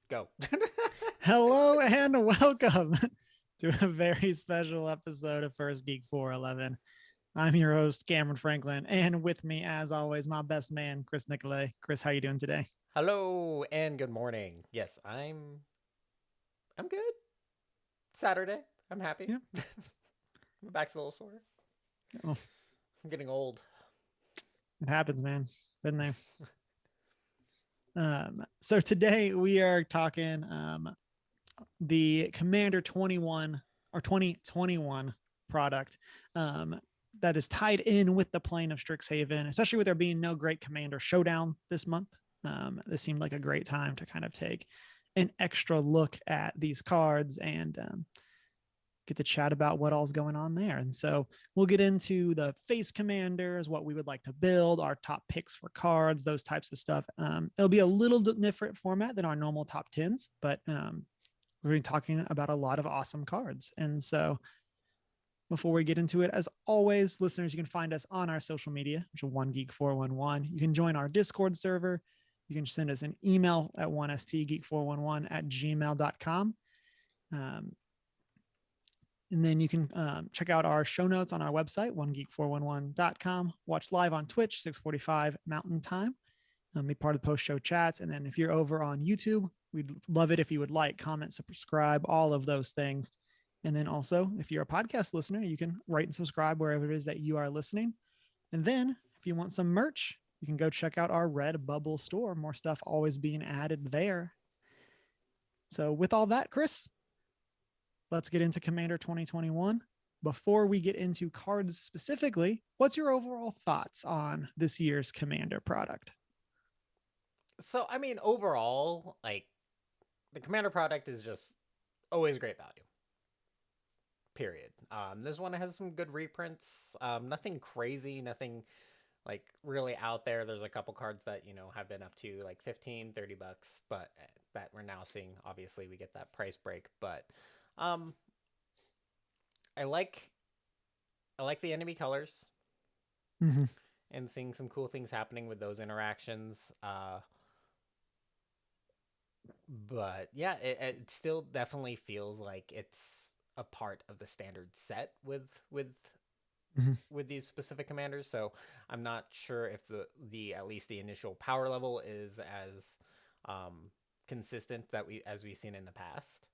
good. Go. Hello and welcome to a very special episode of First Geek 411. I'm your host, Cameron Franklin, and with me, as always, my best man, Chris Nicolay. Chris, how you doing today? Hello and good morning. Yes, I'm good. Saturday. I'm happy. Yeah. My back's a little sore. Oh, I'm getting old. it happens, man. Been there. So today we are talking the Commander 21 or 2021 product that is tied in with the plane of Strixhaven, especially with there being no great Commander showdown this month. This seemed like a great time to kind of take an extra look at these cards and get to chat about what all's going on there. And so we'll get into the face commanders, what we would like to build, our top picks for cards, those types of stuff. It'll be a little different format than our normal top 10s, but we're going to be talking about a lot of awesome cards. And so before we get into it, as always, listeners, you can find us on our social media, which is OneGeek411. You can join our Discord server. You can send us an email at 1stgeek411@gmail.com. And then you can check out our show notes on our website, onegeek411.com. Watch live on Twitch, 6:45 Mountain Time. Be part of the post-show chats. And then if you're over on YouTube, we'd love it if you would like, comment, subscribe, all of those things. And then also, if you're a podcast listener, you can rate and subscribe wherever it is that you are listening. And then if you want some merch, you can go check out our Redbubble store. More stuff always being added there. So with all that, Chris, let's get into Commander 2021. Before we get into cards specifically, what's your overall thoughts on this year's Commander product? So, overall, the Commander product is just always great value. Period. This one has some good reprints. Nothing crazy, nothing really out there. There's a couple cards that, have been up to like 15, $30, but that we're now seeing. Obviously, we get that price break, but I like the enemy colors and seeing some cool things happening with those interactions. But yeah, it still definitely feels like it's a part of the standard set with these specific commanders. So I'm not sure if the at least the initial power level is as consistent as we've seen in the past.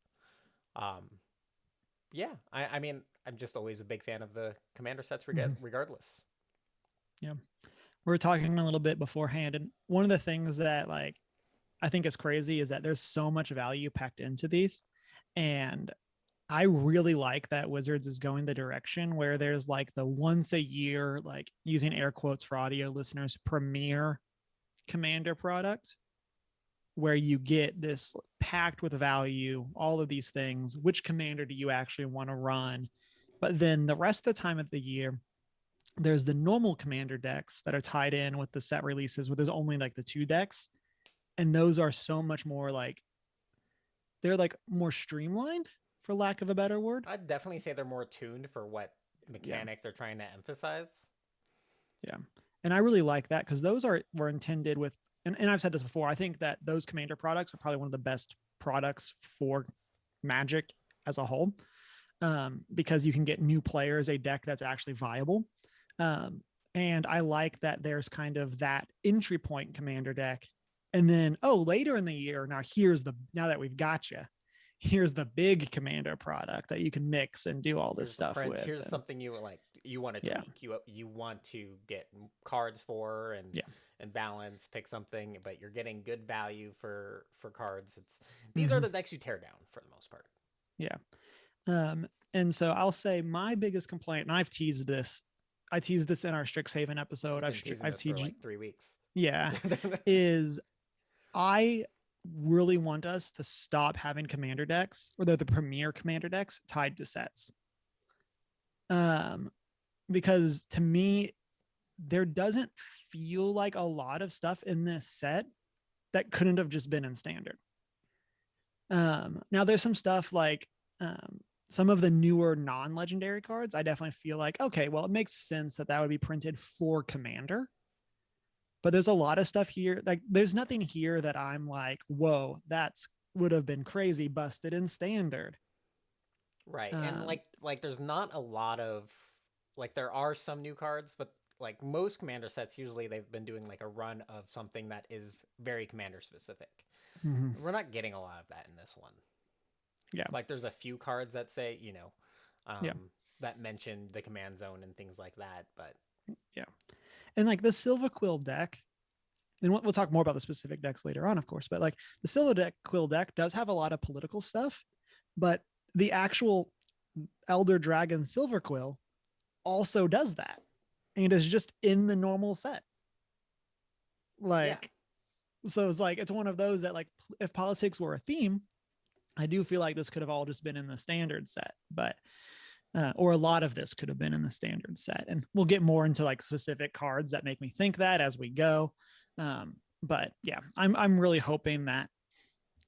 Yeah, I'm just always a big fan of the commander sets regardless. Yeah. We were talking a little bit beforehand, and one of the things that I think is crazy is that there's so much value packed into these. And I really like that Wizards is going the direction where there's the once a year, using air quotes for audio listeners, premier commander product, where you get this packed with value, all of these things. Which commander do you actually want to run? But then the rest of the time of the year, there's the normal commander decks that are tied in with the set releases, where there's only the two decks. And those are so much more they're more streamlined, for lack of a better word. I'd definitely say they're more tuned for what mechanic they're trying to emphasize. Yeah. And I really like that because those were intended with, and I've said this before, I think that those commander products are probably one of the best products for Magic as a whole, because you can get new players a deck that's actually viable. And I like that there's kind of that entry point commander deck. And then, later in the year, now that we've got you, here's the big commander product that you can mix and do all this stuff with. Here's something you want to tweak. You want to get cards for and balance, pick something, but you're getting good value for cards. These are the decks you tear down for the most part. Yeah. And so I'll say my biggest complaint, and I teased this in our Strixhaven episode. I've teased for 3 weeks. Yeah. is I really want us to stop having commander decks, or the premier commander decks, tied to sets. Because to me, there doesn't feel like a lot of stuff in this set that couldn't have just been in standard. Now there's some stuff some of the newer non-legendary cards, I definitely feel okay, well, it makes sense that would be printed for commander. But there's a lot of stuff here. There's nothing here that I'm whoa, that's would have been crazy busted in standard. Right. And like there's not a lot of like there are some new cards, but like most commander sets usually they've been doing like a run of something that is very commander specific. Mm-hmm. We're not getting a lot of that in this one. Yeah. Like there's a few cards that say, you know, Yeah. that mention the command zone and things like that, but Yeah. And like the Silva Quill deck, and we'll talk more about the specific decks later on, of course, but like the Silva Quill deck does have a lot of political stuff, but the actual Elder Dragon Silver Quill also does that. And is just in the normal set. Like, yeah. So it's like, it's one of those that, like, if politics were a theme, I do feel like this could have all just been in the standard set, but or a lot of this could have been in the standard set. And we'll get more into like specific cards that make me think that as we go. But yeah, I'm really hoping that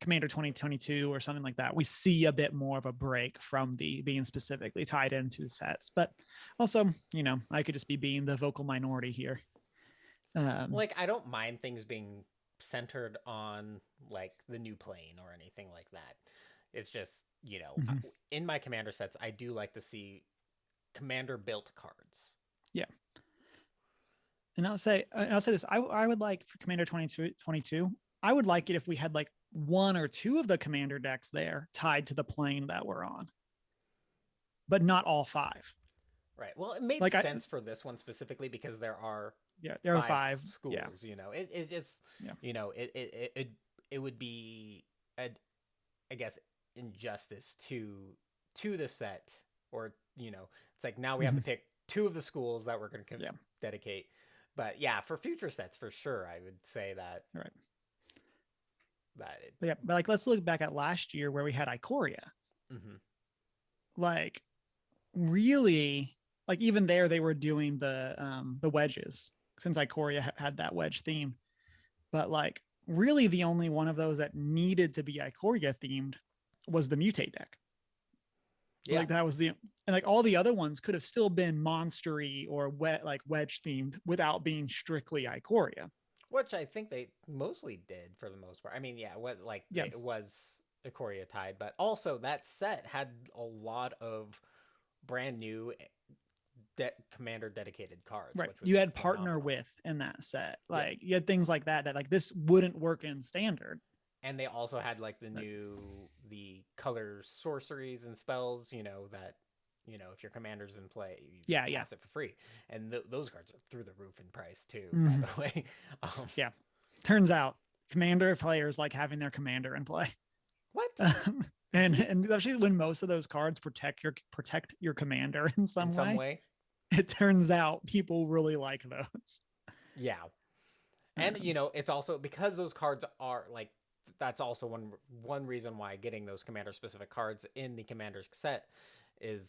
Commander 2022 or something like that, we see a bit more of a break from the being specifically tied into the sets. But also, you know, I could just be being the vocal minority here. Like I don't mind things being centered on like the new plane or anything like that. It's just, you know, in my commander sets, I do like to see commander built cards. Yeah. And I'll say this. I would like for Commander 2022, I would like it if we had like one or two of the commander decks there tied to the plane that we're on, but not all five. Right. Well, it made sense for this one specifically because there are five schools. Yeah. You know, it's you know it would be I guess injustice to the set, or you know, it's like now we have to pick two of the schools that we're going to dedicate. But yeah, for future sets, for sure, I would say that. Right. But like let's look back at last year where we had Ikoria. Like really, like even there they were doing the wedges, since Ikoria had that wedge theme. But like really the only one of those that needed to be Ikoria themed was the Mutate deck. Yeah. Like that was and like all the other ones could have still been monstery or like wedge themed without being strictly Ikoria. Which I think they mostly did for the most part. I mean, yeah, it was Ikoria tied, but also that set had a lot of brand new commander dedicated cards. Right. You had partner with in that set. Like you had things like that like this wouldn't work in standard. And they also had like the color sorceries and spells, you know, that, you know, if your commander's in play, you cast it for free. And those cards are through the roof in price too, by the way. Yeah. Turns out commander players like having their commander in play. What? And especially when most of those cards protect your commander in some way. It turns out people really like those. Yeah. And you know, it's also because those cards are like, that's also one reason why getting those commander specific cards in the commander set is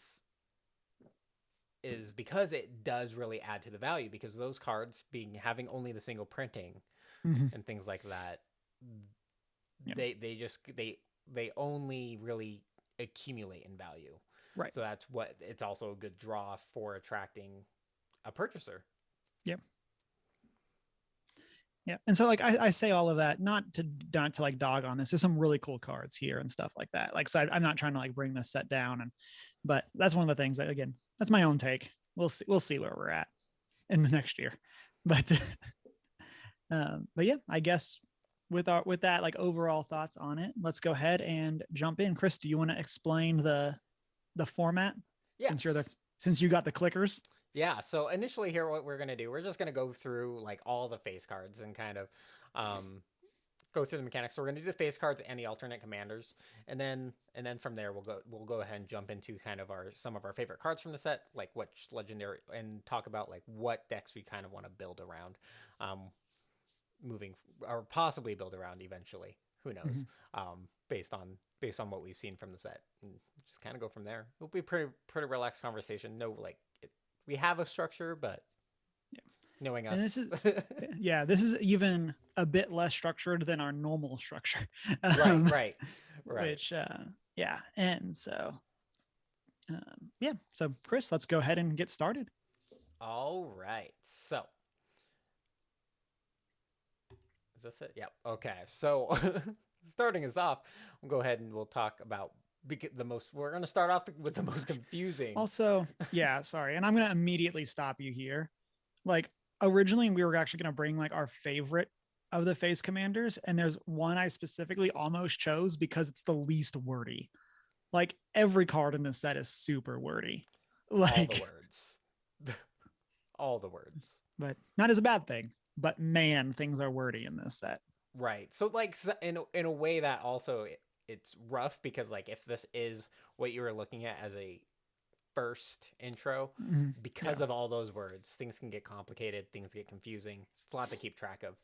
because it does really add to the value, because those cards having only the single printing and things like that, they only really accumulate in value. Right. So that's what it's also a good draw for attracting a purchaser. Yep. Yeah. And so like I say all of that not to like dog on this. There's some really cool cards here and stuff like that. Like, so I'm not trying to like bring this set down, but that's one of the things that, again, that's my own take. We'll see where we're at in the next year. But yeah, I guess with that like overall thoughts on it, let's go ahead and jump in. Chris, do you want to explain the format? Yes. Since you got the clickers. Yeah, so initially here, what we're going to do, we're just going to go through like all the face cards and kind of go through the mechanics. So we're going to do the face cards and the alternate commanders. And then from there, we'll go ahead and jump into kind of some of our favorite cards from the set, like which legendary, and talk about like what decks we kind of want to build around moving, or possibly build around eventually. Who knows? Based on what we've seen from the set, and just kind of go from there. It'll be a pretty relaxed conversation. No, like we have a structure, but knowing us, and this is even a bit less structured than our normal structure. Right. Which and so so Chris, let's go ahead and get started. All right, so is this it? Yeah. Okay, so starting us off, we'll go ahead and we'll talk about the most. We're going to start off with the most confusing. Also, yeah, sorry. And I'm going to immediately stop you here. Like, originally, we were actually going to bring like our favorite of the face commanders. And there's one I specifically almost chose because it's the least wordy. Like, every card in this set is super wordy. Like, all the words. All the words. But not as a bad thing. But man, things are wordy in this set. Right. So like in a way that also it's rough because like if this is what you were looking at as a first intro, because of all those words, things can get complicated, things get confusing. It's a lot to keep track of.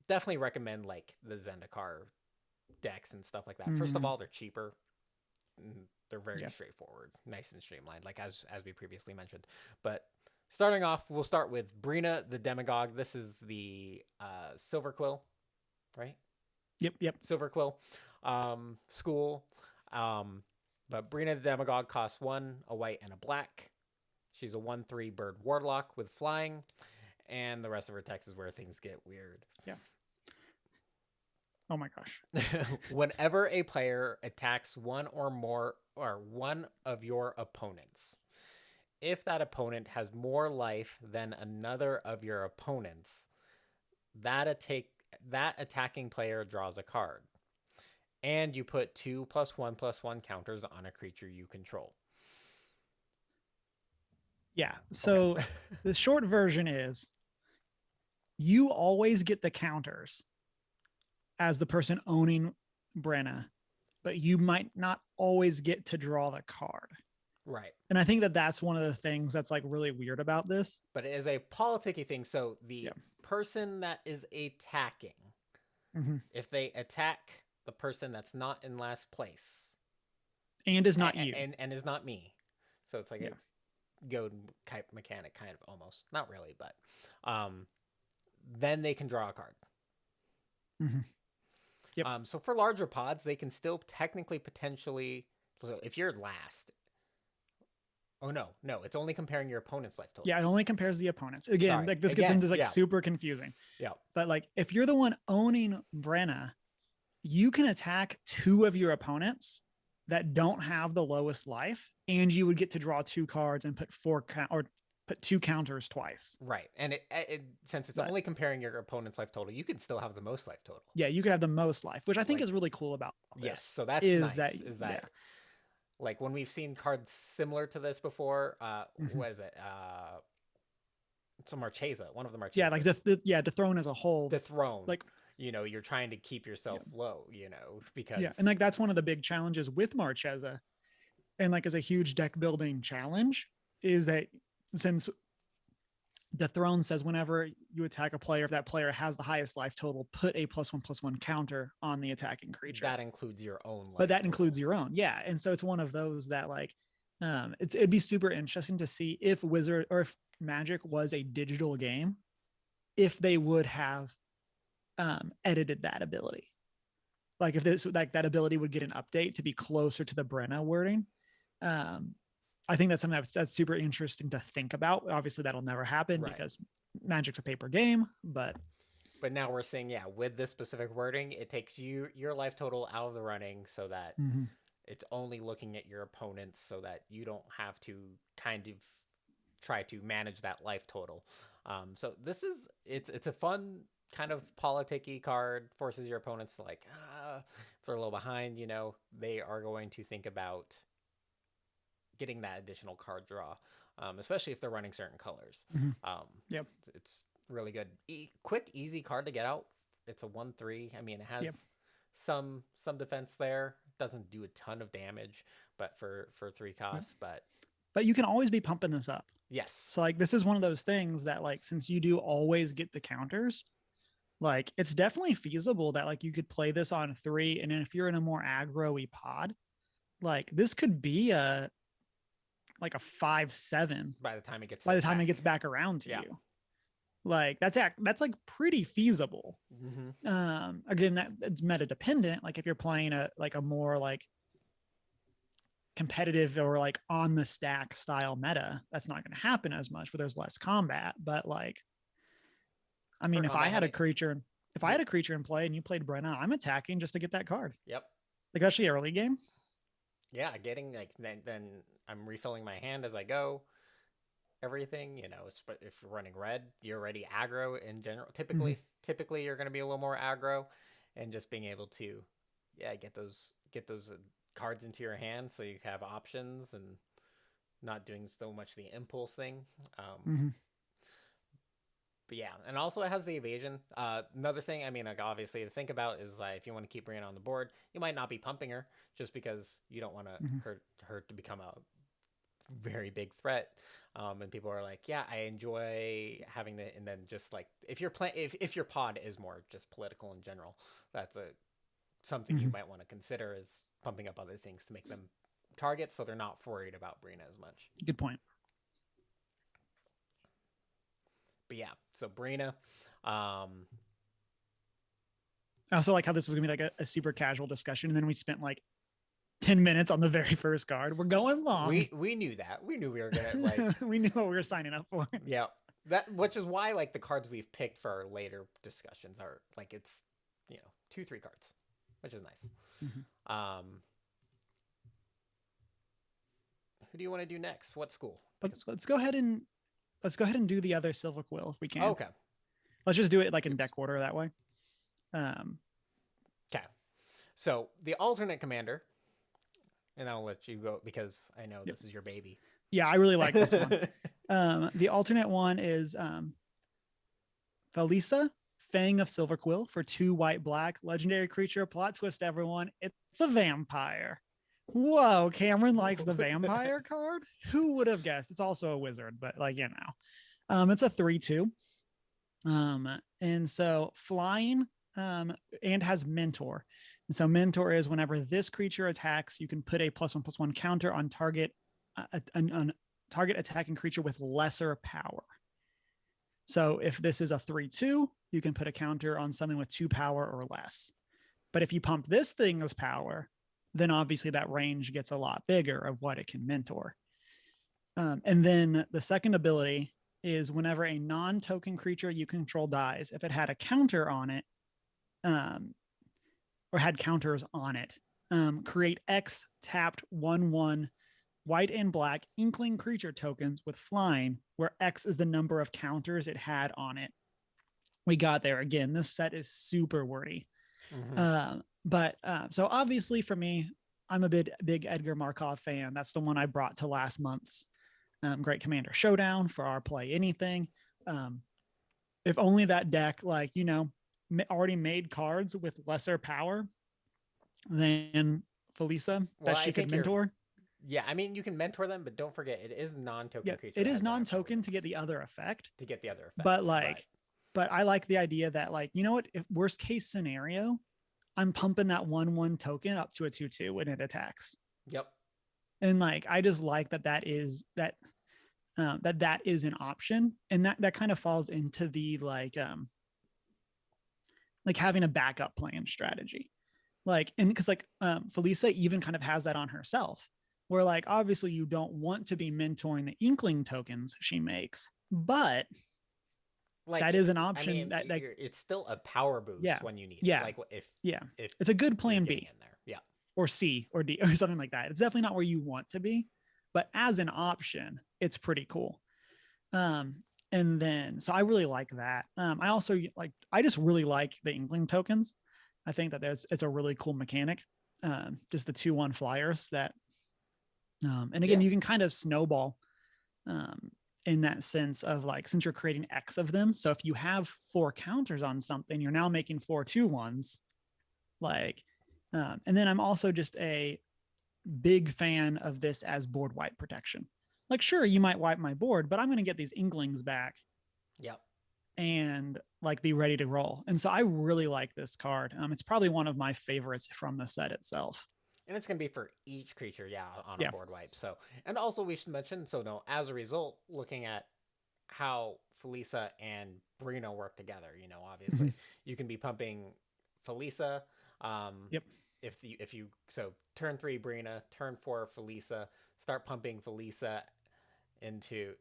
Definitely recommend like the Zendikar decks and stuff like that. First of all, they're cheaper. They're very straightforward, nice and streamlined, like as we previously mentioned. But starting off, we'll start with Brina the Demagogue. This is the Silver Quill, right? Yep. Silver Quill school. But Brina the Demagogue costs 1, a white, and a black. She's a 1/3 bird warlock with flying. And the rest of her text is where things get weird. Yeah. Oh my gosh. Whenever a player attacks one or more or one of your opponents, if that opponent has more life than another of your opponents, that attacking player draws a card. And you put 2+1/+1 counters on a creature you control. Yeah. So the short version is you always get the counters as the person owning Brenna, but you might not always get to draw the card. Right. And I think that that's one of the things that's like really weird about this. But it is a politicky thing. So the person that is attacking, if they attack the person that's not in last place and is not you and is not me, so it's like a goad type mechanic, kind of, almost, not really, but then they can draw a card. So for larger pods, they can still technically potentially, so if you're last, no, it's only comparing your opponent's life total. Yeah, it only compares the opponents. Again, like this gets into like super confusing. Yeah. But like if you're the one owning Brenna, you can attack 2 of your opponents that don't have the lowest life, and you would get to draw 2 cards and put 2 counters twice. Right. And since it's only comparing your opponent's life total, you can still have the most life total. Yeah, you could have the most life, which I think is really cool about this. Yes, so that's nice. Like when we've seen cards similar to this before, what is it? It's a Marchesa, one of the Marchesas. Yeah, like the throne as a whole. The throne. Like, you're trying to keep yourself low, because and like that's one of the big challenges with Marchesa, and like as a huge deck building challenge, is that since the throne says whenever you attack a player, if that player has the highest life total, put a +1/+1 counter on the attacking creature. That includes your own life but that total. includes your own. Yeah. And so it's one of those that like it'd be super interesting to see if Wizard or if Magic was a digital game, if they would have edited that ability. Like if this like that ability would get an update to be closer to the Brenna wording. I think that's something that's super interesting to think about. Obviously, that'll never happen because Magic's a paper game. But now we're saying, with this specific wording, it takes your life total out of the running, so that it's only looking at your opponents, so that you don't have to kind of try to manage that life total. So this is it's a fun kind of politicky card. Forces your opponents to like, if they're a little behind, they are going to think about getting that additional card draw, especially if they're running certain colors. It's really good. Quick, easy card to get out. It's a 1/3. I mean, it has some defense there. It doesn't do a ton of damage, but for 3 costs, but you can always be pumping this up. Yes. So like this is one of those things that like since you do always get the counters, like it's definitely feasible that like you could play this on 3, and then if you're in a more aggro-y pod, like this could be a 5/7 by the time it gets back around to you. Like that's like pretty feasible. Again, it's meta dependent. Like if you're playing a more like competitive or like on the stack style meta, that's not going to happen as much where there's less combat. But like, I mean, if I had a creature, If I had a creature in play and you played Brina, I'm attacking just to get that card. Yep. Like actually early game. Yeah, getting like then I'm refilling my hand as I go. Everything, if you're running red, you're already aggro in general. Mm-hmm. Typically you're going to be a little more aggro, and just being able to, yeah, get those cards into your hand so you have options and not doing so much the impulse thing. Mm-hmm. But yeah, and also it has the evasion. Another thing, I mean, like obviously to think about is like if you want to keep Brianna on the board, you might not be pumping her just because you don't want to Mm-hmm. hurt her to become a very big threat. And people are like, yeah, I enjoy having the, and then just like if you're playing, if your pod is more just political in general, that's a something you Mm-hmm. might want to consider is pumping up other things to make them targets so they're not worried about Brina as much. Good point. But yeah, so Brina, um, I also like how this was gonna be like a super casual discussion, and then we spent like 10 minutes on the very first card. We're going long. we knew that. We knew we were gonna like We knew what we were signing up for. yeah. That which is why like the cards we've picked for our later discussions are like it's 2-3 cards, which is nice. Mm-hmm. Who do you want to do next? What school? Let's go ahead and do the other Silver Quill if we can. Oh, okay. Let's just do it like in deck order that way. Okay. So the alternate commander, and I'll let you go because I know this is your baby. Yeah, I really like this one. The alternate one is Felisa, Fang of Silver Quill for 2 white black. Legendary creature, plot twist everyone. It's a vampire. Whoa, Cameron likes the vampire card? Who would have guessed? It's also a wizard, but like, it's a 3/2. And so flying and has mentor. And so mentor is whenever this creature attacks, you can put a +1/+1 counter on target on target attacking creature with lesser power. So if this is a 3/2, you can put a counter on something with 2 power or less. But if you pump this thing as power, then obviously that range gets a lot bigger of what it can mentor. And then the second ability is whenever a non-token creature you control dies, if it had a counter on it, or had counters on it, create X tapped 1/1 white and black inkling creature tokens with flying, where X is the number of counters it had on it. We got there again. This set is super wordy. Mm-hmm. So obviously for me, I'm a big Edgar Markov fan. That's the one I brought to last month's Great Commander Showdown for our Play Anything. If only that deck, already made cards with lesser power than Felisa that she could mentor. Yeah, I mean, you can mentor them, but don't forget, it is non-token creature. It is non-token to get the other effect. But I like the idea that, if worst case scenario, I'm pumping that 1/1 token up to a 2/2 when it attacks. Yep. And I just like that is an option, and that kind of falls into the having a backup plan strategy. Because Felisa even kind of has that on herself, where obviously you don't want to be mentoring the inkling tokens she makes, but that is an option. I mean, it's still a power boost when you need it. If it's a good plan B in there. Yeah. Or C or D or something like that. It's definitely not where you want to be, but as an option, it's pretty cool. And then, so I really like that. I just really like the inkling tokens. I think that it's a really cool mechanic. Just the 2/1 flyers that, and again, you can kind of snowball, in that sense of since you're creating X of them. So if you have 4 counters on something, you're now making 4 2/1s. And then I'm also just a big fan of this as board wipe protection. Sure, you might wipe my board, but I'm going to get these inklings back. Yep. And be ready to roll. And so I really like this card. It's probably one of my favorites from the set itself. And it's going to be for each creature, on a board wipe. So, and also we should mention, as a result, looking at how Felisa and Brina work together, obviously you can be pumping Felisa. Yep. If you turn 3 Brina, turn 4 Felisa, start pumping Felisa into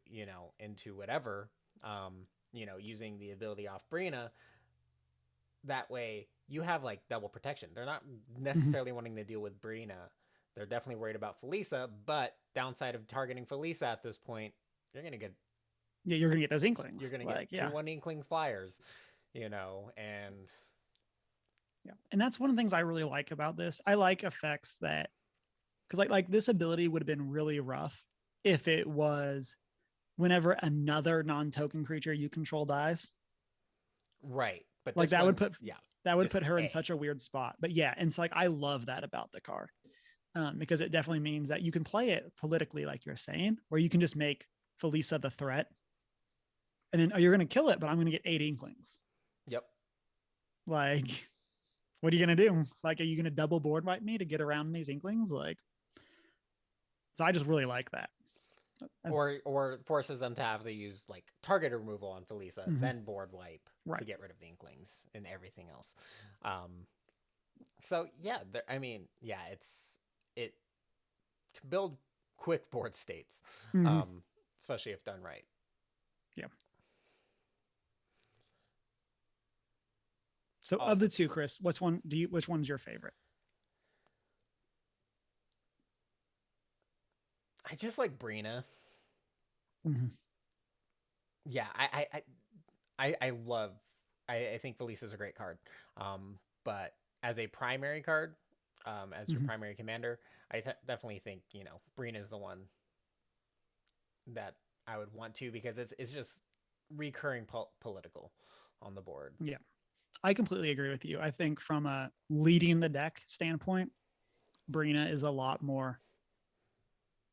whatever, using the ability off Brina, that way you have like double protection. They're not Mhm. necessarily wanting to deal with Brina. They're definitely worried about Felisa, but downside of targeting Felisa at this point, you're gonna get Yeah, you're gonna get those you're inklings. gonna get Like, two yeah, one Inkling flyers, you know, and yeah. And that's one of the things I really like about this. I like effects that because like this ability would have been really rough if it was whenever another non-token creature you control dies. right. But Like this that would one, put yeah, that would just put her in A. such a weird spot. But yeah, and it's like I love that about the card. Because it definitely means that you can play it politically, like you're saying, where you can just make Felisa the threat, and then you're going to kill it, but I'm going to get 8 inklings. Yep. Like, what are you going to do? Like, are you going to double board wipe me to get around these inklings? Like, so I just really like that. Or forces them to have to use like target removal on Felisa, Mhm. then board wipe to Right. get rid of the Inklings and everything else. Um, so yeah, I mean, yeah, it can build quick board states, Mhm. um, especially if done right. Yeah. So of the Awesome. two, Chris, which one's your favorite? I just like Brina. Mhm. Yeah, I love. I think Felisa's a great card. But as a primary card, as your Mhm. primary commander, definitely think Brina is the one that I would want to because it's just recurring political on the board. Yeah. I completely agree with you. I think from a leading the deck standpoint, Brina is a lot more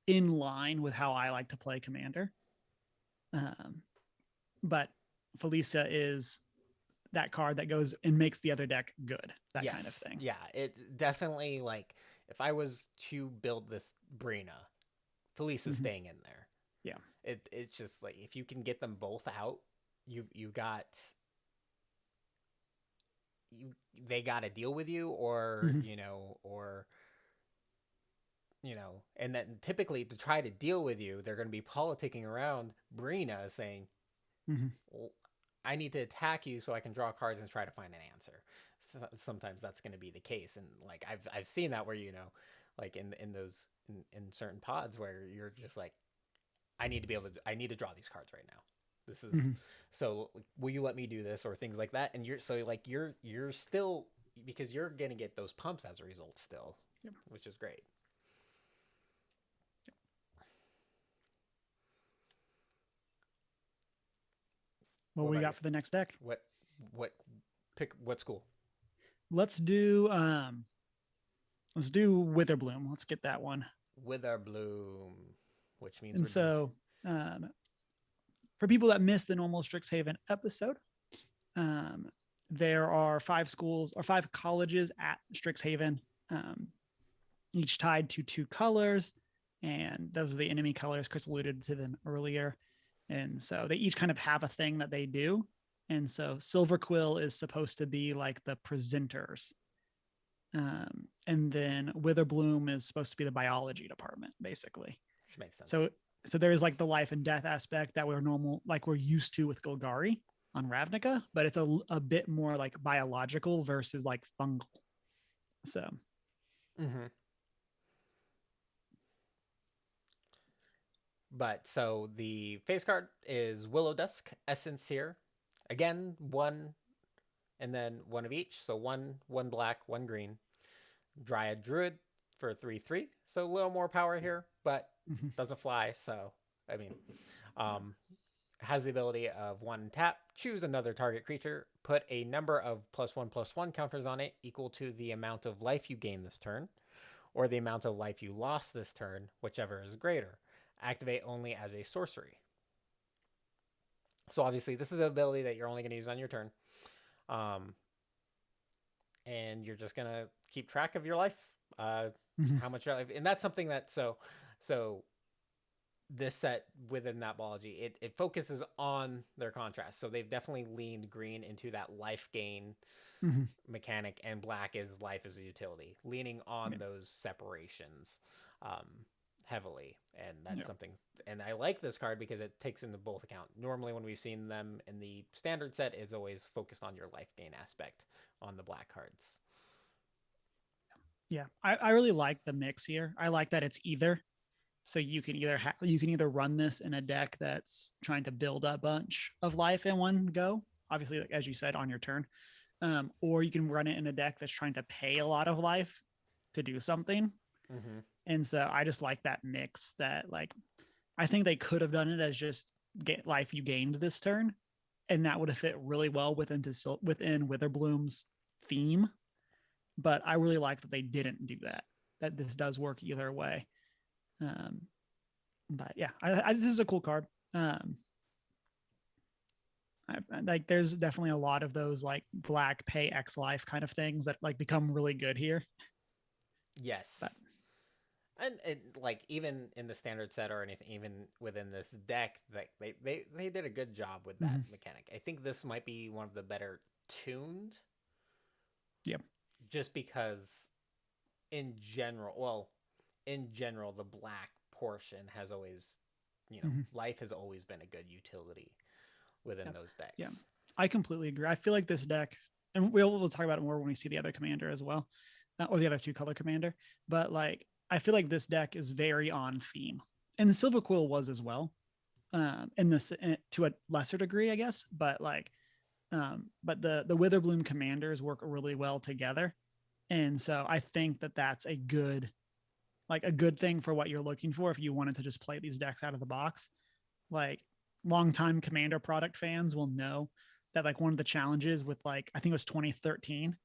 in line with how I like to play Commander. Um, but Felicia is that card that goes and makes the other deck good, that kind of Yes, thing. yeah, it definitely like if I was to build this Brina, Felisa's Mm-hmm. staying in there. Yeah. It's just like if you can get them both out, you got you they got to deal with you or Mm-hmm. and then typically to try to deal with you they're going to be politicking around Brina saying, Mm-hmm. well, I need to attack you so I can draw cards and try to find an answer. Sometimes that's going to be the case, and like I've seen that where like in those in certain pods where you're just like I need to draw these cards right now. This is Mm-hmm. so will you let me do this or things like that, and you're so like you're still because you're going to get those pumps as a result still, Yep. which is great. What What we about you? got for the next deck? What what pick what school? Let's do let's do Witherbloom. Let's get that one. Wither Bloom, which means And we're drinking. so for people that missed the normal Strixhaven episode, um, there are 5 schools or 5 colleges at Strixhaven, each tied to 2 colors. And those are the enemy colors. Chris alluded to them earlier. And so they each kind of have a thing that they do. And so Silver Quill is supposed to be like the presenters. And then Witherbloom is supposed to be the biology department, basically. Which makes sense. So there is like the life and death aspect that we're normal, like we're used to with Golgari on Ravnica, but it's a bit more like biological versus like fungal. So Mm-hmm. But so the face card is Willowdusk Essence here. Again, one and then one of each. So one black, one green. Dryad Druid for 3/3. So a little more power here, but mhm. doesn't fly. So I mean, um, has the ability of one tap, choose another target creature, put a number of +1/+1 counters on it equal to the amount of life you gain this turn, or the amount of life you lost this turn, whichever is greater. Activate only as a sorcery. So obviously, this is an ability that you're only going to use on your turn, um, and you're just going to keep track of your life, Mhm. how much your life, and that's something that so this set within that biology it focuses on their contrast. So they've definitely leaned green into that life gain Mhm. mechanic, and black is life as a utility, leaning on Yeah. those separations. Um, heavily, and that's Yeah. something. And I like this card because it takes into both account. Normally, when we've seen them in the standard set, it's always focused on your life gain aspect on the black cards. Yeah, I really like the mix here. I like that it's either. So you can either run this in a deck that's trying to build a bunch of life in one go, obviously, like, as you said, on your turn, or you can run it in a deck that's trying to pay a lot of life to do something. Mm-hmm. And so I just like that mix. That, like, I think they could have done it as just get life you gained this turn, and that would have fit really well within Witherbloom's theme. But I really like that they didn't do that. That this does work either way. Um, but yeah, this is a cool card. Like, there's definitely a lot of those like black pay X life kind of things that like become really good here. Yes. But And like even in the standard set or anything, even within this deck, like they did a good job with that mechanic. I think this might be one of the better tuned. Yep. Just because in general, the black portion has always, life has always been a good utility within those decks. Yeah, I completely agree. I feel like this deck, and we'll talk about it more when we see the other commander as well, or the other two color commander. But like, I feel like this deck is very on theme, and the Silver Quill was as well, in this to a lesser degree, I guess. But like, but the Witherbloom commanders work really well together, and so I think that that's a good thing for what you're looking for if you wanted to just play these decks out of the box. Like, longtime commander product fans will know that like one of the challenges with, like, I think it was 2013,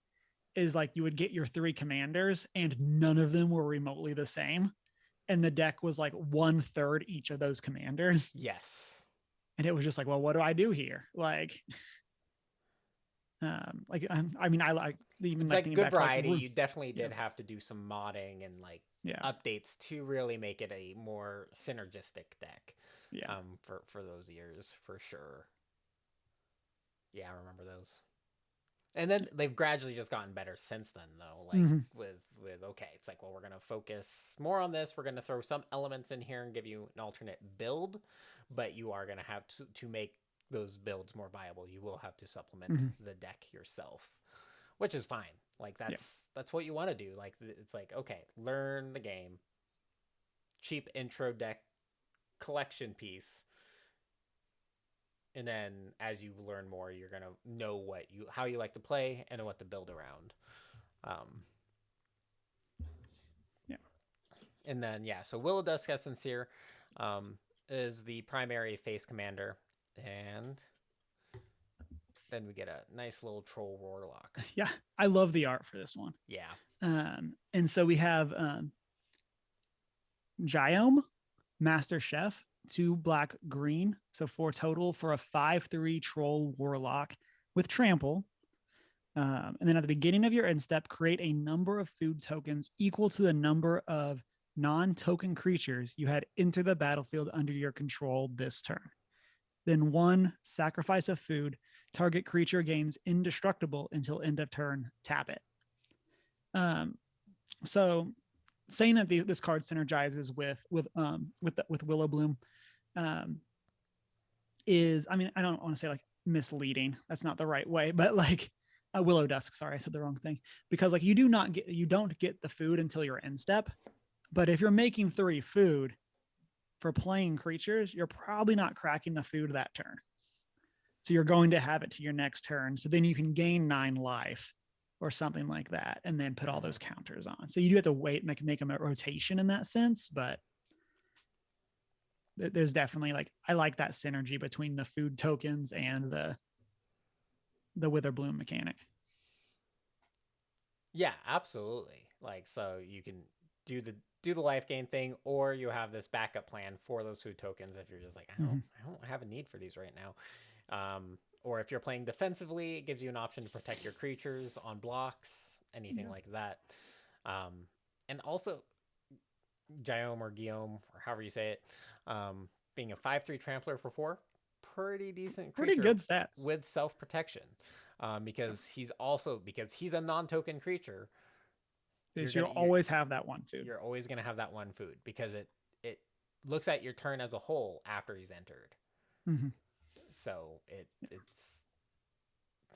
is like you would get your three commanders and none of them were remotely the same, and the deck was like 1/3 each of those commanders. Yes. And it was just like, well, what do I do here? Like, I mean, I like even it's like like good back variety. like, you definitely did have to do some modding and like updates to really make it a more synergistic deck. For those years, for sure. Yeah, I remember those. And then they've gradually just gotten better since then, though. Like with okay, it's like, well, we're gonna focus more on this. We're gonna throw some elements in here and give you an alternate build, but you are gonna have to make those builds more viable. You will have to supplement the deck yourself, which is fine. Like that's what you want to do. Like, it's like, okay, learn the game. Cheap intro deck collection piece. And then as you learn more, you're gonna know how you like to play and what to build around. And then so Willowdusk Essence here is the primary face commander, and then we get a nice little troll warlock. Yeah, I love the art for this one. Yeah. And so we have Giome, Master Chef, 2 black green, so 4 total for a 5/3 troll warlock with trample. And then at the beginning of your end step, create a number of food tokens equal to the number of non-token creatures you had enter the battlefield under your control this turn. Then 1 sacrifice of food. Target creature gains indestructible until end of turn. Tap it. So saying that this card synergizes with Willowbloom is, I mean, I don't want to say like misleading. That's not the right way, but like Willowdusk. Sorry, I said the wrong thing, because like you don't get the food until your end step. But if you're making 3 food for playing creatures, you're probably not cracking the food that turn. So you're going to have it to your next turn. So then you can gain 9 life or something like that, and then put all those counters on. So you do have to wait and make a rotation in that sense, but there's definitely like, I like that synergy between the food tokens and the Witherbloom mechanic. Yeah, absolutely. Like, so you can do the life gain thing, or you have this backup plan for those food tokens if you're just like, I don't have a need for these right now. Or if you're playing defensively, it gives you an option to protect your creatures on blocks, anything like that. And also Giome or Guillaume, or however you say it, being a 5/3 trampler for 4, pretty decent creature, pretty good stats with self-protection, because he's a non-token creature. You'll always have that 1 food. You're always going to have that 1 food because it looks at your turn as a whole after he's entered. Mm-hmm. So Yeah. it's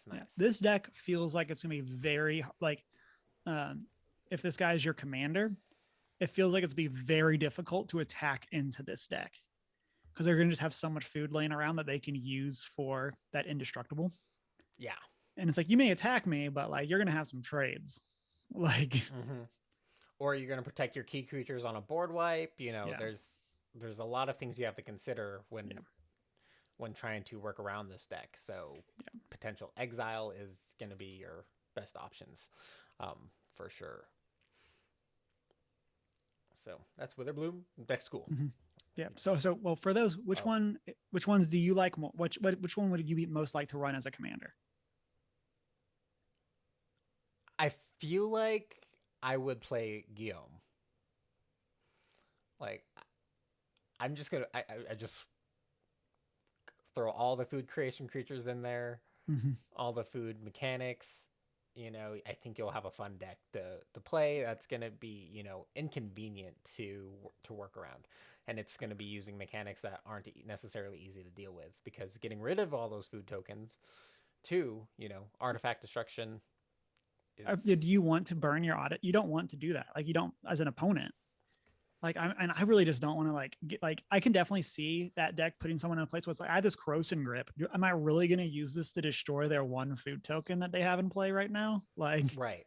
Yeah. nice. This deck feels like it's gonna be very like, um, if this guy is your commander, it feels like it's be very difficult to attack into this deck because they're gonna just have so much food laying around that they can use for that indestructible. Yeah. And it's like you may attack me, but like you're gonna have some trades. Like, Mm-hmm. Or you're going to protect your key creatures on a board wipe. You know, yeah, there's a lot of things you have to consider yeah, when trying to work around this deck. So yeah. potential exile is going to be your best options, for sure. So that's Witherbloom. Deck's cool. Mm-hmm. Yeah. So well, for those, Oh, which ones do you like more? Which one would you be most like to run as a commander? I feel like I would play Guillaume. Like I'm just gonna I just throw all the food creation creatures in there, Mm-hmm. all the food mechanics. You know, I think you'll have a fun deck to play. That's gonna be, you know, inconvenient to work around, and it's gonna be using mechanics that aren't necessarily easy to deal with because getting rid of all those food tokens, to you know, artifact destruction is Do you want to burn your audit? You don't want to do that. Like you don't as an opponent. Like I really just don't want to like get like I can definitely see that deck putting someone in a place where it's like I have this corrosive grip. Am I really going to use this to destroy their one food token that they have in play right now? Like right.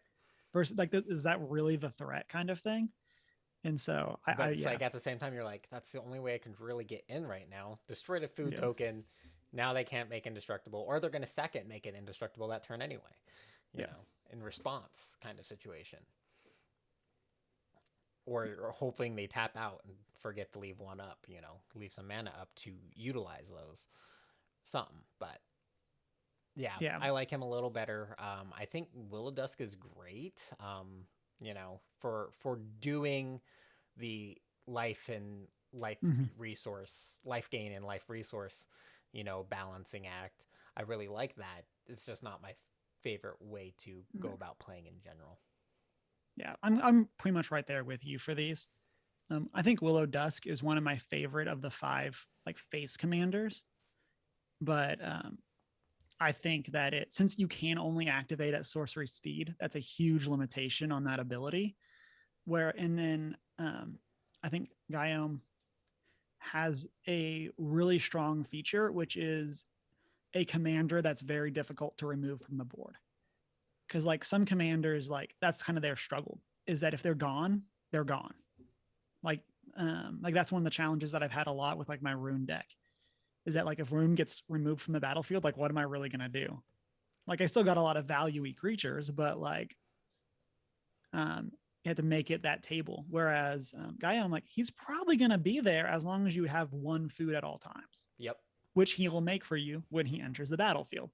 versus like is that really the threat kind of thing? And so I But it's yeah like at the same time, you're like, that's the only way I can really get in right now. Destroy the food yeah token. Now they can't make indestructible, or they're going to sack it, make it indestructible that turn anyway. You yeah know, in response kind of situation. Or you're hoping they tap out and forget to leave one up, you know, leave some mana up to utilize those. Something. But yeah, yeah I like him a little better. I think Willowdusk is great. You know, for doing the life and mm-hmm. life gain and life resource, you know, balancing act. I really like that. It's just not my favorite way to go about playing in general. yeah. I'm pretty much right there with you for these. I think Willowdusk is one of my favorite of the five like face commanders, but I think that it since you can only activate at sorcery speed, that's a huge limitation on that ability. Where and then I think Guillaume has a really strong feature, which is a commander that's very difficult to remove from the board. Because like some commanders, like that's kind of their struggle is that if they're gone, they're gone. Like like that's one of the challenges that I've had a lot with like my rune deck is that like if rune gets removed from the battlefield, like what am I really gonna do? Like I still got a lot of value-y creatures, but like you have to make it that table. Whereas Gaia, like he's probably gonna be there as long as you have one food at all times, Yep. which he will make for you when he enters the battlefield.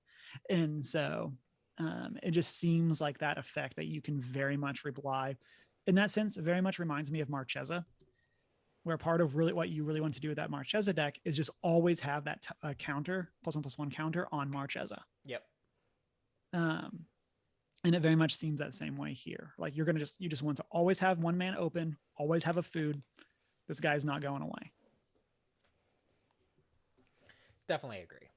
And so it just seems like that effect that you can very much rely. In that sense, it very much reminds me of Marchesa, where part of really what you really want to do with that Marchesa deck is just always have that counter, +1/+1 counter on Marchesa. Yep. Um, and it very much seems that same way here. Like you're gonna you just want to always have one man open, always have a food. This guy's not going away. Definitely agree.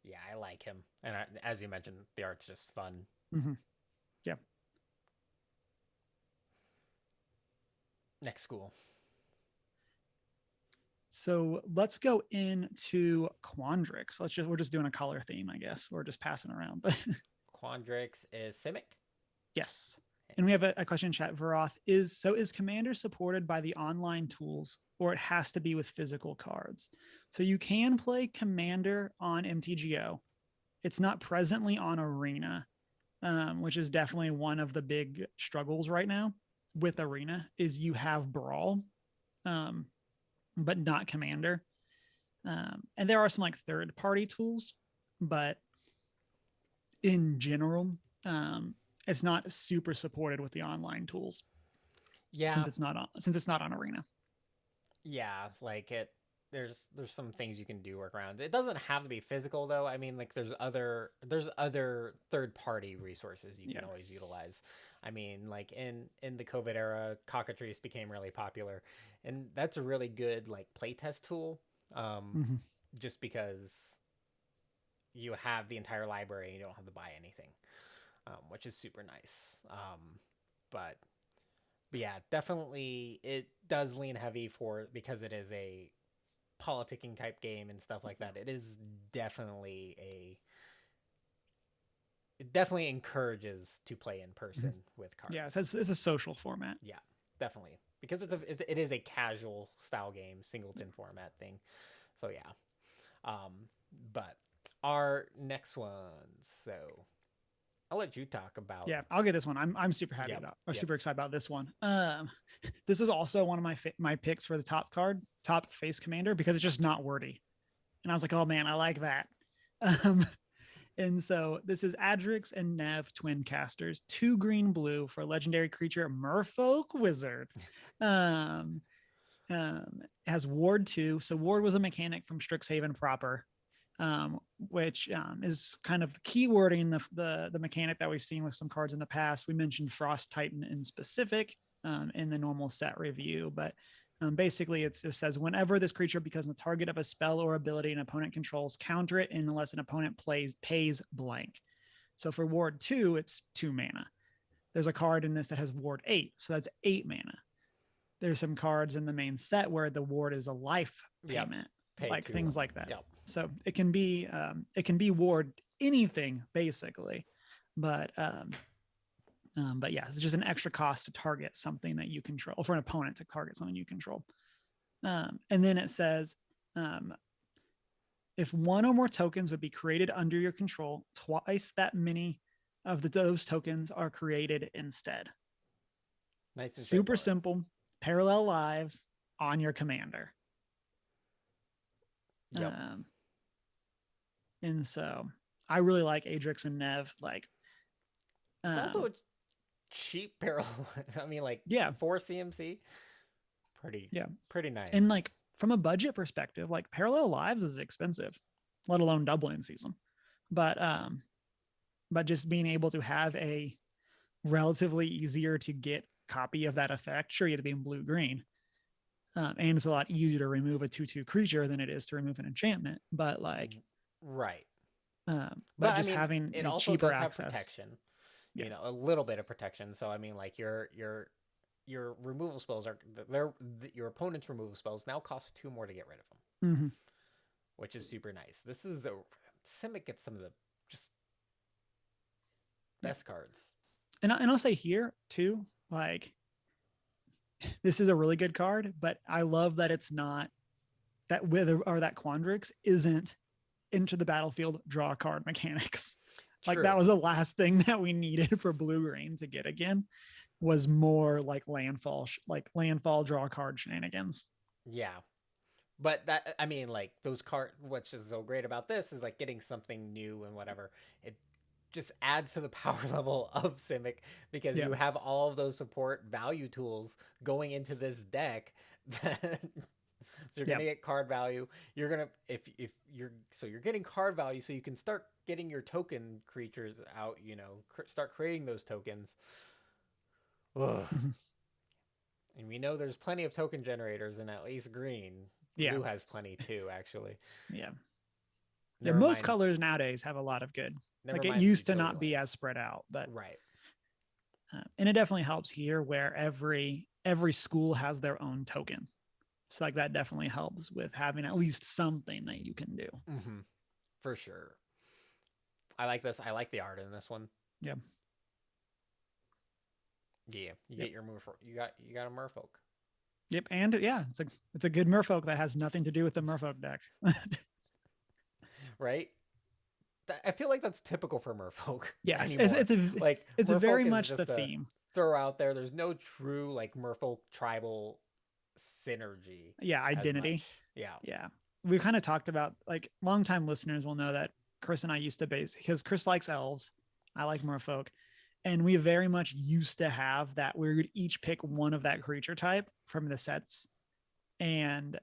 Yeah, I like him. And as you mentioned, the art's just fun. Mm-hmm. Yeah. Next school. So let's go into Quandrix. We're just doing a color theme, I guess. We're just passing around, but Quandrix is Simic. yes. And we have a question in chat. Varoth is Commander supported by the online tools, or it has to be with physical cards? So you can play Commander on MTGO. It's not presently on Arena, which is definitely one of the big struggles right now with Arena. Is you have Brawl, um, but not Commander. And there are some like third party tools, but in general, it's not super supported with the online tools Yeah. since it's not on Arena. Yeah, like there's some things you can do work around. It doesn't have to be physical though. I mean, like there's other third party resources you Yeah. can always utilize. I mean, like in the COVID era, cockatrice became really popular, and that's a really good like playtest tool. Um, Mm-hmm. just because you have the entire library and you don't have to buy anything, which is super nice. But but yeah, definitely it does lean heavy for because it is a politicking type game and stuff like that. It is definitely a it definitely encourages to play in person with Yeah, cards. it's a social format. Yeah, definitely because So, it is a casual style game, singleton format thing. So yeah, um, but our next one. So I'll let you talk about. yeah, I'll get this one. I'm super happy Yep, about or yep. super excited about this one. This is also one of my picks for the top face commander because it's just not wordy, and I was like, oh man, I like that. Um, and so this is Adrix and Nev twin casters, 2 green blue for legendary creature Merfolk Wizard. Um, has Ward 2. So Ward was a mechanic from Strixhaven proper, which is kind of the keywording the mechanic that we've seen with some cards in the past. We mentioned Frost Titan in specific in the normal set review, but basically it says whenever this creature becomes the target of a spell or ability an opponent controls, counter it unless an opponent pays blank. So for Ward 2, it's 2 mana. There's a card in this that has Ward 8, so that's 8 mana. There's some cards in the main set where the ward is a life Yep. payment, Pay like 2 things 1. like that. Yep. So it can be ward anything basically, but yeah, it's just an extra cost to target something that you control, or for an opponent to target something you control. And then it says, if one or more tokens would be created under your control, twice that many of those tokens are created instead. Nice and Super straightforward. simple, parallel lives on your commander. Yep. And so I really like Adrix and Nev. Like, It's also a cheap parallel. I mean, like yeah, 4 CMC, pretty yeah, pretty nice. and like from a budget perspective, like Parallel Lives is expensive, let alone doubling season. But just being able to have a relatively easier to get copy of that effect, sure, you have to be in blue green, and it's a lot easier to remove a 2/2 creature than it is to remove an enchantment. But like, right. but But I just mean, having it also cheaper does have access. protection. Yeah. You know, a little bit of protection. So I mean, like your removal spells are your opponent's removal spells now cost 2 more to get rid of them, Mm-hmm. which is super nice. This is a Simic gets some of the just best cards. And I'll say here too, like this is a really good card, but I love that it's not that Wither or that Quandrix isn't into the battlefield draw card mechanics. Like True. that was the last thing that we needed for blue green to get again, was more like landfall draw card shenanigans. Yeah. But that I mean, like those cards. What's just so great about this is like getting something new and whatever. It just adds to the power level of Simic because Yeah. you have all of those support value tools going into this deck. That, so you're gonna get card value. You're gonna if you're so you're getting card value, so you can start getting your token creatures out. You know, start creating those tokens. Ugh. Mm-hmm. And we know there's plenty of token generators in at least green. Yeah. Blue has plenty too, actually. Yeah. Yeah, Never most mind. colors nowadays have a lot of good. Never Like it mind used to not utility be lands. as spread out, but Right. and it definitely helps here where every school has their own token. So like that definitely helps with having at least something that you can do. Mm-hmm. For sure. I like this. I like the art in this one. Yeah. Yeah. You get your merfolk. You got a merfolk. Yep. And yeah, it's a good merfolk that has nothing to do with the merfolk deck. Right? I feel like that's typical for merfolk. Yeah, it's merfolk very is much just the theme. Throw out there. There's no true like merfolk tribal synergy. Yeah, identity. Yeah. Yeah. We've kind of talked about, like, longtime listeners will know that Chris and I used to base, because Chris likes elves, I like merfolk, and we very much used to have that we would each pick one of that creature type from the sets. And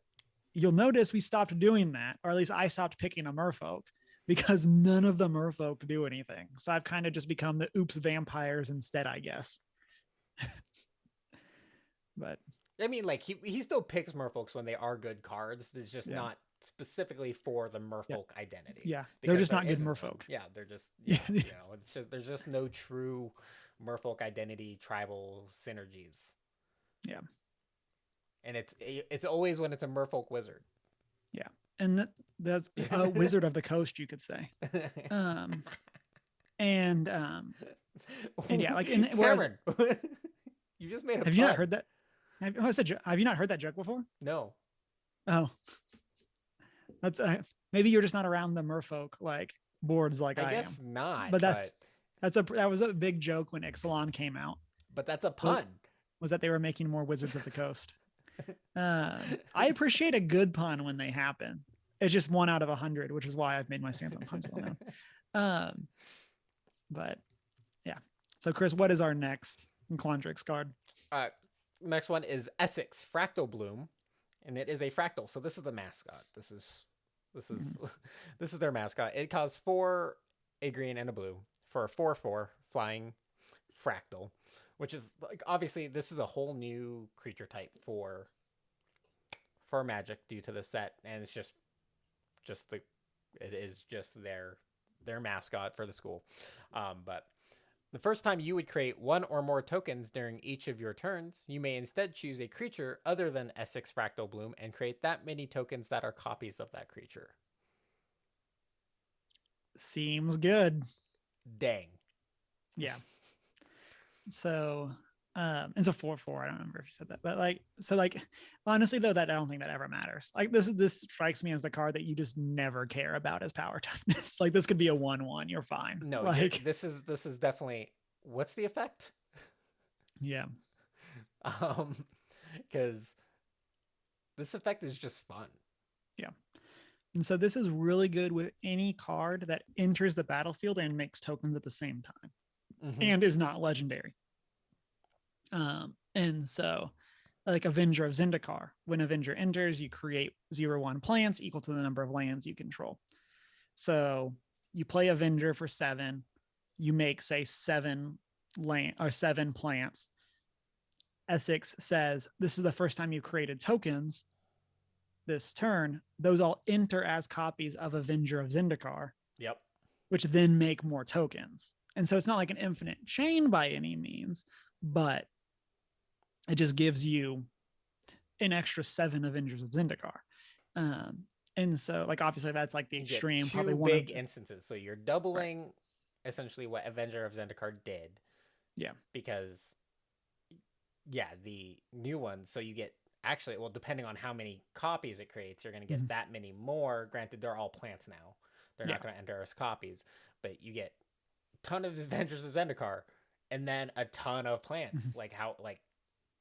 you'll notice we stopped doing that, or at least I stopped picking a merfolk, because none of the merfolk do anything. So I've kind of just become the oops vampires instead, I guess. But I mean, like he still picks merfolks when they are good cards. It's just not specifically for the merfolk identity. Yeah, they're just not good merfolk. One. Yeah, they're just it's just there's just no true merfolk identity tribal synergies. Yeah, and it's always when it's a merfolk wizard. Yeah, and that's a wizard of the coast, you could say. And yeah, like in Cameron, you just made a. Have you not heard that? Have you not heard that joke before? No. Oh, that's maybe you're just not around the merfolk like boards like I guess am. Not. But that was a big joke when Ixalan came out. But that's a pun. Was that they were making more Wizards of the Coast. I appreciate a good pun when they happen. It's just 1 out of 100, which is why I've made my stance on puns well known. But yeah. So Chris, what is our next Quandrix card? Next one is Essex Fractal Bloom, and it is a fractal. So this is the mascot. This is this is their mascot. It costs 4, a green and a blue for a 4/4 flying fractal, which is like obviously this is a whole new creature type for Magic due to the set, and it's just their mascot for the school. But the first time you would create 1 or more tokens during each of your turns, you may instead choose a creature other than Essex Fractal Bloom and create that many tokens that are copies of that creature. Seems good. Dang. Yeah. So it's a 4/4. I don't remember if you said that, but honestly though, that I don't think that ever matters. Like this strikes me as the card that you just never care about as power toughness. Like this could be a 1/1. You're fine. No, like this is definitely. What's the effect? Yeah. Because this effect is just fun. Yeah. And so this is really good with any card that enters the battlefield and makes tokens at the same time and is not legendary. And so like Avenger of Zendikar, when Avenger enters, you create 0/1 plants equal to the number of lands you control. So you play Avenger for 7, you make say 7 land or 7 plants. Essex says, this is the first time you created tokens this turn. Those all enter as copies of Avenger of Zendikar. Yep. Which then make more tokens. And so it's not like an infinite chain by any means, but it just gives you an extra 7 Avengers of Zendikar. And so like obviously that's like the extreme, probably one big instances. So you're doubling essentially what Avenger of Zendikar did. Yeah. Because the new ones, so you get actually, well, depending on how many copies it creates, you're going to get that many more. Granted, they're all plants now. They're not going to enter as copies, but you get a ton of Avengers of Zendikar and then a ton of plants, like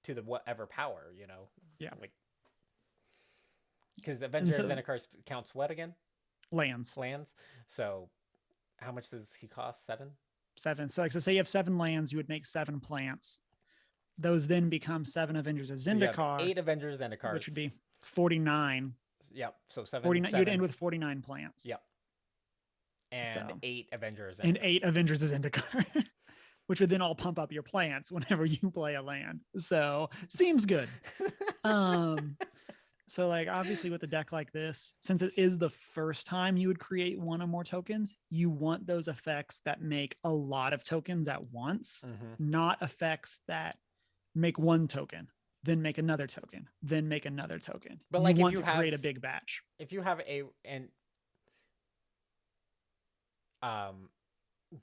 to the whatever power, Yeah. Like, because Avenger of Zendikar counts what again? Lands. So how much does he cost? 7? 7. So say you have 7 lands, you would make 7 plants. Those then become 7 Avengers of Zendikar. So 8 Avengers of Zendikar, which would be 49. Yep. So 7. 49. You'd end with 49 plants. Yep. And 8 Avengers. And 8 Avengers of Zendikar, which would then all pump up your plants whenever you play a land. So seems good. So like obviously with a deck like this, since it is the first time you would create 1 or more tokens, you want those effects that make a lot of tokens at once, not effects that make 1 token, then make another token, then make another token. But like you want to create a big batch. If you have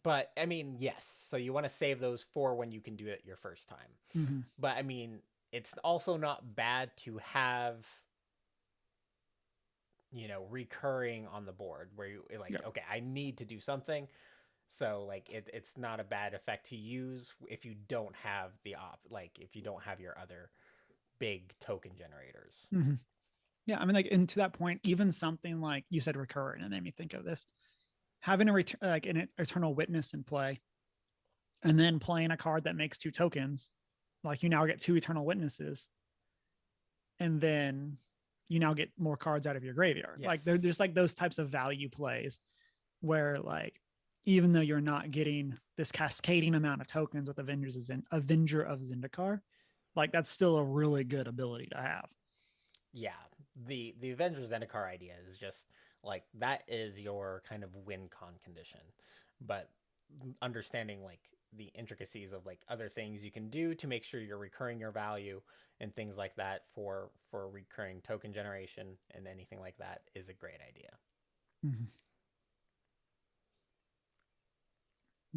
but I mean, yes. So you want to save those for when you can do it your first time. But I mean, it's also not bad to have, recurring on the board where you okay, I need to do something. So like it's not a bad effect to use if you don't have if you don't have your other big token generators. Yeah, I mean, like, and to that point, even something like you said, recurrent, and it made me think of this: having an Eternal Witness in play, and then playing a card that makes 2 tokens, like you now get 2 Eternal Witnesses, and then you now get more cards out of your graveyard. Yes. Like they're just like those types of value plays where like even though you're not getting this cascading amount of tokens with Avenger of Zendikar, like that's still a really good ability to have. Yeah, the Avenger of Zendikar idea is just like that is your kind of win con condition, but understanding like the intricacies of like other things you can do to make sure you're recurring your value and things like that for recurring token generation and anything like that is a great idea. Mm-hmm.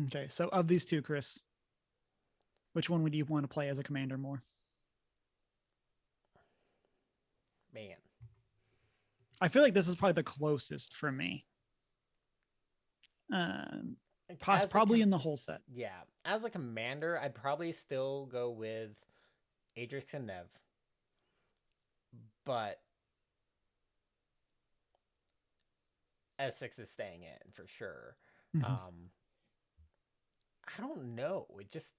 Okay, so of these two, Chris, which one would you want to play as a commander more? Man, I feel like this is probably the closest for me. like as a Probably in the whole set. yeah, as a commander, I'd probably still go with Adrix and Nev, but Essex is staying in for sure. Mm-hmm. Um, I don't know. It just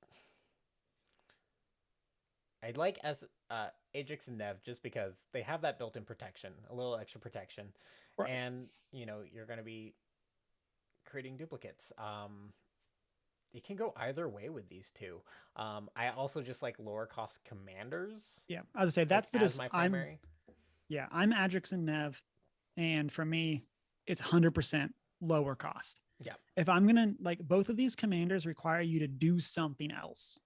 I'd like as Ajax and Nev just because they have that built-in protection, a little extra protection, Right. and you're going to be creating duplicates. It can go either way with these two. I also just like lower cost commanders. Yeah, as I say, Like that's the as my primary. I'm Adrix and Nev, and for me, it's 100% lower cost. Yeah. If I'm gonna like both of these commanders require you to do something else.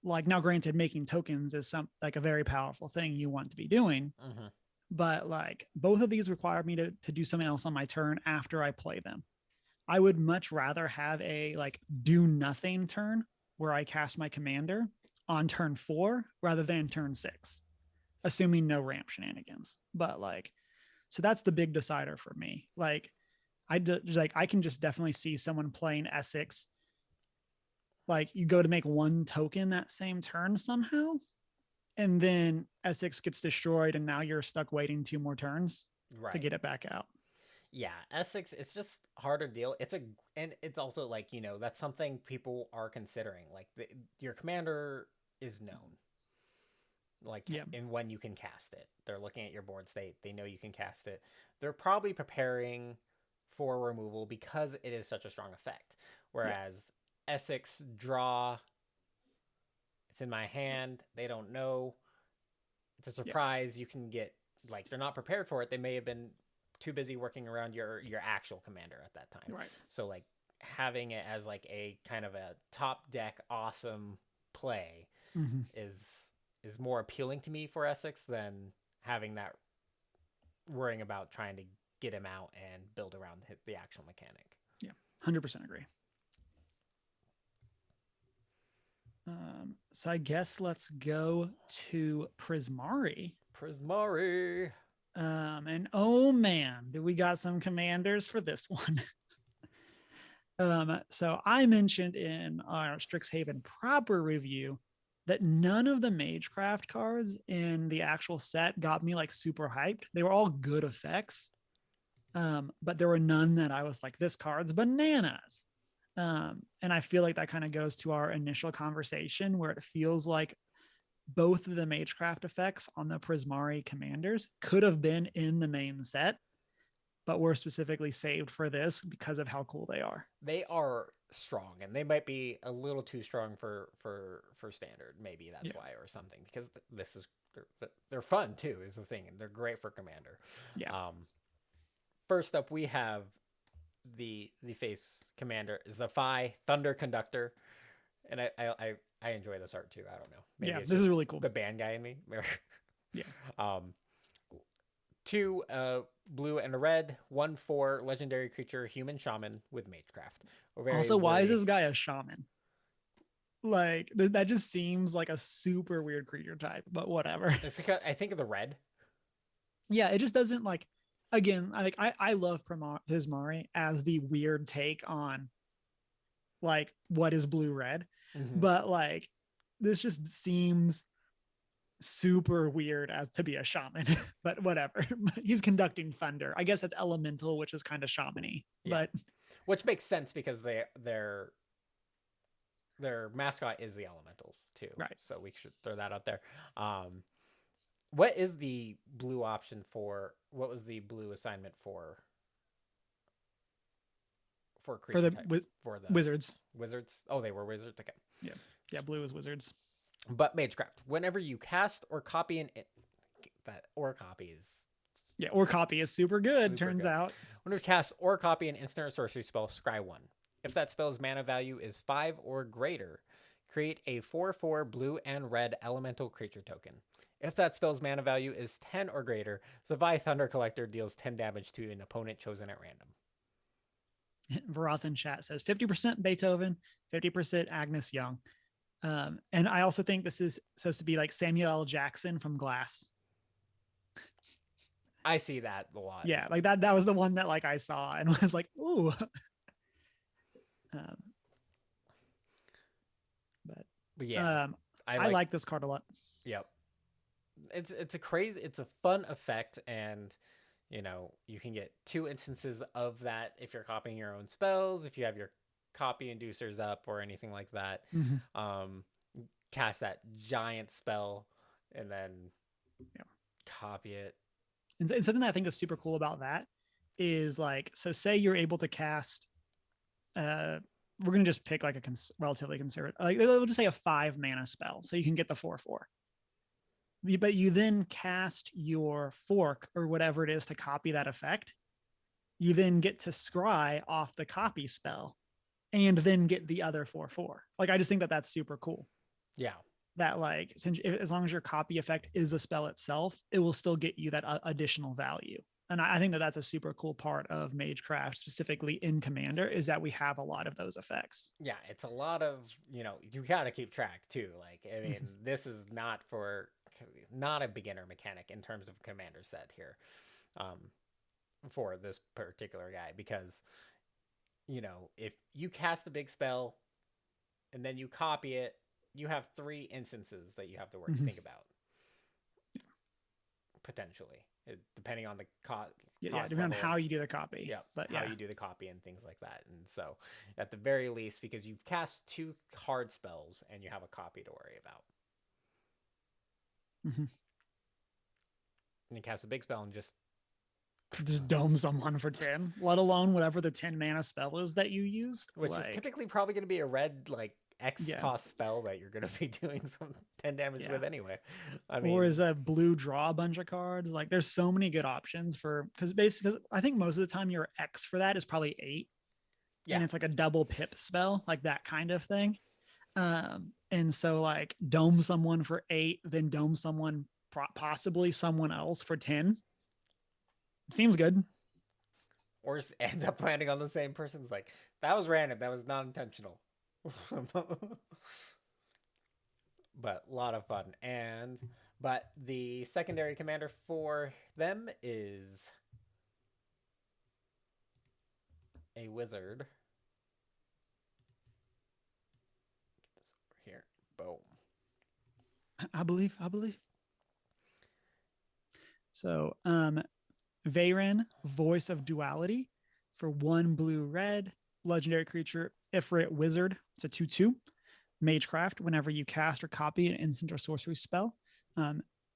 Like now, granted, making tokens is some like a very powerful thing you want to be doing, Mm-hmm. but like both of these require me to do something else on my turn after I play them. I would much rather have a like do nothing turn where I cast my commander on turn 4 rather than turn 6, assuming no ramp shenanigans. But like, so that's the big decider for me. Like, I can just definitely see someone playing Essex. Like, you go to make one token that same turn somehow, and then Essex gets destroyed, and now you're stuck waiting 2 more turns to Right. get it back out. Yeah, Essex. It's just harder to deal. And it's also like that's something people are considering. Like your commander is known. Like Yeah. and when you can cast it, they're looking at your board state. They know you can cast it. They're probably preparing for removal because it is such a strong effect. Yeah. Whereas Essex draw, it's in my hand. They don't know. It's a Yeah. surprise. You can get like they're not prepared for it. They may have been too busy working around your actual commander at that time. Right. So like having it as like a kind of a top deck awesome play Mm-hmm. is more appealing to me for Essex than having that worrying about trying to get him out and build around the actual mechanic. Yeah. 100% agree. So I guess let's go to Prismari. Prismari. And oh man, do we got some commanders for this one? So I mentioned in our Strixhaven proper review that none of the Magecraft cards in the actual set got me like super hyped. They were all good effects, but there were none that I was like, this card's bananas. And I feel like that kind of goes to our initial conversation where it feels like both of the Magecraft effects on the Prismari commanders could have been in the main set, but were specifically saved for this because of how cool they are. They are strong, and they might be a little too strong for standard. Maybe that's Yeah. why, or something. Because this is they're fun too. Is the thing, and they're great for commander. Yeah. First up, we have the face commander Zephi Thunder Conductor, and I enjoy this art too. I don't know. Maybe Yeah. it's This is just really cool. the band guy in me. Yeah. 2 blue and a red, 1/4 legendary creature human shaman with Magecraft. Also, why is this guy a shaman? Like that just seems like a super weird creature type, but whatever. It's because I think of the red. Yeah, it just doesn't like. Again, I love Prismari as the weird take on like what is blue red, Mm-hmm. but like this just seems super weird as to be a shaman. But whatever. He's conducting thunder. I guess that's elemental, which is kind of shamany. Yeah. But Which makes sense because their mascot is the elementals too. Right. So we should throw that out there. What is the blue option for? What was the blue assignment for for for creature the types. For the wizards. wizards. Oh, they were wizards? Okay. Yeah, blue is wizards. But Magecraft. Whenever you cast or copy that or copy is Yeah, or copy is super good, turns out. Whenever you cast or copy an instant or sorcery spell, scry 1. If that spell's mana value is 5 or greater, create a 4/4 blue and red elemental creature token. If that spell's mana value is 10 or greater, Zavai Thunder Collector deals 10 damage to an opponent chosen at random. Varoth in chat says 50% Beethoven, 50% Agnes Young. And I also think this is supposed to be like Samuel L. Jackson from Glass. I see that a lot. Yeah, like that was the one that like I saw and was like, ooh. But yeah, I like this card a lot. Yep. It's a fun effect, and you can get 2 instances of that if you're copying your own spells, if you have your copy inducers up or anything like that. Cast that giant spell and then copy it. And something that I think is super cool about that is like, so say you're able to cast, we're going to just pick like a relatively conservative, like we'll just say a 5 mana spell. So you can get the 4/4. But you then cast your fork or whatever it is to copy that effect. You then get to scry off the copy spell and then get the other 4/4. Like, I just think that that's super cool. Yeah. That like, as long as your copy effect is a spell itself, it will still get you that additional value. And I think that that's a super cool part of Magecraft, specifically in Commander, is that we have a lot of those effects. Yeah, it's a lot of, you got to keep track too. Like, I mean, this is not a beginner mechanic in terms of Commander set here for this particular guy, because, if you cast the big spell and then you copy it, you have 3 instances that you have to think about. Potentially. Depending on the cost. Yeah, depending on how you do the copy. Yeah, but how you do the copy and things like that. And so, at the very least, because you've cast 2 hard spells and you have a copy to worry about. And you cast a big spell and just dome someone for 10, let alone whatever the 10 mana spell is that you used. Which is typically probably going to be a red, like, X cost spell that you're going to be doing some 10 damage with anyway. I mean, or is a blue draw a bunch of cards. Like, there's so many good options because basically I think most of the time your X for that is probably 8. Yeah. And it's like a double pip spell, like that kind of thing. And so like dome someone for 8, then dome someone, possibly someone else for 10. Seems good. Or ends up landing on the same person's like, that was random. That was not intentional. But a lot of fun. But the secondary commander for them is a wizard. Get this over here. Boom. I believe. So, Veyran, Voice of Duality, for 1 blue red, legendary creature, Ifrit Wizard. It's a 2/2. Magecraft. Whenever you cast or copy an instant or sorcery spell,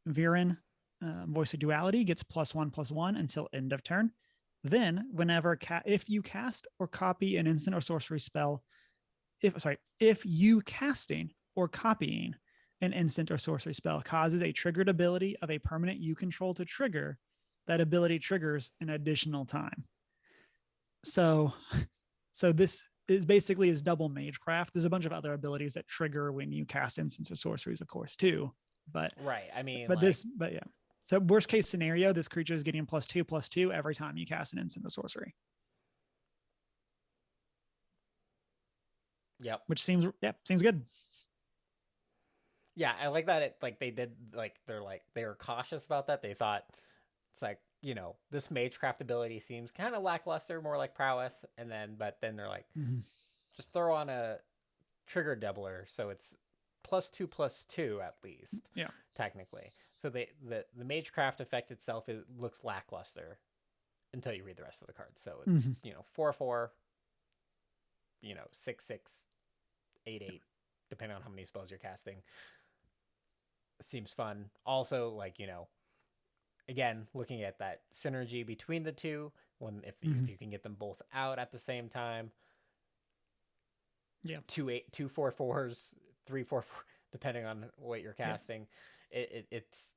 Veyran, Voice of Duality, gets +1/+1 until end of turn. Then, if you cast or copy an instant or sorcery spell, if you casting or copying an instant or sorcery spell causes a triggered ability of a permanent you control to trigger, that ability triggers an additional time. So this is basically is double Magecraft. There's a bunch of other abilities that trigger when you cast instants or sorceries, of course, too. But right, I mean, but yeah. So worst case scenario, this creature is getting +2/+2 every time you cast an instant or sorcery. Yep. Which seems good. Yeah, I like that. They were cautious about that. They thought it's like, this Magecraft ability seems kind of lackluster, more like prowess, but then they're like, just throw on a trigger doubler, so it's +2/+2 at least. Yeah, technically. So the Magecraft effect itself looks lackluster until you read the rest of the cards. So it's 4/4, 6/6, 8/8, depending on how many spells you're casting. Seems fun. Also, again, looking at that synergy between the two, when if Mhm. you can get them both out at the same time. Yeah. 2/4/4s, 3/4/4, depending on what you're Yeah. casting. It's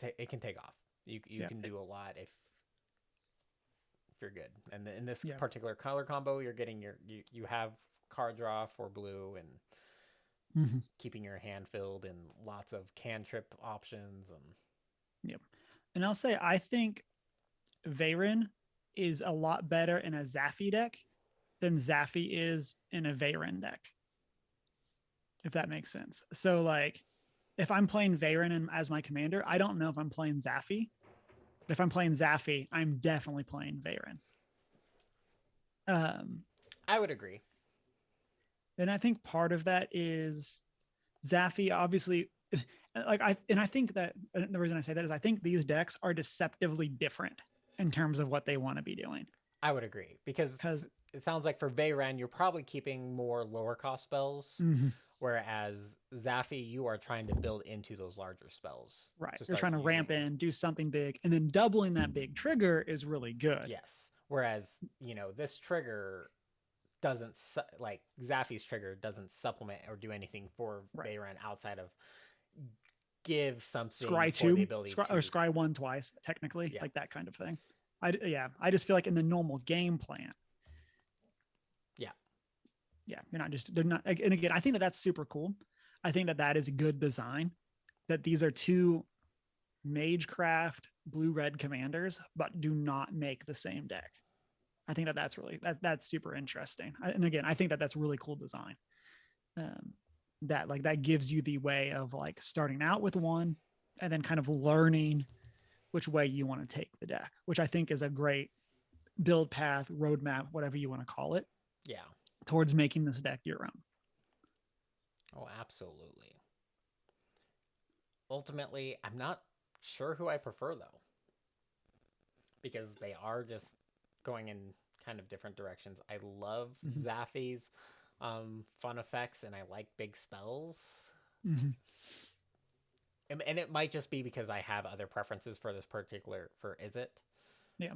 it can take off. You Yeah. can do a lot if you're good. And in this Yeah. particular color combo, you're getting you have card draw for blue and Mhm. keeping your hand filled and lots of cantrip options and Yep. And I'll say I think Veyron is a lot better in a Zaffi deck than Zaffi is in a Veyron deck, if that makes sense. So like if I'm playing Veyron as my commander, I don't know if I'm playing Zaffi. But if I'm playing Zaffi, I'm definitely playing Veyron. I would agree. And I think part of that is Zaffi obviously I think that the reason I say that is I think these decks are deceptively different in terms of what they want to be doing. I would agree because Because it sounds like for Veyran, you're probably keeping more lower cost spells, mm-hmm. whereas Zaffi, you are trying to build into those larger spells. Right, To you're start trying to using. ramp in, do something big, and then doubling that big trigger is really good. Yes. Whereas, this trigger doesn't, like, Zaffi's trigger doesn't supplement or do anything for Right. Veyran outside of give something Scry for the 2 ability or to. scry 1 twice, technically, Yeah. like that kind of thing. I just feel like in the normal game plan, Yeah. you're not just, they're not, and again, I think that that's super cool. I think that that is a good design, that these are two Magecraft blue red commanders, but do not make the same deck. I think that that's really, that's super interesting. And again, I think that that's really cool design. That gives you the way of like starting out with one and then kind of learning which way you want to take the deck, which I think is a great build path, roadmap, whatever you want to call it, Yeah. towards making this deck your own. Oh, absolutely. Ultimately, I'm not sure who I prefer though, because they are just going in kind of different directions. I love Mm-hmm. Zaffi's fun effects, and I like big spells. Mm-hmm. And it might just be because I have other preferences for this particular for Is It. Yeah.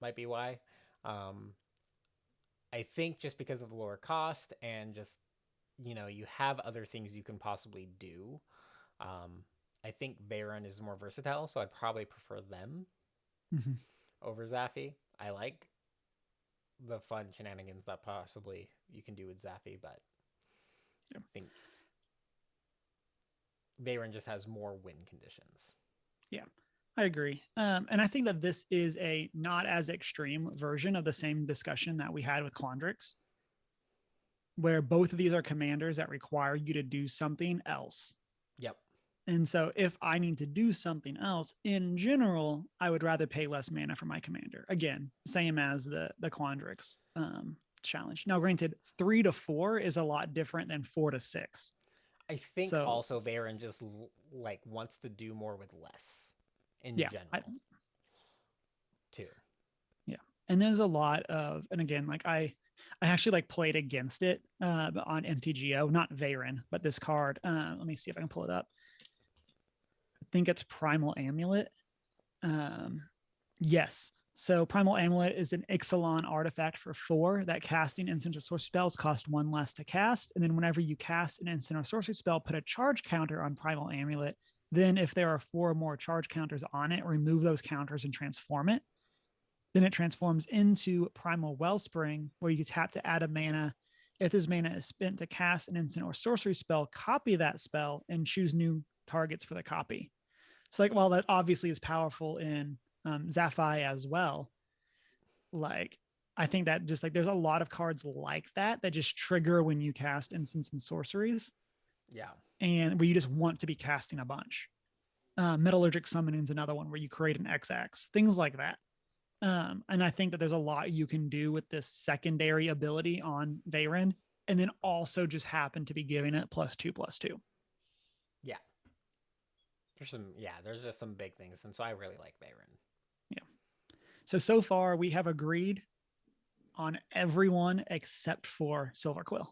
Might be why. Um, I think just because of the lower cost and just you have other things you can possibly do. Um, I think Veyron is more versatile, so I'd probably prefer them Mm-hmm. over Zaffi. I like the fun shenanigans that possibly you can do with Zaffi, but Yeah. I think Veyron just has more win conditions. Yeah, I agree. And I think that this is a not as extreme version of the same discussion that we had with Quandrix, where both of these are commanders that require you to do something else. Yep. And so if I need to do something else, in general, I would rather pay less mana for my commander. Again, same as the Quandrix challenge. Now, granted, 3 to 4 is a lot different than 4 to 6. I think So also Veyron just like wants to do more with less in yeah, general too. yeah. And there's a lot of, and again, like I actually like played against it on MTGO, not Veyron, but this card. Let me see if I can pull it up. I think it's Primal Amulet. Yes. So Primal Amulet is an Ixalan artifact for 4 that casting instant or sorcery spells cost 1 less to cast. And then whenever you cast an instant or sorcery spell, put a charge counter on Primal Amulet. Then if there are 4 more charge counters on it, remove those counters and transform it. Then it transforms into Primal Wellspring, where you tap to add a mana. If this mana is spent to cast an instant or sorcery spell, copy that spell and choose new targets for the copy. So, like, while that obviously is powerful in Zaffi as well, like, I think that just like there's a lot of cards like that that just trigger when you cast instants and sorceries, Yeah. and where you just want to be casting a bunch. Metallurgic Summoning is another one where you create an XX, things like that. And I think that there's a lot you can do with this secondary ability on Veyron, and then also just happen to be giving it +2/+2. Yeah. There's just some big things, and so I really like Veyron. Yeah. So far we have agreed on everyone except for Silverquill.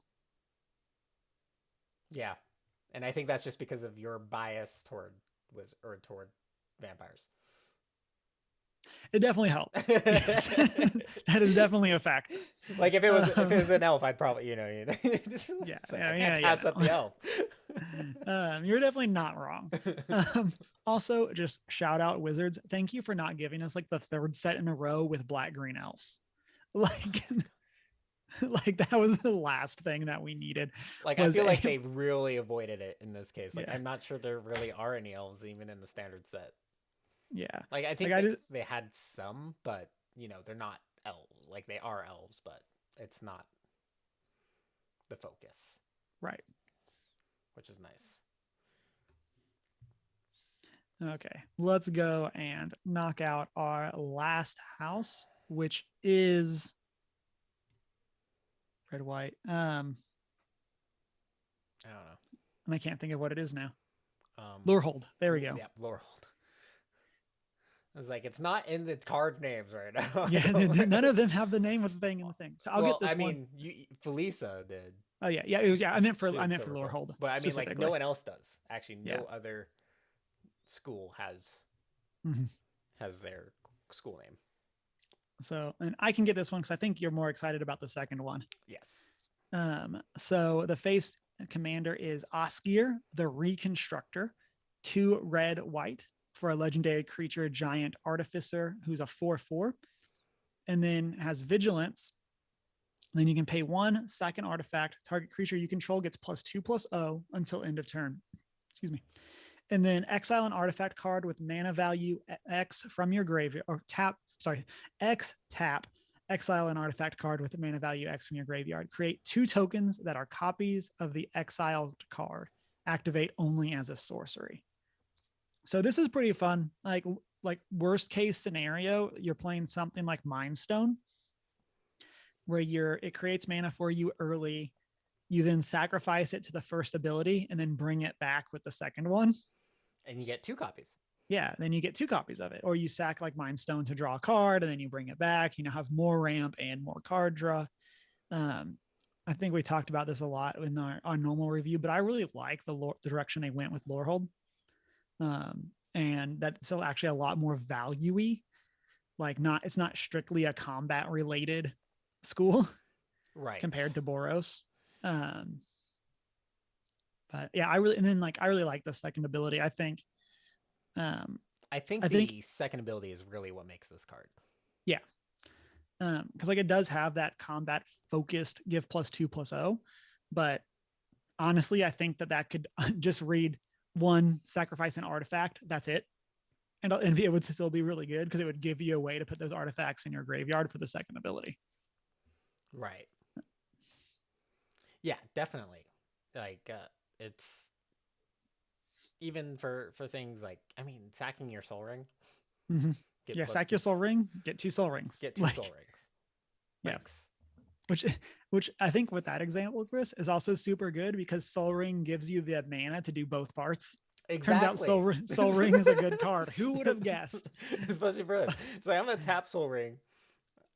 Yeah. And I think that's just because of your bias toward toward vampires. It definitely helped. Yes. That is definitely a factor. Like if it was an elf, I'd probably Yeah, like, I can't yeah, pass up the elf. You're definitely not wrong. Also, just shout out Wizards. Thank you for not giving us like the third set in a row with black green elves. Like, like that was the last thing that we needed. Like I Was feel like they really avoided it in this case. Like yeah, I'm not sure there really are any elves even in the standard set. yeah. Like I Like think I just they had some, but they're not elves. Like they are elves, but it's not the focus, right. which is nice. Okay, let's go and knock out our last house, which is red white. I don't know. And I can't think of what it is now. Um, Lorehold. There we go. Yeah, Lorehold. It's like it's not in the card names right now. Yeah, none of them have the name of the thing in the thing. So I'll get this one. Felisa did. Oh yeah, yeah, I meant for Lorehold, but I mean, like no one else does. Actually, no other school has their school name. So, and I can get this one because I think you're more excited about the second one. Yes. So the face commander is Oskier, the Reconstructor, 2 red white for a legendary creature giant artificer who's a 4/4, and then has vigilance. Then you can pay 1 second artifact. Target creature you control gets +2/+0 until end of turn. Excuse me. And then exile an artifact card with mana value X from your graveyard, or tap. Sorry, X tap. Exile an artifact card with mana value X from your graveyard. Create 2 tokens that are copies of the exiled card. Activate only as a sorcery. So this is pretty fun. Like worst case scenario, you're playing something like Mind Stone, where it creates mana for you early. You then sacrifice it to the first ability and then bring it back with the second one. And you get 2 copies. Yeah, then you get 2 copies of it. Or you sack like Mind Stone to draw a card and then you bring it back. Have more ramp and more card draw. I think we talked about this a lot in our normal review, but I really like the direction they went with Lorehold. And that's still actually a lot more value-y. Like it's not strictly a combat related school, right? Compared to Boros. But yeah, I really like the second ability. I think the second ability is really what makes this card. Yeah. Because like it does have that combat focused give +2/+0, but honestly, I think that could just read 1 sacrifice an artifact. That's it. And it would still be really good because it would give you a way to put those artifacts in your graveyard for the second ability. Right. Yeah, definitely. Like it's even for things like, I mean, sacking your soul ring. Mm-hmm. Yeah, sack your soul ring, get 2 soul rings. Get 2 soul rings. Yeah. Which I think with that example, Chris, is also super good because soul ring gives you the mana to do both parts. Exactly. Turns out soul ring is a good card. Who would have guessed? Especially for us. So I'm gonna tap soul ring.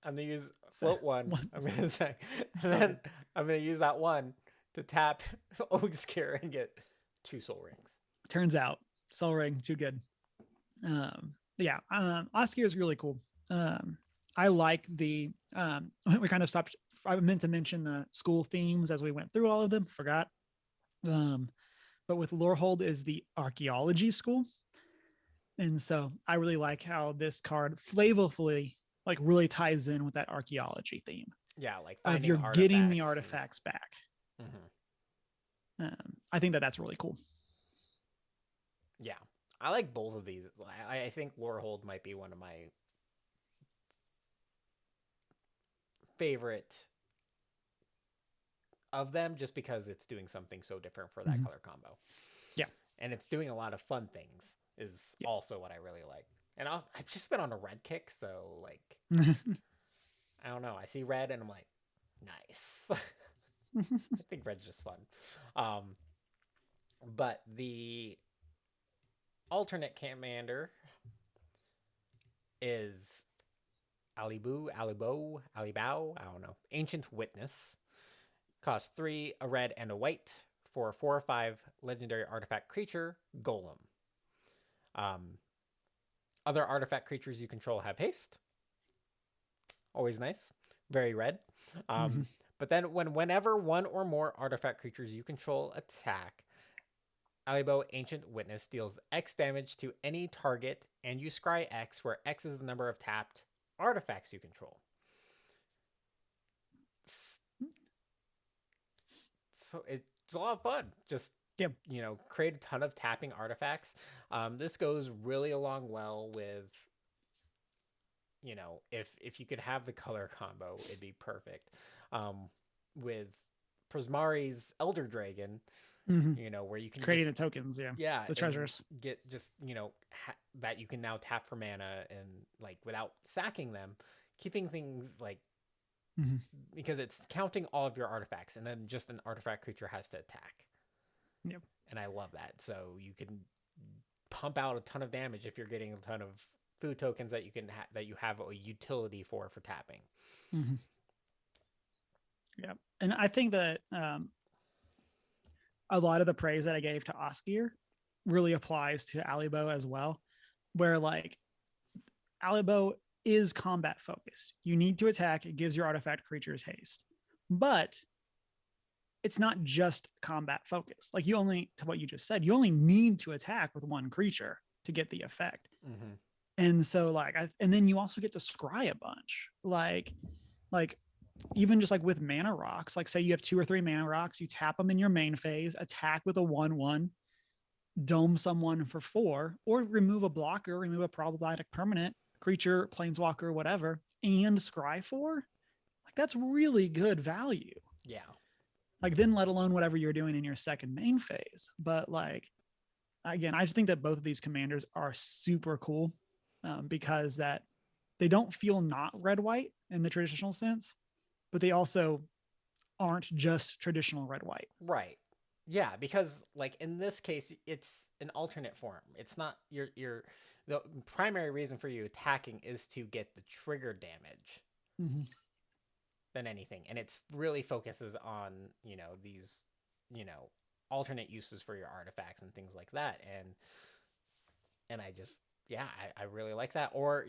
I'm gonna use float 1. I'm gonna say, and then I'm gonna use that 1 to tap Ogiskir and get 2 soul rings. Turns out soul ring too good. Yeah, Oskier is really cool. I like the we kind of stopped. I meant to mention the school themes as we went through all of them. Forgot. But with Lorehold is the archaeology school, and so I really like how this card flavorfully like really ties in with that archaeology theme. Yeah, like of you're getting the artifacts back. Mm-hmm. I think that's really cool. Yeah, I like both of these. I think Lorehold might be one of my favorite of them, just because it's doing something so different for that color combo. Yeah, and it's doing a lot of fun things. Is also what I really like. And I've just been on a red kick, so like, I don't know. I see red and I'm like, nice. I think red's just fun. But the alternate commander is Alibou, I don't know. Ancient Witness. Costs 3, a red and a white for a 4 or 5 legendary artifact creature, Golem. Other artifact creatures you control have haste. Always nice. Very red. Mm-hmm. But then whenever one or more artifact creatures you control attack, Alibo Ancient Witness deals X damage to any target, and you scry X, where X is the number of tapped artifacts you control. So it's a lot of fun. Just Yep. create a ton of tapping artifacts. This goes really along well with, if you could have the color combo, it'd be perfect. With Prismari's Elder Dragon, Mm-hmm. where you can Creating just the tokens, yeah, the and treasures. get just that you can now tap for mana and like without sacking them, keeping things like Mm-hmm. because it's counting all of your artifacts, and then just an artifact creature has to attack. Yep. And I love that. So you can pump out a ton of damage if you're getting a ton of food tokens that you can that you have a utility for tapping. Mm-hmm. Yeah, and I think that a lot of the praise that I gave to Oskir really applies to Alibo as well, where like Alibo is combat focused. You need to attack, it gives your artifact creatures haste. But it's not just combat focused. Like you only, to what you just said, you only need to attack with one creature to get the effect. Mm-hmm. And so like, and then you also get to scry a bunch. Like even just like with mana rocks, like say you have 2 or 3 mana rocks, you tap them in your main phase, attack with a 1/1, dome someone for 4, or remove a blocker, remove a problematic permanent creature, planeswalker, whatever, and scry 4. Like that's really good value. Yeah. Like then let alone whatever you're doing in your second main phase. But like again, I just think that both of these commanders are super cool because that they don't feel not red white in the traditional sense, but they also aren't just traditional red white. Right. Yeah, because like in this case, it's an alternate form. It's not the primary reason for you attacking is to get the trigger damage Mm-hmm. than anything, and it's really focuses on these alternate uses for your artifacts and things like that, and I just I really like that, or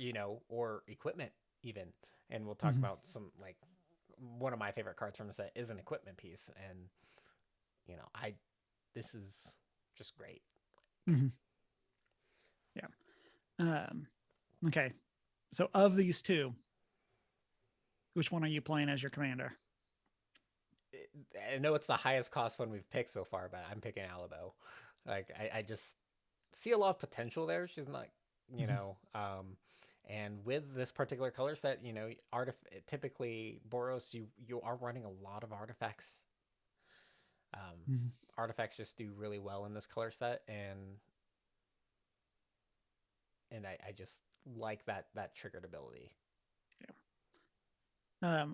or equipment even, and we'll talk Mm-hmm. about some like one of my favorite cards from the set is an equipment piece, and I this is just great. Mm-hmm. Yeah. Okay. So of these two, which one are you playing as your commander? I know it's the highest cost one we've picked so far, but I'm picking Alibo. Like I just see a lot of potential there. She's not, and with this particular color set, typically Boros, you are running a lot of artifacts. Mm-hmm. Artifacts just do really well in this color set, and I just like that triggered ability.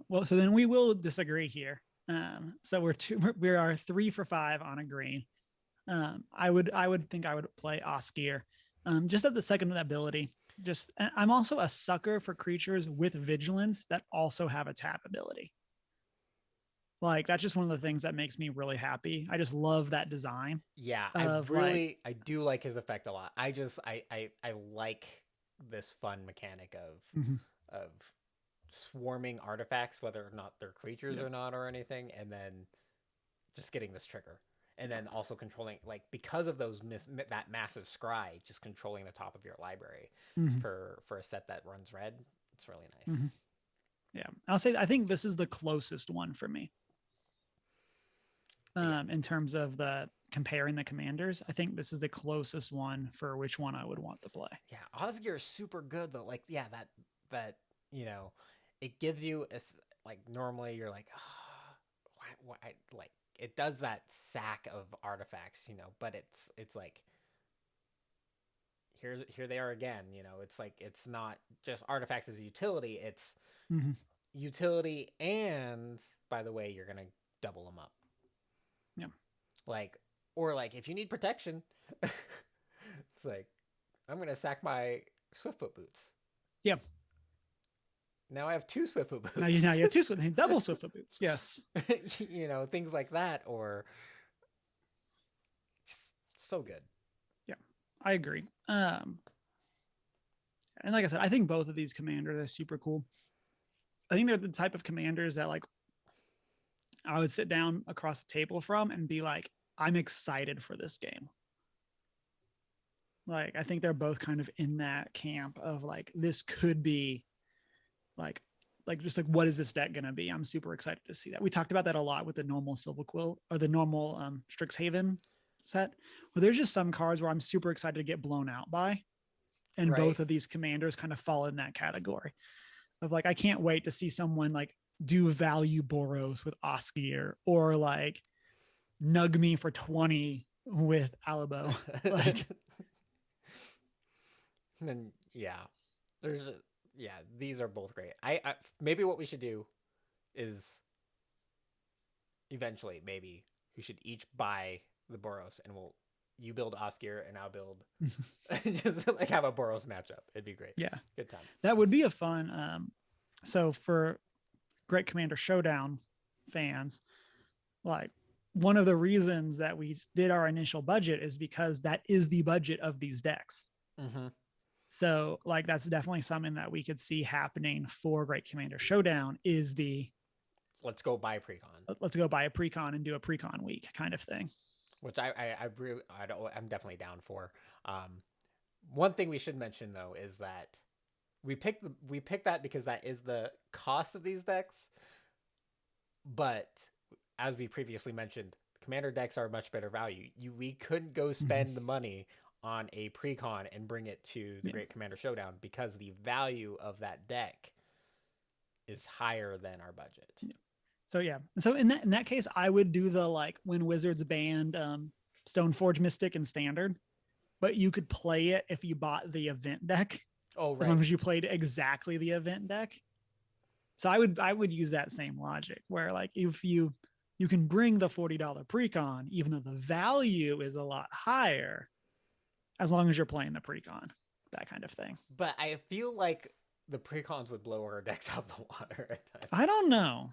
Well, so then we will disagree here. So we are 3 for 5 on agreeing. I would think I would play Oskir, just at the second ability. Just I'm also a sucker for creatures with vigilance that also have a tap ability. Like that's just one of the things that makes me really happy. I just love that design. Yeah, Like, I do like his effect a lot. I just I like this fun mechanic mm-hmm. of swarming artifacts, whether or not they're creatures Yep. or not or anything, and then just getting this trigger, and then also controlling because of those that massive scry, just controlling the top of your library Mm-hmm. for a set that runs red. It's really nice. Mm-hmm. Yeah, I'll say I think this is the closest one for me. In terms of the comparing the commanders, I think this is the closest one for which one I would want to play. Yeah, Osgir is super good though. Like, yeah, that it gives you like normally you're like, oh, why like it does that sack of artifacts, but it's like here they are again. It's like it's not just artifacts as utility. It's mm-hmm. utility, and by the way, you're gonna double them up. Yeah. Like, or like if you need protection, it's like I'm gonna sack my Swiftfoot boots. Yeah. Now I have 2 Swiftfoot boots. Now you have 2 double Swiftfoot boots. Yes. Things like that, or just so good. Yeah, I agree. And like I said, I think both of these commanders are super cool. I think they're the type of commanders that like I would sit down across the table from and be like, I'm excited for this game. Like, I think they're both kind of in that camp of like, this could be like, just like, what is this deck going to be? I'm super excited to see that. We talked about that a lot with the normal Silverquill or the normal Strixhaven set, where there's just some cards where I'm super excited to get blown out by. And Right. both of these commanders kind of fall in that category of like, I can't wait to see someone like do value Boros with Oskier or like nug me for 20 with Alebo. Like, then yeah, there's yeah, these are both great. I maybe what we should do is eventually maybe we should each buy the Boros and you build Oskier and I'll build just like have a Boros matchup. It'd be great. yeah, Good time. that would be a fun. So for Great Commander Showdown fans, like one of the reasons that we did our initial budget is because that is the budget of these decks. Mm-hmm. So like that's definitely something that we could see happening for Great Commander Showdown is the let's go buy precon. Let's go buy a precon and do a precon week kind of thing. Which I'm definitely down for. One thing we should mention though is that we picked that because that is the cost of these decks. But as we previously mentioned, commander decks are much better value. We couldn't go spend the money on a precon and bring it to the Great Commander Showdown because the value of that deck is higher than our budget. So yeah, so in that case, I would do the like when Wizards banned Stoneforge Mystic and Standard, but you could play it if you bought the event deck. Oh, right. As long as you played exactly the event deck. So I would use that same logic where like if you can bring the $40 precon, even though the value is a lot higher, as long as you're playing the precon, that kind of thing. But I feel like the precons would blow our decks out the water at times. I don't know.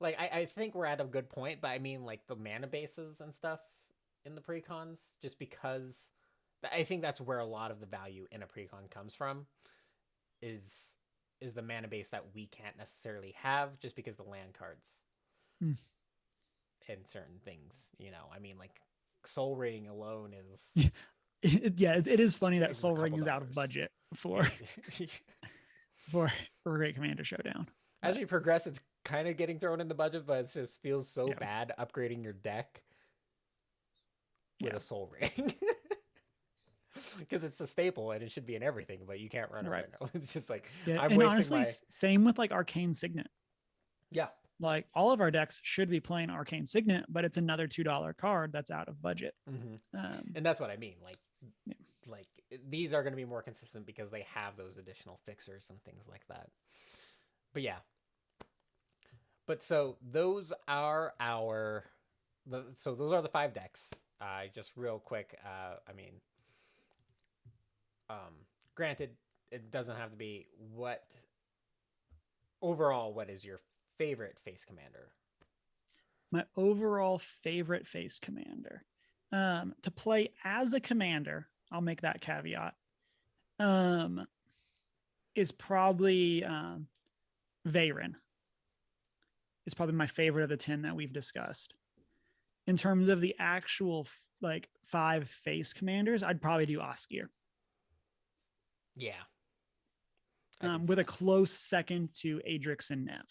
Like I think we're at a good point, but I mean like the mana bases and stuff in the precons, just because I think that's where a lot of the value in a precon comes from, is the mana base that we can't necessarily have just because the land cards and certain things, I mean like Soul Ring alone is it is funny that Soul Ring is out of budget for Great Commander Showdown. As we progress, it's kind of getting thrown in the budget, but it just feels so bad upgrading your deck with a Soul Ring. Because it's a staple and it should be in everything, but you can't run it right now. It's just like, I'm honestly, same with like Arcane Signet. Yeah. Like all of our decks should be playing Arcane Signet, but it's another $2 card that's out of budget. And that's what I mean. Like these are going to be more consistent because they have those additional fixers and things like that. But yeah. But so those are those are the 5 decks. Just real quick. I mean, granted, it doesn't have to be what is your favorite face commander? My overall favorite face commander, to play as a commander, I'll make that caveat, is probably Veyron. It's probably my favorite of the 10 that we've discussed. In terms of the actual like 5 face commanders, I'd probably do Oskier. Yeah. With a close second to Adrix and Nev.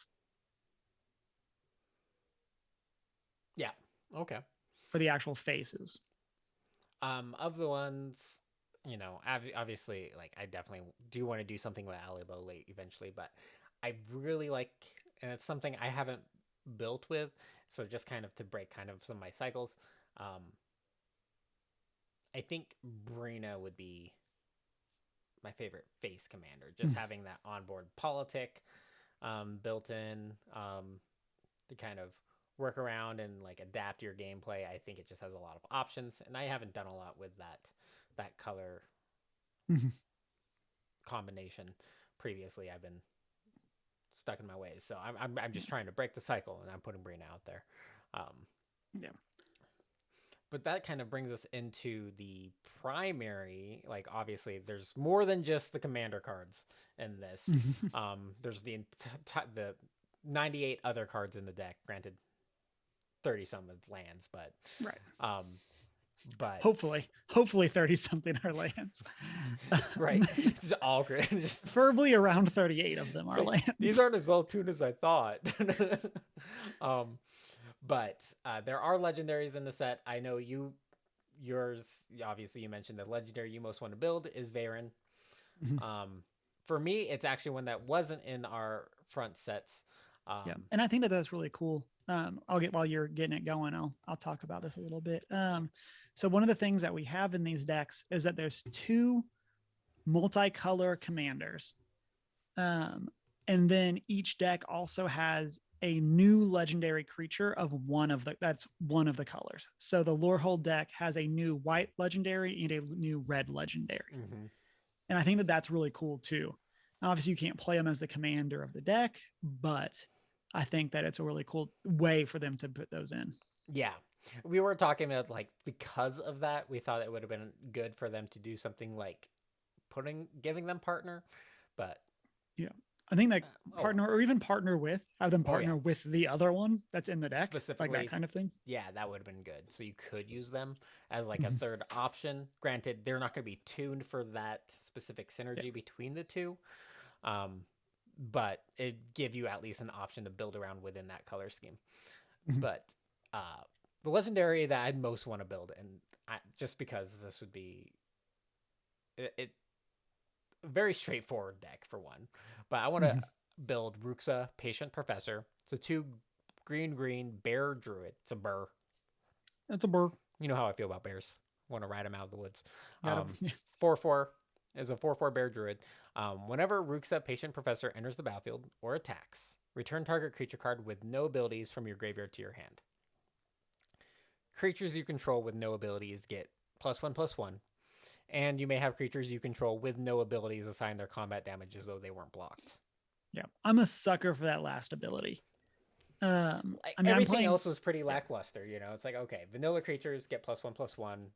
Yeah. Okay. For the actual faces. Of the ones, obviously, like I definitely do want to do something with Alebo late eventually, but I really like, and it's something I haven't built with, so just kind of to break kind of some of my cycles. I think Brina would be my favorite face commander, just having that onboard politic built in to kind of work around and like adapt your gameplay. I think it just has a lot of options, and I haven't done a lot with that color combination previously. I've been stuck in my ways, so I'm just trying to break the cycle, and I'm putting Brina out there. But that kind of brings us into the primary. Like, obviously, there's more than just the commander cards in this. There's the 98 other cards in the deck. Granted, 30 some of lands, Right. but Hopefully 30 something are lands. right, it's all great. Just Preferably around 38 of them are like, lands. these aren't as well tuned as I thought. But there are legendaries in the set. I know yours, obviously you mentioned the legendary you most want to build is Varen. For me, it's actually one that wasn't in our front sets. Yeah, and I think that that's really cool. I'll get while you're getting it going. I'll talk about this a little bit. So one of the things that we have in these decks is that there's 2 multicolor commanders, and then each deck also has a new legendary creature of one of the colors. So the Lorehold deck has a new white legendary and a new red legendary, and I think that that's really cool too. Obviously, you can't play them as the commander of the deck, but I think that it's a really cool way for them to put those in. Yeah. We were talking about, like, because of that, we thought it would have been good for them to do something like giving them partner, but yeah, I think like partner or even partner with, have them partner with the other one that's in the deck, specifically, like that kind of thing. Yeah, that would have been good. So you could use them as like a third option. Granted, they're not going to be tuned for that specific synergy between the two. But it give you at least an option to build around within that color scheme. But the legendary that I'd most want to build, and just because this would be it very straightforward deck for one, but I want to build Ruxa, Patient Professor. It's a 2 green bear druid. It's a burr. That's a burr. You know how I feel about bears. Want to ride them out of the woods. 4/4 is a 4/4 bear druid. Whenever Ruxa, Patient Professor enters the battlefield or attacks, return target creature card with no abilities from your graveyard to your hand. Creatures you control with no abilities get +1/+1, and you may have creatures you control with no abilities assign their combat damage as though they weren't blocked. Yeah, I'm a sucker for that last ability. I mean, everything else was pretty lackluster. You know, it's like, okay, vanilla creatures get +1/+1.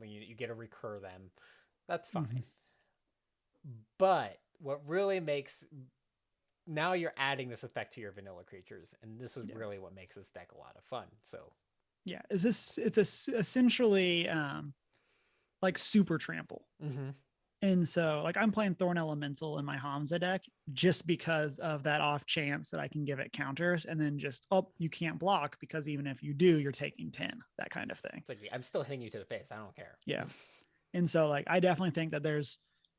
You get to recur them. That's fine. But what really makes, now you're adding this effect to your vanilla creatures, and this is really what makes this deck a lot of fun. So yeah, it's essentially like super trample. And so like I'm playing Thorn Elemental in my Hamza deck just because of that off chance that I can give it counters, and then just, you can't block because even if you do, you're taking 10, that kind of thing. It's like, I'm still hitting you to the face. I don't care. Yeah. And so like I definitely think that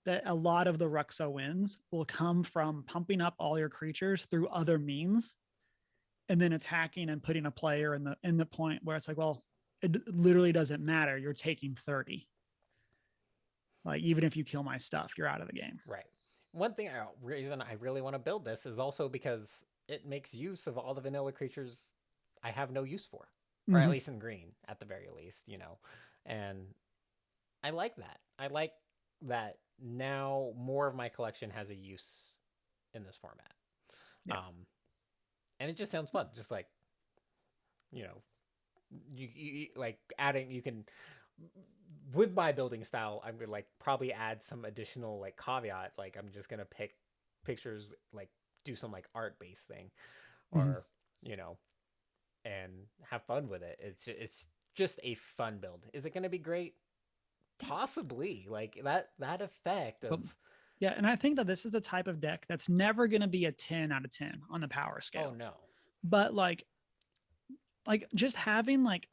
that a lot of the Ruxa wins will come from pumping up all your creatures through other means and then attacking and putting a player in the point where it's like, well, it literally doesn't matter. You're taking 30. Like, even if you kill my stuff, you're out of the game. Right. One reason I really want to build this is also because it makes use of all the vanilla creatures I have no use for, or at least in green, at the very least, you know. And I like that. I like that now more of my collection has a use in this format. Yeah. And it just sounds fun. Just like, you know, you like adding, you can, with my building style, I'm gonna like probably add some additional like caveat. Like, I'm just gonna pick pictures, like do some like art based thing, or you know, and have fun with it. It's just a fun build. Is it gonna be great? Possibly. Like that effect of. Yeah, and I think that this is the type of deck that's never gonna be a 10 out of 10 on the power scale. Oh no. But like just having like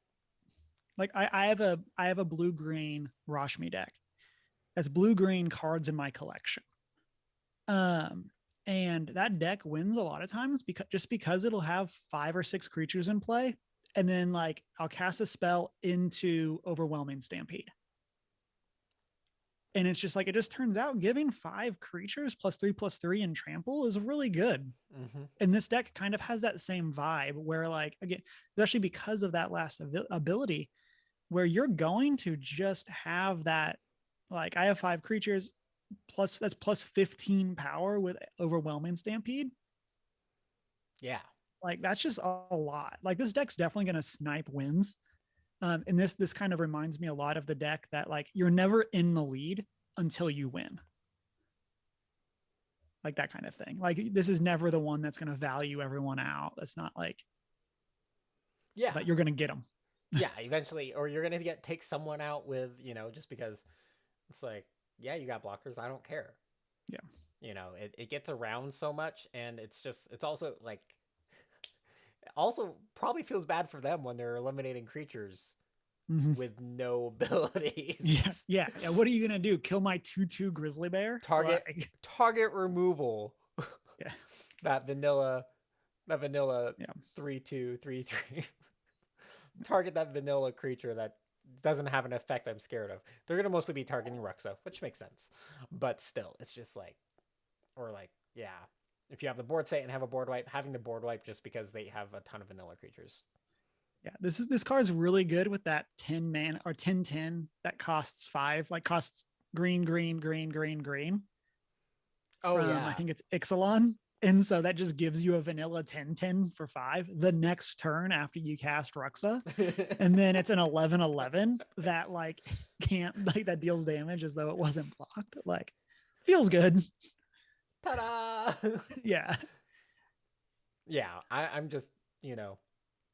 I have a blue-green Rashmi deck. That's blue-green cards in my collection. And that deck wins a lot of times because it'll have 5 or 6 creatures in play, and then like I'll cast a spell into Overwhelming Stampede. And it's just like, it just turns out giving 5 creatures +3/+3 and trample is really good. And this deck kind of has that same vibe where, like, again, especially because of that last ability, where you're going to just have that, like, I have 5 creatures plus, that's +15 power with Overwhelming Stampede. Yeah. Like, that's just a lot. Like, this deck's definitely going to snipe wins. And this kind of reminds me a lot of the deck that like you're never in the lead until you win. Like that kind of thing. Like this is never the one that's going to value everyone out. That's not like, Yeah. but you're going to get them. Yeah, eventually, or you're gonna take someone out with, just because it's like, yeah, you got blockers, I don't care. Yeah. It gets around so much, and it's also like, also probably feels bad for them when they're eliminating creatures with no abilities. Yeah. What are you gonna do? Kill my 2/2 grizzly bear? Target removal. Yeah. that vanilla 3/2 3/3. Target that vanilla creature that doesn't have an effect I'm scared of. They're gonna mostly be targeting Ruxa, which makes sense. But still, it's just like, or like, yeah. If you have the board state and have a board wipe, having the board wipe just because they have a ton of vanilla creatures. Yeah, this card's really good with that 10 man or 10/10 that costs 5, like costs green. Oh yeah. I think it's Ixalan. And so that just gives you a vanilla 10/10 for 5 the next turn after you cast Ruxa. And then it's an 11/11 that like can't, like that deals damage as though it wasn't blocked. Like feels good. Ta-da! Yeah. Yeah, I'm just,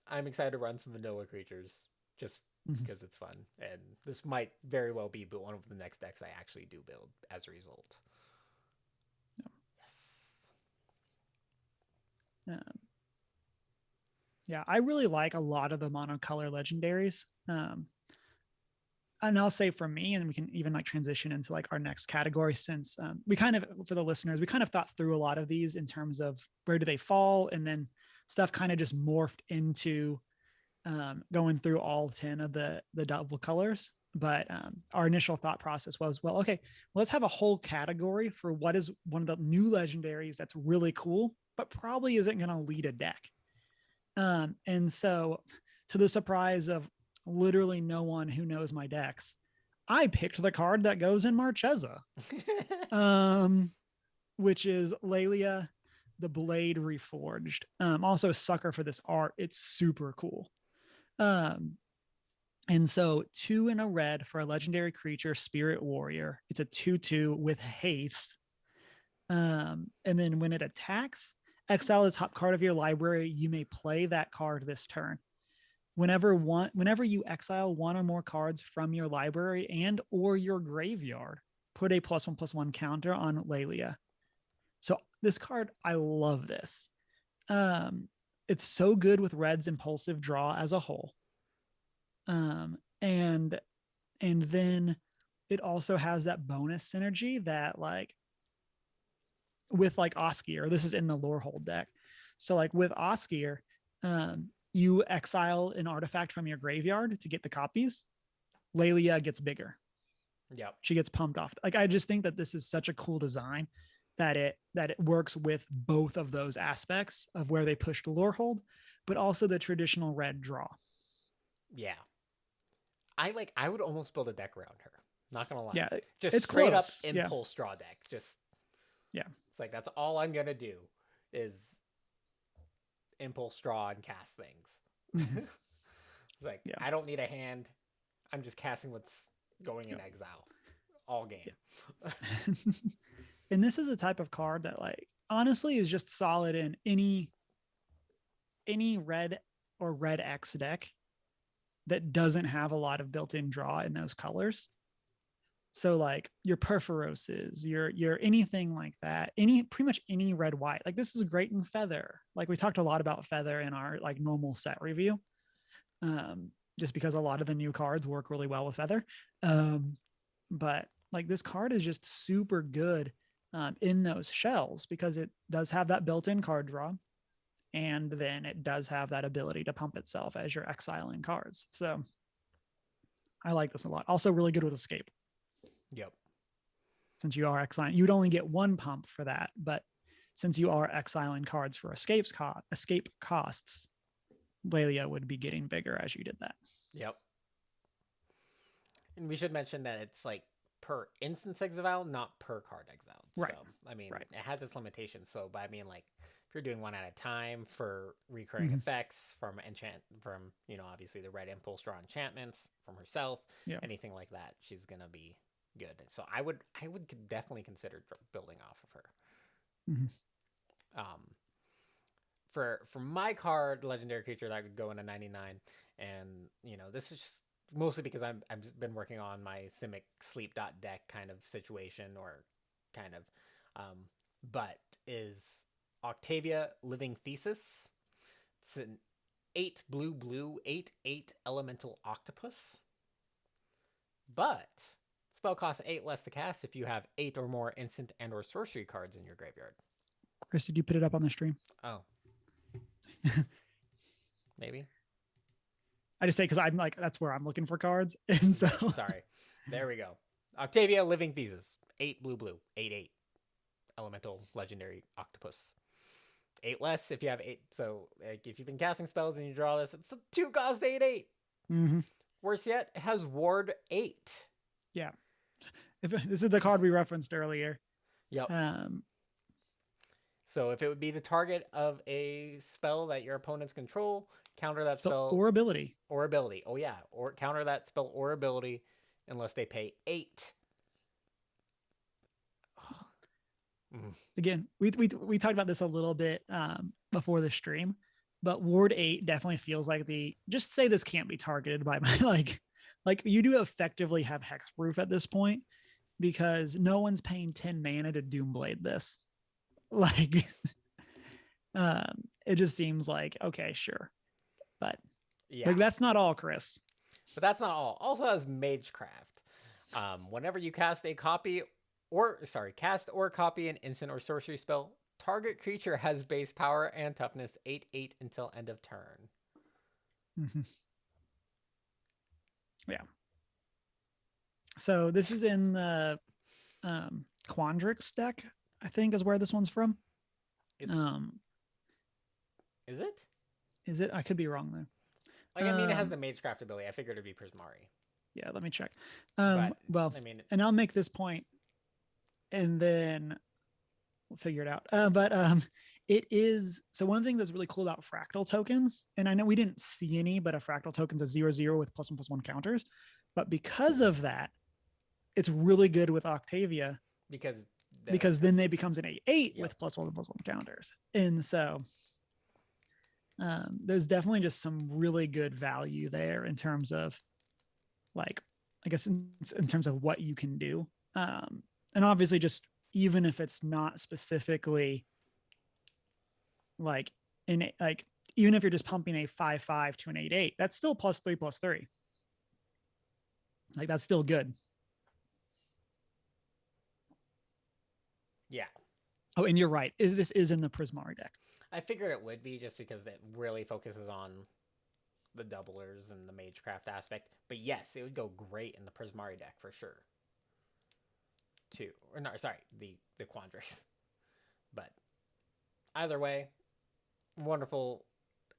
I'm excited to run some vanilla creatures just because it's fun. And this might very well be one of the next decks I actually do build as a result. Yes. Yeah, I really like a lot of the monocolor legendaries. And I'll say for me, and we can even like transition into like our next category, since we kind of, for the listeners, we kind of thought through a lot of these in terms of where do they fall, and then stuff kind of just morphed into going through all 10 of the double colors. But our initial thought process was, well, okay, let's have a whole category for what is one of the new legendaries that's really cool, but probably isn't going to lead a deck. And so, to the surprise of literally no one who knows my decks, I picked the card that goes in Marchesa, which is Lelia, the Blade Reforged. Also, sucker for this art. It's super cool. And so 2 in a red for a legendary creature, Spirit Warrior. It's a 2/2 with haste. And then when it attacks, exile the top card of your library. You may play that card this turn. Whenever you exile one or more cards from your library and or your graveyard, put a +1/+1 counter on Lelia. So this card, I love this. It's so good with Red's impulsive draw as a whole. And then it also has that bonus synergy that like with like Oskier, this is in the Lorehold deck. So like with Oskier, you exile an artifact from your graveyard to get the copies. Lelia gets bigger. Yep. She gets pumped off. Like I just think that this is such a cool design that it works with both of those aspects of where they pushed Lorehold, but also the traditional red draw. Yeah. I would almost build a deck around her. Not gonna lie. Yeah, just it's straight close. up impulse draw deck. Just yeah. It's like that's all I'm gonna do is impulse draw and cast things. It's like I don't need a hand. I'm just casting what's going in exile all game. Yeah. And this is a type of card that like honestly is just solid in any red or red X deck that doesn't have a lot of built-in draw in those colors. So like your Perforoses, your anything like that, pretty much any red white. Like this is great in Feather. Like we talked a lot about Feather in our like normal set review. Just because a lot of the new cards work really well with Feather. But like this card is just super good in those shells because it does have that built-in card draw. And then it does have that ability to pump itself as you're exiling cards. So I like this a lot. Also really good with escape. Yep. Since you are exiling, you'd only get 1 pump for that. But since you are exiling cards for escape costs, Lelia would be getting bigger as you did that. Yep. And we should mention that it's like per instance exile, not per card exile. Right. So, I mean, right. It has its limitations. So, but I mean, like, if you're doing one at a time for recurring effects from obviously the red impulse draw enchantments from herself, Yeah. anything like that, she's gonna be good. So I would definitely consider building off of her. Um, for my card, legendary creature that could go into 99, and this is just mostly because I've been working on my Simic sleep dot deck kind of situation, or kind of, but is Octavia Living Thesis. It's an 8 blue 8/8 elemental octopus, but spell costs 8 less to cast if you have 8 or more instant and or sorcery cards in your graveyard. Chris, did you put it up on the stream? Oh. Maybe. I just say because I'm like, that's where I'm looking for cards. And so sorry. There we go. Octavia Living Thesis. 8 blue 8/8 elemental legendary octopus. 8 less if you have 8. So like, if you've been casting spells and you draw this, it's a 2 cost 8/8. Worse yet, it has ward 8. Yeah. This is the card we referenced earlier. Yep. So if it would be the target of a spell that your opponents control, counter that spell or ability. Or ability. Oh yeah, or counter that spell or ability unless they pay 8. Again, we talked about this a little bit before the stream, but ward 8 definitely feels like just say this can't be targeted by my like you do effectively have hexproof at this point, because no one's paying 10 mana to Doomblade this. Like it just seems like, okay, sure, but yeah, like that's not all, Chris. But that's not all. Also has Magecraft. Whenever you cast a copy cast or copy an instant or sorcery spell, target creature has base power and toughness 8/8 until end of turn. Yeah. So this is in the Quandrix deck, I think, is where this one's from. Is it? Is it? I could be wrong though. Like, I mean, it has the Magecraft ability. I figured it'd be Prismari. Yeah, let me check. But, well, I mean, and I'll make this point, and then we'll figure it out. But it is, so one of the things that's really cool about Fractal tokens, and I know we didn't see any, but a Fractal token's a 0/0 with +1/+1 counters. But because of that, it's really good with Octavia. Because then they becomes an 8/8 with +1/+1 counters. And so there's definitely just some really good value there in terms of, like, I guess in terms of what you can do. And obviously, just even if it's not specifically like even if you're just pumping a 5/5 to an 8/8, that's still +3/+3. Like, that's still good. Yeah. Oh, and you're right. This is in the Prismari deck. I figured it would be, just because it really focuses on the doublers and the Magecraft aspect. But yes, it would go great in the Prismari deck for sure. The Quandrix. But either way, wonderful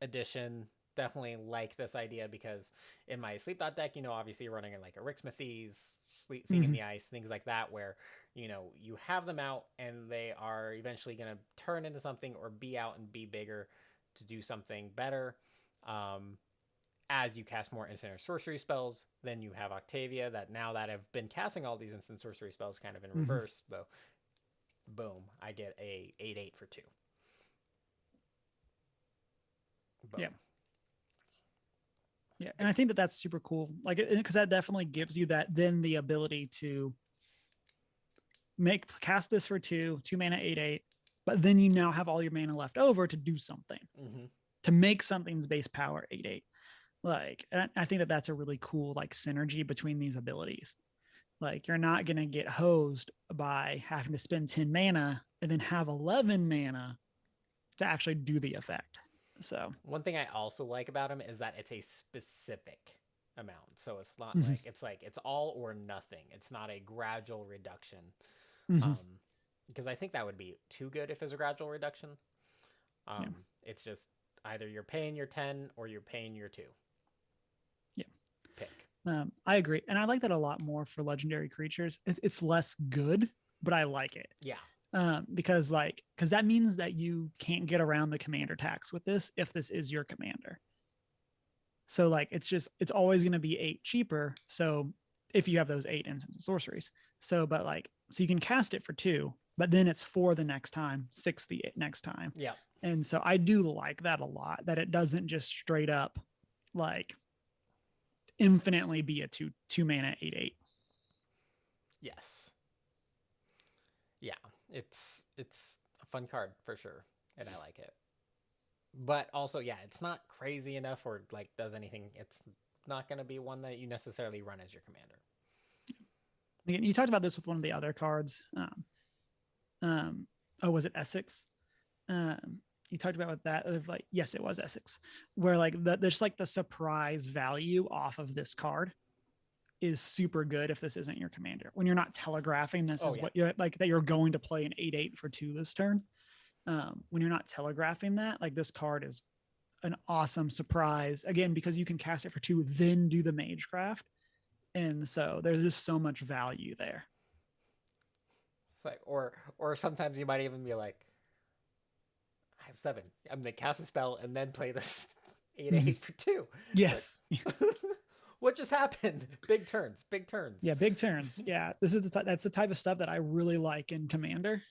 addition. Definitely like this idea, because in my sleep dot deck, obviously you're running in like Arachmathes, Sleep Thing in the Ice, things like that, where you have them out and they are eventually going to turn into something or be out and be bigger to do something better. As you cast more instant or sorcery spells, then you have Octavia that I've been casting all these instant sorcery spells kind of in reverse, though. Boom, I get a 8/8 for 2. Boom. Yeah, and I think that that's super cool, like, because that definitely gives you the ability to cast this for 2 mana 8/8, but then you now have all your mana left over to do something, to make something's base power 8/8. Like, I think that that's a really cool, like, synergy between these abilities. Like, you're not going to get hosed by having to spend 10 mana and then have 11 mana to actually do the effect. So one thing I also like about him is that it's a specific amount. So it's not like it's all or nothing. It's not a gradual reduction. Because I think that would be too good if it's a gradual reduction. It's just either you're paying your 10 or you're paying your 2. Yeah. Pick. I agree. And I like that a lot more for legendary creatures. It's less good, but I like it. Yeah. because that means that you can't get around the commander tax with this if this is your commander. So like it's always going to be 8 cheaper. So if you have those 8 instant sorceries, so you can cast it for 2, but then it's 4 the next time, 6 the next time. Yeah. And so I do like that a lot, that it doesn't just straight up like infinitely be a 2 mana 8/8. Yes. Yeah. It's a fun card for sure, and I like it. But also, yeah, it's not crazy enough or like does anything. It's not going to be one that you necessarily run as your commander. Again, you talked about this with one of the other cards. Was it Essex? You talked about that of like, yes, it was Essex, where like there's like the surprise value off of this card is super good if this isn't your commander. When you're not telegraphing this is what you're like, that you're going to play an 8/8 for 2 this turn. When you're not telegraphing that, like this card is an awesome surprise again, because you can cast it for 2, then do the Magecraft. And so there's just so much value there. It's like, or sometimes you might even be like, I have 7. I'm gonna cast a spell and then play this 8/8 for 2. Yes. Like, what just happened? Big turns. Yeah, big turns. Yeah, this is that's the type of stuff that I really like in Commander.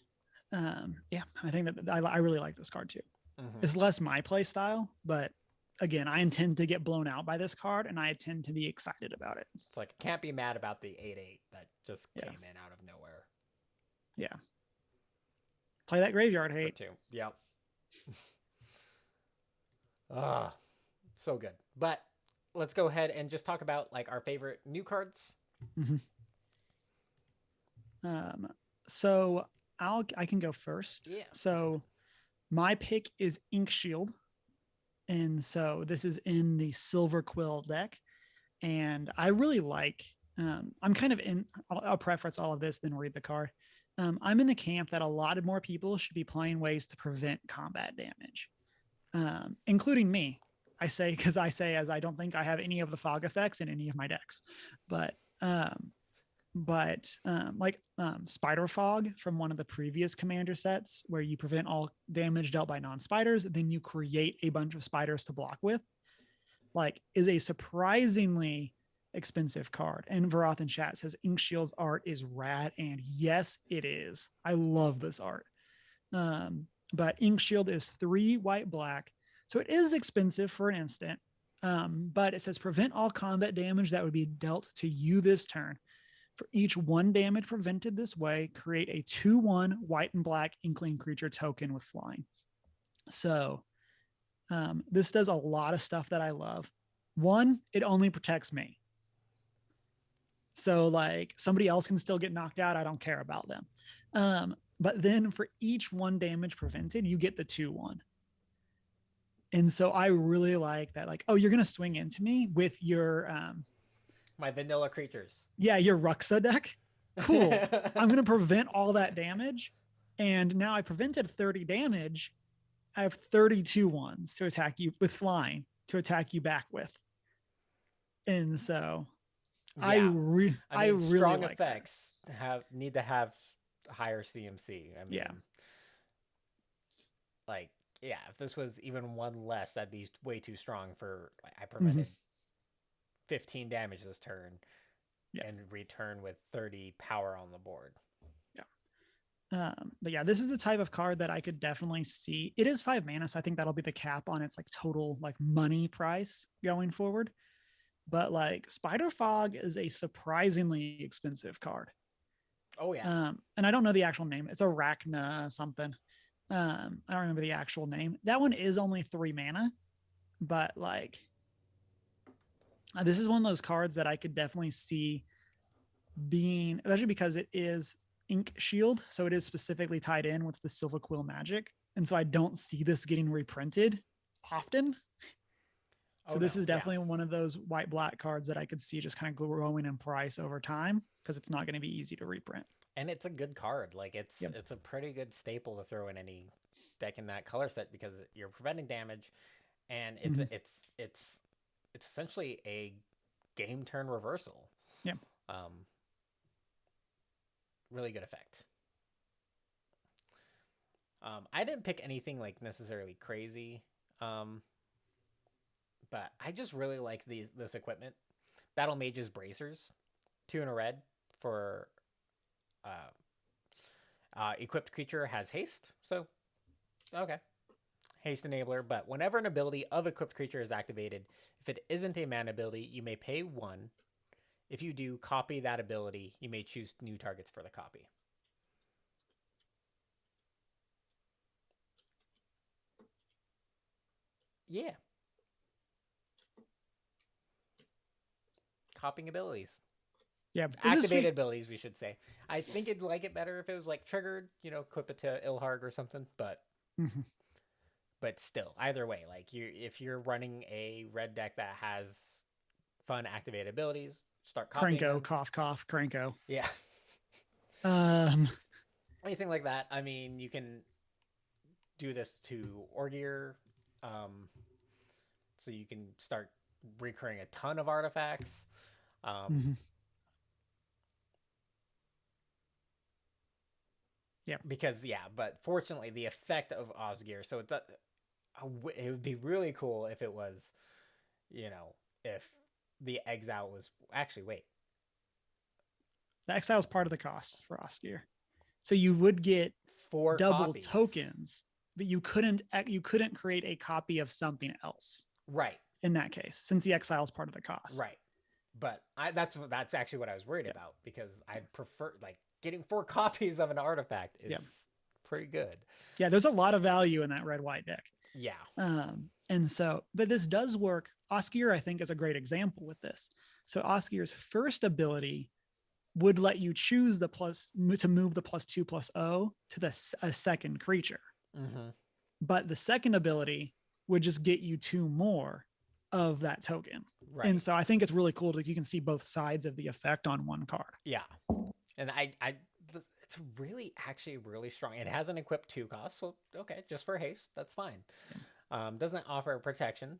Yeah, I think that I really like this card too. Mm-hmm. It's less my play style, but again, I intend to get blown out by this card, and I tend to be excited about it. It's like I can't be mad about the 8/8 that just came in out of nowhere. Yeah. Play that graveyard hate. For 2. Yep. Ah, so good. But let's go ahead and just talk about like our favorite new cards. Mm-hmm. So I can go first. Yeah. So my pick is Ink Shield. And so this is in the Silver Quill deck. And I really like, I'm kind of in, I'll preface all of this, then read the card. I'm in the camp that a lot of more people should be playing ways to prevent combat damage, including me. I say, because as I don't think I have any of the fog effects in any of my decks. But Spider Fog from one of the previous commander sets, where you prevent all damage dealt by non-spiders, then you create a bunch of spiders to block with, like, is a surprisingly expensive card. And Varath in chat says Ink Shield's art is rad, and yes, it is. I love this art. But Ink Shield is 3 white black, so it is expensive for an instant. But it says prevent all combat damage that would be dealt to you this turn. For each 1 damage prevented this way, create a 2/1 white and black Inkling creature token with flying. So this does a lot of stuff that I love. 1, it only protects me. So like somebody else can still get knocked out. I don't care about them. But then for each 1 damage prevented, you get the 2/1. And so I really like that. Like, oh, you're going to swing into me with your my vanilla creatures. Yeah, your Ruxa deck. Cool. I'm going to prevent all that damage. And now I prevented 30 damage. I have 32 ones to attack you with flying, to attack you back with. And so I really strong like effects need to have higher CMC. I mean, like, yeah, if this was even 1 less, that'd be way too strong for. I prevented 15 damage this turn, and return with 30 power on the board. But yeah, this is the type of card that I could definitely see. It is 5 mana, so I think that'll be the cap on its like total like money price going forward. But like Spider Fog is a surprisingly expensive card. Oh yeah. And I don't know the actual name. It's Arachna something. I don't remember the actual name. That one is only 3 mana, but like this is one of those cards that I could definitely see being, especially because it is Ink Shield, so it is specifically tied in with the Silver Quill magic, and so I don't see this getting reprinted often. So this is definitely one of those white black cards that I could see just kind of growing in price over time, because it's not going to be easy to reprint. And it's a good card. Like it's a pretty good staple to throw in any deck in that color set, because you're preventing damage, and it's essentially a game turn reversal. Yeah. Really good effect. I didn't pick anything like necessarily crazy, but I just really like this equipment. Battle Mage's Bracers, 2 in a red for uh, equipped creature has haste. So, okay. Haste enabler, but whenever an ability of equipped creature is activated, if it isn't a mana ability, you may pay 1. If you do, copy that ability. You may choose new targets for the copy. Yeah. Copying abilities. Yeah, Activated abilities, we should say. I think it'd like it better if it was like triggered, equip it to Ilharg or something, but but still, either way, like if you're running a red deck that has fun activated abilities, start copying Cranko, them. cough, cough, Cranko. Yeah. Anything like that. I mean, you can do this to Orgir, so you can start recurring a ton of artifacts. Yeah. Because but fortunately, the effect of Osgir, so it would be really cool if it was, if the exile was actually wait. The exile is part of the cost for Osgir, so you would get 4 double copies. tokens, but you couldn't create a copy of something else. Right. In that case, since the exile is part of the cost. Right. But that's actually what I was worried about, because I'd prefer like getting 4 copies of an artifact is pretty good. Yeah, there's a lot of value in that red-white deck. Yeah. And so, but this does work. Osgir, I think, is a great example with this. So Osgir's first ability would let you choose the to move the +2/+0 to a second creature. But the second ability would just get you 2 more of that token. Right. And so I think it's really cool that you can see both sides of the effect on one card. Yeah. And it's really actually really strong. It has an equip 2 cost, so okay, just for haste, that's fine. Doesn't offer protection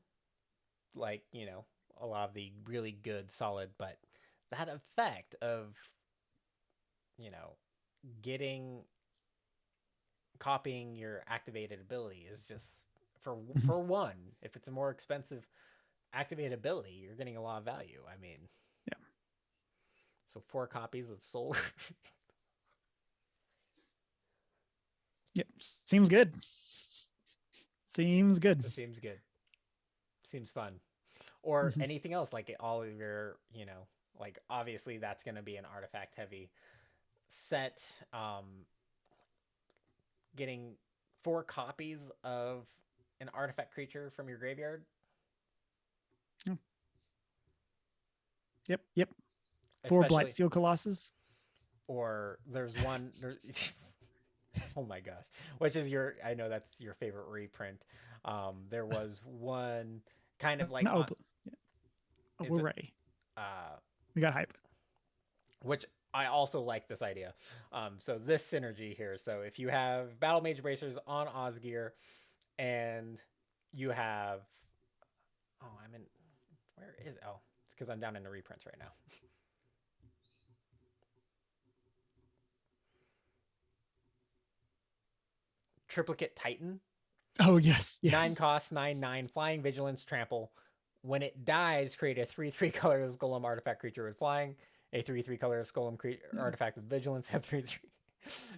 like, a lot of the really good solid, but that effect of, copying your activated ability is just for 1. If it's a more expensive activated ability, you're getting a lot of value. I mean, yeah. So 4 copies of Soul. Yep. Seems good. Seems good. It seems good. Seems fun. Or anything else, like all of your, like obviously that's going to be an artifact heavy set. Getting 4 copies of an artifact creature from your graveyard. Yep. 4 Blightsteel Colossus. Or there's one. Oh my gosh. Which is I know that's your favorite reprint. There was one kind of like. We're ready. We got hype. Which I also like this idea. So this synergy here. So if you have Battle Mage Bracers on Osgir, and you have, where is? Oh, it's because I'm down in the reprints right now. Triplicate Titan. Oh yes. 9 cost, 9/9 flying, vigilance, trample. When it dies, create a 3/3 colorless golem artifact creature with flying. A 3/3 colorless golem artifact with vigilance and 3/3.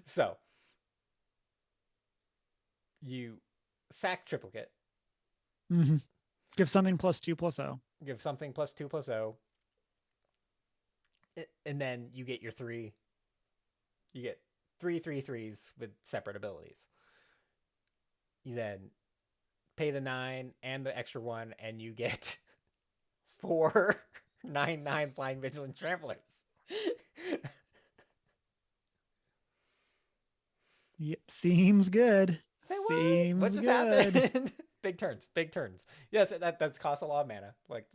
So you sack triplicate. Give something +2/+0. Give something +2/+0. And then you get your 3. You get 3 3/3s with separate abilities. You then pay the 9 and the extra 1, and you get 4 9/9 flying vigilant tramplers. Yep, seems good. Seems what just good. Happened? Big turns. Yes, that's cost a lot of mana. Like,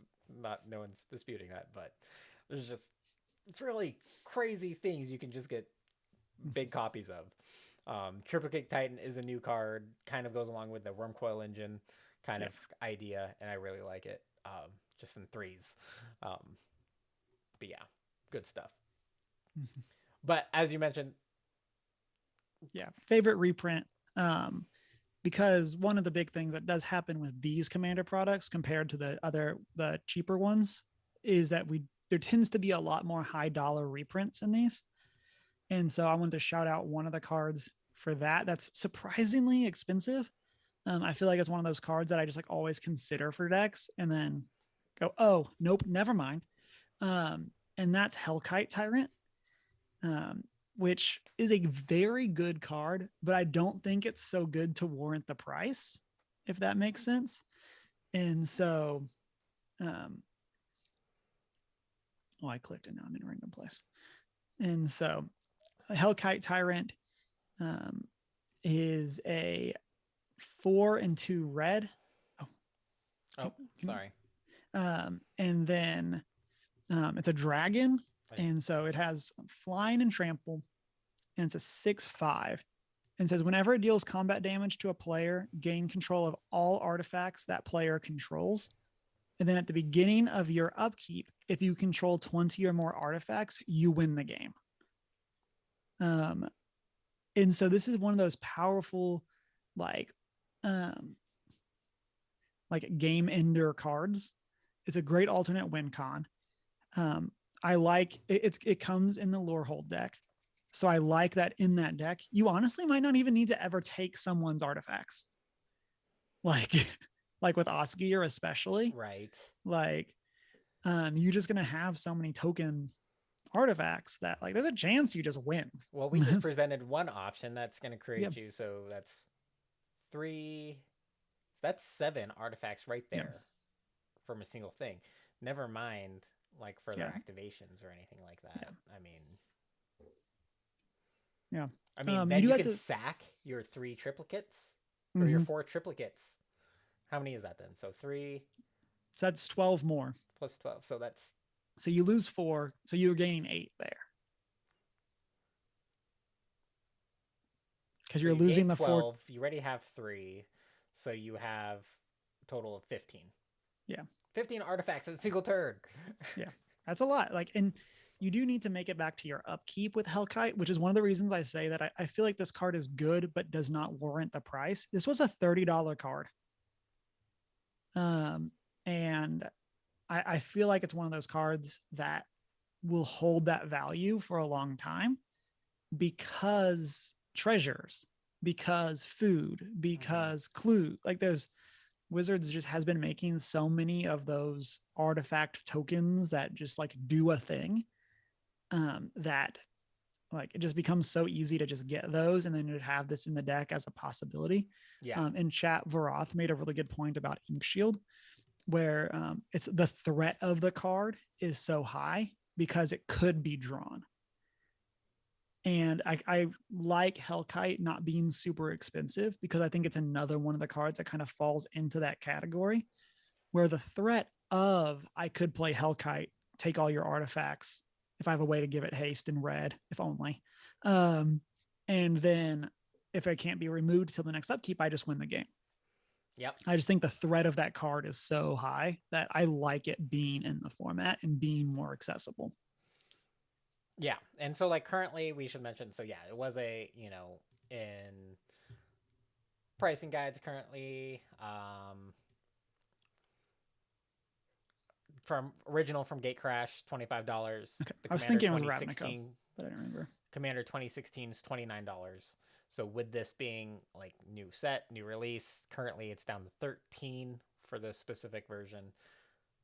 no one's disputing that, but there's just really crazy things you can just get big copies of. Triplicate Titan is a new card, kind of goes along with the Wormcoil Engine kind of idea, and I really like it. Just in 3s. But yeah, good stuff. But as you mentioned, favorite reprint. Because one of the big things that does happen with these commander products compared to the cheaper ones is that there tends to be a lot more high dollar reprints in these. And so I want to shout out one of the cards for that. That's surprisingly expensive. I feel like it's one of those cards that I just like always consider for decks and then go, oh, nope, never mind. And that's Helkite Tyrant, which is a very good card, but I don't think it's so good to warrant the price, if that makes sense. And so, I clicked and now I'm in a random place. And so, Helkite Tyrant is a 4/2 red. Sorry. And then it's a dragon, and so it has flying and trample, and it's a 6/5. And says whenever it deals combat damage to a player, gain control of all artifacts that player controls. And then at the beginning of your upkeep, if you control 20 or more artifacts, you win the game. And so this is one of those powerful, like game ender cards. It's a great alternate win con. I like it. It comes in the lore hold deck. So I like that in that deck, you honestly might not even need to ever take someone's artifacts. Like with Osgear especially. Right. Like you're just gonna have so many token artifacts that like there's a chance you just win. Well, we just presented one option that's gonna create you, so that's 7 artifacts right there from a single thing. Never mind like further activations or anything like that. I mean, then you can sack your 3 triplicates or your 4 triplicates. How many is that then? So 3. So that's 12 more. Plus 12. So you lose 4. So you're gaining 8 there. Because you're losing the 12. 4. You already have 3. So you have a total of 15. Yeah. 15 artifacts in a single turn. Yeah. That's a lot. And you do need to make it back to your upkeep with Helkite, which is one of the reasons I say that I feel like this card is good, but does not warrant the price. This was a $30 card. And I feel like it's one of those cards that will hold that value for a long time because treasures, because food, because clue. Like those Wizards just has been making so many of those artifact tokens that just like do a thing that like it just becomes so easy to just get those and then to have this in the deck as a possibility. In chat, Varoth made a really good point about Ink Shield, where it's the threat of the card is so high because it could be drawn. And I like Helkite not being super expensive because I think it's another one of the cards that kind of falls into that category where the threat of I could play Helkite, take all your artifacts if I have a way to give it haste in red, if only. And then if it can't be removed till the next upkeep, I just win the game. Yep. I just think the threat of that card is so high that I like it being in the format and being more accessible. Yeah. And so like currently we should mention, so yeah, it was in pricing guides currently, from Gatecrash, $25. Okay. I was thinking it was Ravnica, but I don't remember. Commander 2016 is $29. So with this being like new set, new release, currently it's down to $13 for the specific version.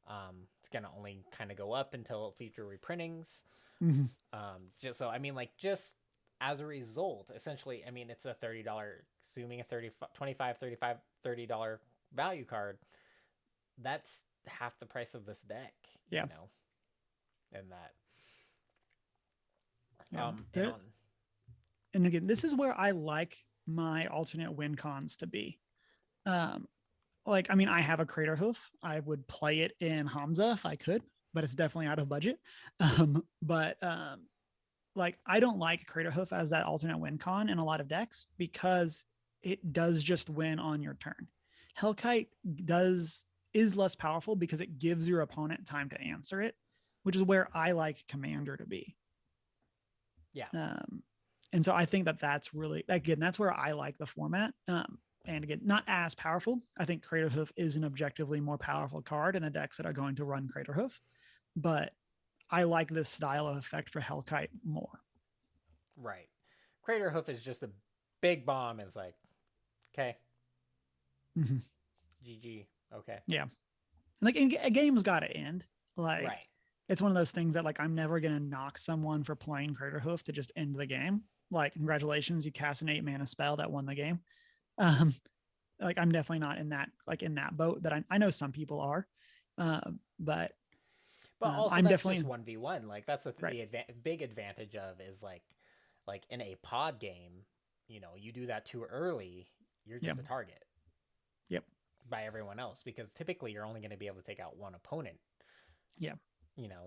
It's gonna only kind of go up until future reprintings. Just as a result, essentially, I mean, it's a $30, assuming a $30 value card. That's half the price of this deck. Yeah. And that. And again, this is where I like my alternate win cons to be. I have a Crater Hoof. I would play it in Hamza if I could, but it's definitely out of budget. I don't like Crater Hoof as that alternate win con in a lot of decks because it does just win on your turn. Helkite is less powerful because it gives your opponent time to answer it, which is where I like Commander to be. Yeah. And so I think that that's really, again, that's where I like the format. And again, not as powerful. I think Craterhoof is an objectively more powerful card in the decks that are going to run Craterhoof, but I like this style of effect for Helkite more. Right. Crater Hoof is just a big bomb. It's like, okay, Mm-hmm. GG. Okay. Yeah. Like a game's got to end. Like Right. it's one of those things that like I'm never gonna knock someone for playing Craterhoof to just end the game. Like congratulations, you cast an 8-mana spell that won the game. Um, like I'm definitely not in that boat. That I know some people are, but But also, I'm that's definitely just 1v1. Like, that's right. big advantage of is like in a pod game, you do that too early, you're Yep. just a target. Yep. By everyone else, because typically you're only going to be able to take out one opponent. Yeah.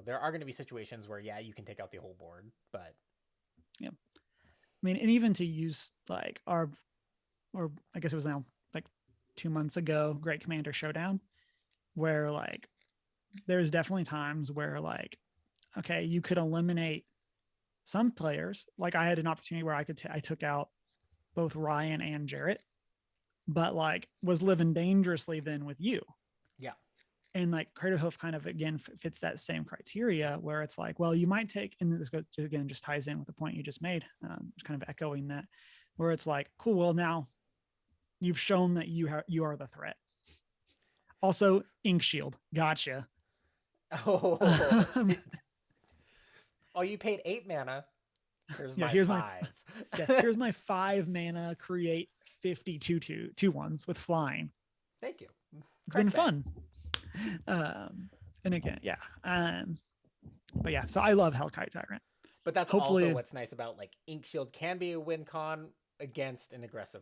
There are going to be situations where, yeah, you can take out the whole board, but. Yep. I mean, and even to use like or I guess it was now like 2 months ago, Great Commander Showdown, where like there's definitely times where like, okay, you could eliminate some players. Like I had an opportunity where I took out both Ryan and Jarrett, but like was living dangerously then with you. Yeah. And like Craterhoof kind of again fits that same criteria where it's like, well, you might take, and this goes again just ties in with the point you just made, kind of echoing that, where it's like, cool, well now you've shown that you are the threat. Also, Ink Shield, gotcha. Oh. Oh, you paid 8 mana. Here's Yeah, my here's 5. here's my 5 mana create 52 2/1s with flying. Thank you. It's Crack been that. fun. And again, yeah. But yeah, so I love Helkite Tyrant. But that's Hopefully, also what's nice about like Ink Shield can be a win con against an aggressive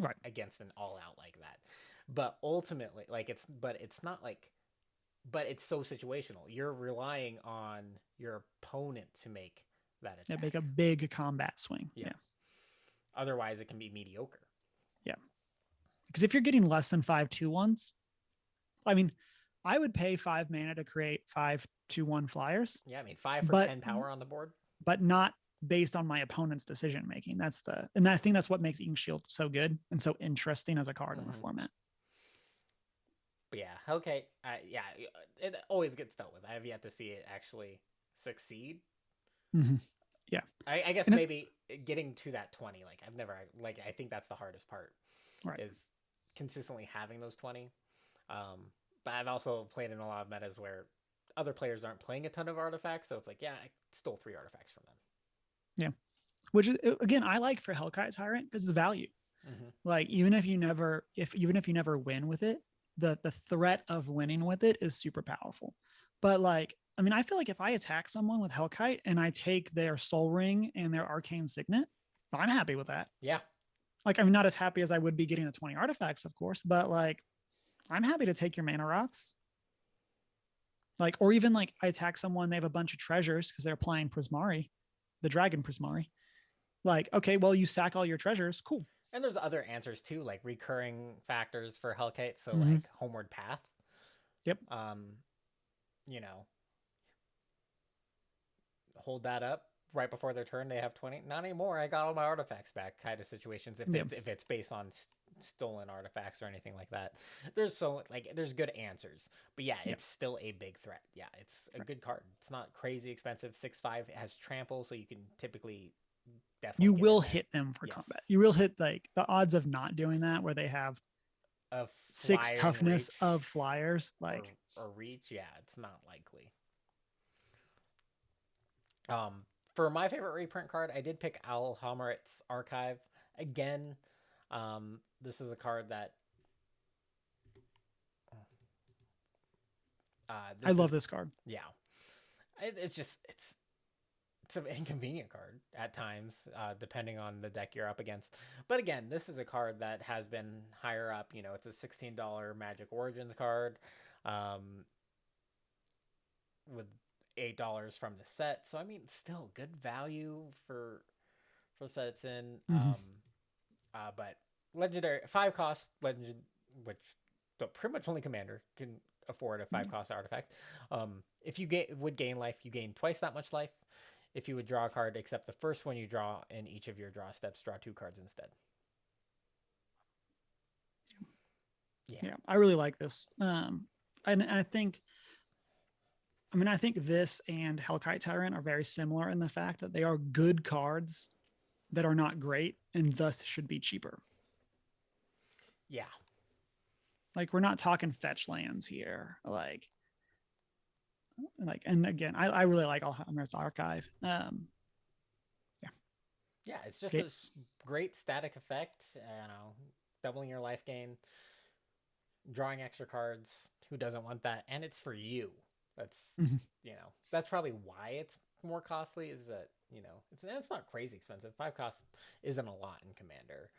right. against an all out like that. But ultimately, like it's not like, but it's so situational. You're relying on your opponent to make that attack. Make a big combat swing. Yeah. Otherwise, it can be mediocre. Yeah. Because if you're getting less than 5/2/1s, I mean, I would pay 5 mana to create 5/2/1 flyers. Yeah, I mean 5 for 10 power on the board, but not based on my opponent's decision making. And I think that's what makes Ink Shield so good and so interesting as a card in the format. But yeah, okay, yeah, it always gets dealt with. I have yet to see it actually succeed. Mm-hmm. Yeah, I guess maybe getting to that 20. Like I've never I think that's the hardest part. Right. Is consistently having those 20. But I've also played in a lot of metas where other players aren't playing a ton of artifacts, so it's like, yeah, I stole 3 artifacts from them. Yeah, which is, again, I like for Helkite Tyrant because it's value. Mm-hmm. Like even if you never win with it, the threat of winning with it is super powerful. But like, I mean, I feel like if I attack someone with Helkite and I take their Soul Ring and their Arcane Signet, I'm happy with that. Yeah. Like I'm not as happy as I would be getting the 20 artifacts, of course, but like I'm happy to take your mana rocks. Like, or even like I attack someone, they have a bunch of treasures because they're playing Prismari, the dragon Prismari. Like, okay, well, you sack all your treasures, cool. And there's other answers too, like recurring factors for Helkite, so like Homeward Path. Yep. Hold that up right before their turn. They have 20. Not anymore. I got all my artifacts back. Kind of situations. If it's based on stolen artifacts or anything like that, there's good answers. But yeah, it's still a big threat. Yeah, it's a good card. It's not crazy expensive. 6/5. It has trample, so you can typically definitely. You will hit them for combat. You will hit like the odds of not doing that, where they have 6 toughness of flyers, like or reach. Yeah, it's not likely. For my favorite reprint card, I did pick Al Hammerit's Archive. Again, this is a card that I love this card. Yeah, it's an inconvenient card at times, depending on the deck you're up against. But again, this is a card that has been higher up. It's a $16 Magic Origins card, with $8 from the set. So I mean, still good value for the set it's in. But legendary 5 cost legend, which pretty much only commander can afford a 5 cost artifact. If you would gain life, you gain twice that much life. If you would draw a card, except the first one you draw in each of your draw steps, draw 2 cards instead. Yeah, I really like this. And I think, I think this and Helkite Tyrant are very similar in the fact that they are good cards that are not great and thus should be cheaper. Yeah. Like we're not talking fetch lands here. And again, I really like Alzheimer's Archive. Yeah, it's just Okay. a great static effect. Doubling your life gain, drawing extra cards. Who doesn't want that? And it's for you. That's Mhm. That's probably why it's more costly. Is that it's not crazy expensive. 5 cost isn't a lot in Commander,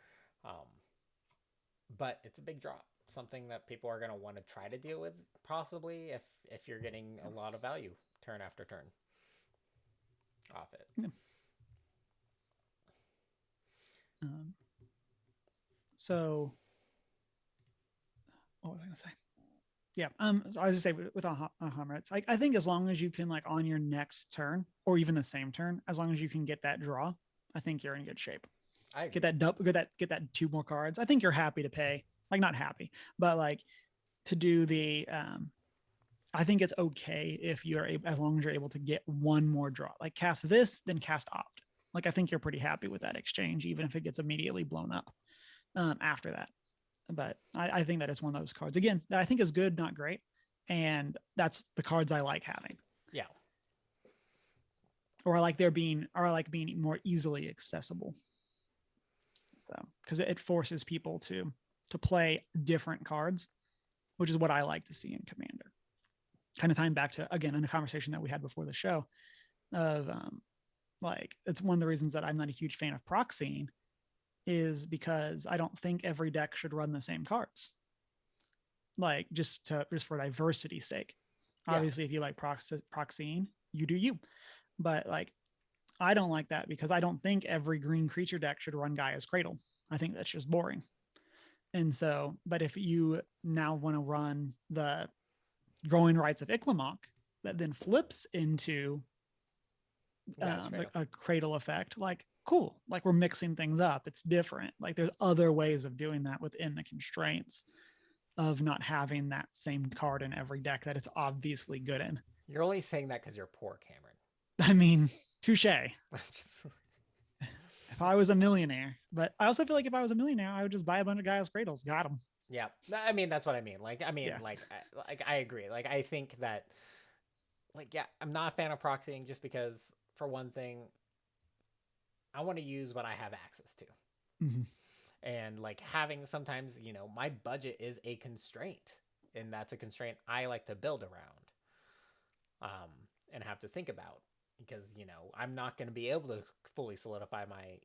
but it's a big drop. Something that people are gonna want to try to deal with, possibly if you're getting a lot of value turn after turn off it. Yeah. So what was I gonna say? Yeah. So I was just say with Hammer, it's like I think as long as you can like on your next turn or even the same turn, as long as you can get that draw, I think you're in good shape. I agree. Get that 2 more cards. I think you're happy to pay. Like not happy, but like to do the I think it's okay if you're able, as long as you're able to get 1 more draw. Like cast this, then cast Opt. Like I think you're pretty happy with that exchange, even if it gets immediately blown up after that. But I think that is one of those cards again that I think is good, not great, and that's the cards I like having. Yeah. Or I like being more easily accessible. So because it forces people to play different cards, which is what I like to see in Commander. Kind of tying back to again in a conversation that we had before the show of like it's one of the reasons that I'm not a huge fan of proxying is because I don't think every deck should run the same cards. Like just for diversity's sake. Yeah. Obviously, if you like proxying, you do you. But like, I don't like that because I don't think every green creature deck should run Gaia's Cradle. I think that's just boring. And so, but if you now want to run the Growing Rites of Iklamok, that then flips into a cradle effect, like cool, like we're mixing things up. It's different. Like there's other ways of doing that within the constraints of not having that same card in every deck that it's obviously good in. You're only saying that because you're poor, Cameron. I mean, touche. If I was a millionaire, but I also feel like if I was a millionaire, I would just buy a bunch of Gaia's Cradles. Got them. Yeah, I mean that's what I mean. I agree. Like I think that, I'm not a fan of proxying just because, for one thing, I want to use what I have access to. Mm-hmm. And like having sometimes, my budget is a constraint, and that's a constraint I like to build around, and have to think about because I'm not going to be able to fully solidify my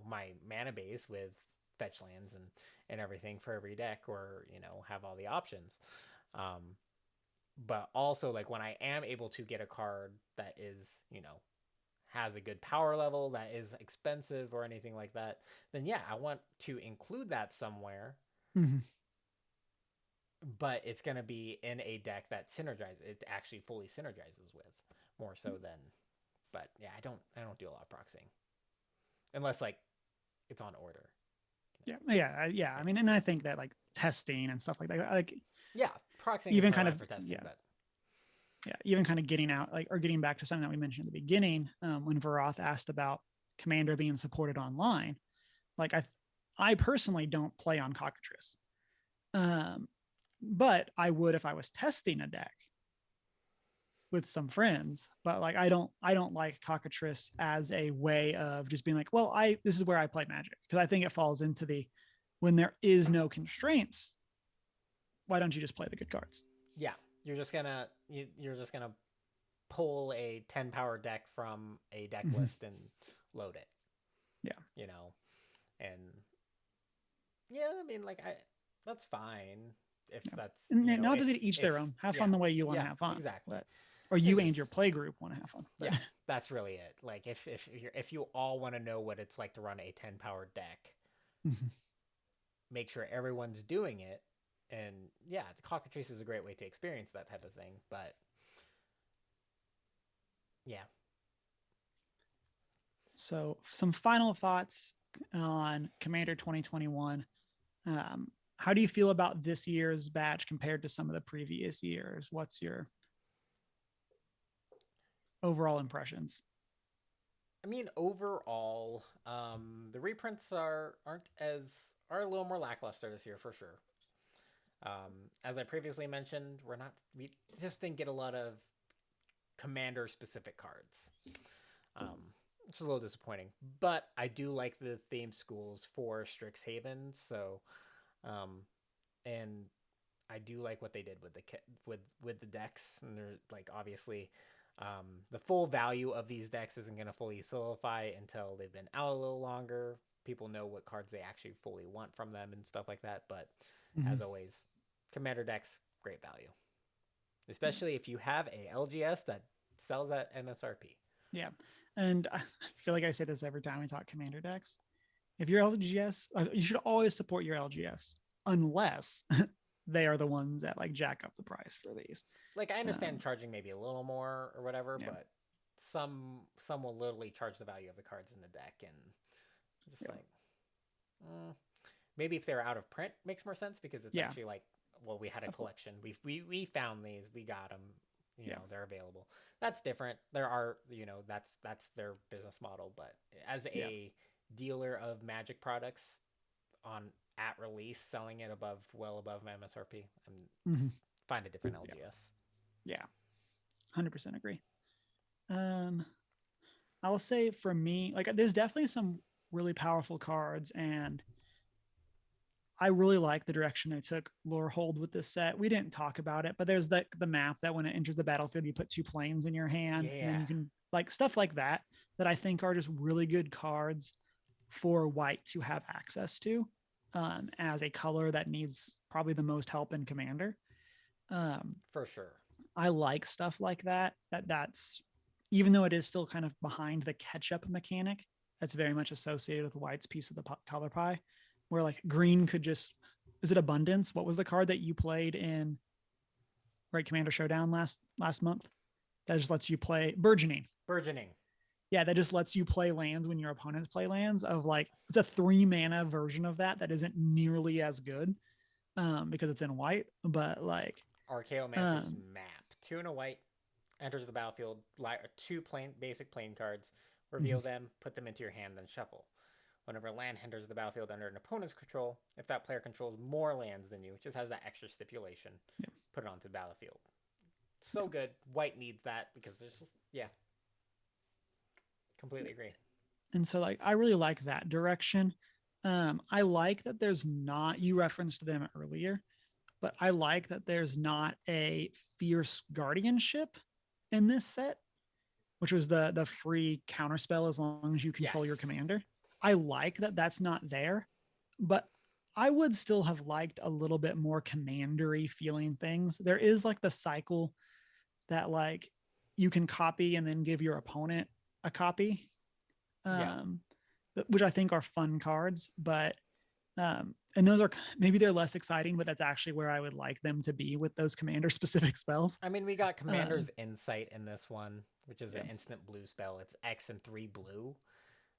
my mana base with fetch lands and everything for every deck, or have all the options. But also like when I am able to get a card that is has a good power level, that is expensive or anything like that, then yeah, I want to include that somewhere. Mm-hmm. But it's going to be in a deck that it actually fully synergizes with, more so than. But yeah, I don't do a lot of proxying unless like it's on order. Yeah. I mean, and I think that like testing and stuff like that, like proxying even kind of for testing, but even kind of getting out like or getting back to something that we mentioned at the beginning when Varoth asked about Commander being supported online. Like I personally don't play on Cockatrice, but I would if I was testing a deck with some friends. But like I don't like Cockatrice as a way of just being like, well, this is where I play Magic, because I think it falls into the when there is no constraints, why don't you just play the good cards? Yeah, you're just gonna pull a 10 power deck from a deck list and load it. Yeah, and yeah, I mean like that's fine if that's now does it each their own. Have fun the way you want to have fun. Exactly. Or you and your play group want to have fun. Yeah, that's really it. Like if you all want to know what it's like to run a 10 power deck, make sure everyone's doing it. And yeah, the Cockatrice is a great way to experience that type of thing. But yeah, So some final thoughts on Commander 2021. How do you feel about this year's batch compared to some of the previous years? What's your overall impressions? I mean, overall, the reprints are a little more lackluster this year for sure. As I previously mentioned, we just didn't get a lot of commander specific cards, which is a little disappointing. But I do like the themed schools for Strixhaven, so and I do like what they did with with the decks, and they're like obviously the full value of these decks isn't going to fully solidify until they've been out a little longer. People know what cards they actually fully want from them and stuff like that. But Mm-hmm. as always, commander decks, great value, especially if you have a LGS that sells at MSRP. Yeah. And I feel like I say this every time we talk commander decks. If you're LGS, you should always support your LGS unless they are the ones that like jack up the price for these. Like I understand charging maybe a little more or whatever, Yeah. but some will literally charge the value of the cards in the deck, and just Yeah. like maybe if they're out of print makes more sense because it's Yeah. actually like, well, we had a collection, we found these, we got them, Yeah. they're available. That's different. There are, that's their business model, but as Yeah. a dealer of Magic products on at release, selling it well above my MSRP, I'm Mm-hmm. just find a different Yeah. LGS. Yeah. 100% agree. Um, I'll say for me, like there's definitely some really powerful cards, and I really like the direction they took Lorehold with this set. We didn't talk about it, but there's the map that when it enters the battlefield, you put 2 planes in your hand, and then Yeah, you can like stuff like that I think are just really good cards for white to have access to as a color that needs probably the most help in Commander. Um, for sure. I like stuff like that. That's even though it is still kind of behind the catch up mechanic, that's very much associated with white's piece of the color pie, where like green could just is it abundance? What was the card that you played in Great Commander Showdown last month? That just lets you play burgeoning. Burgeoning. Yeah, that just lets you play lands when your opponents play lands. Of like it's a 3 mana version of that isn't nearly as good because it's in white, but like Archaeomancer's map. 2 and a white, enters the battlefield, 2 basic plane cards, reveal them, put them into your hand, then shuffle. Whenever a land enters the battlefield under an opponent's control, if that player controls more lands than you, it just has that extra stipulation, put it onto the battlefield. So good. White needs that because there's just, completely agree. And so like I really like that direction. I like that there's not, you referenced them earlier, but I like that there's not a fierce guardianship in this set, which was the free counterspell as long as you control your commander. I like that that's not there, but I would still have liked a little bit more commandery feeling things. There is like the cycle that like you can copy and then give your opponent a copy, which I think are fun cards, but and those are maybe they're less exciting, but that's actually where I would like them to be with those commander specific spells. I mean, we got Commander's Insight in this one, which is an instant blue spell. It's X and 3 blue,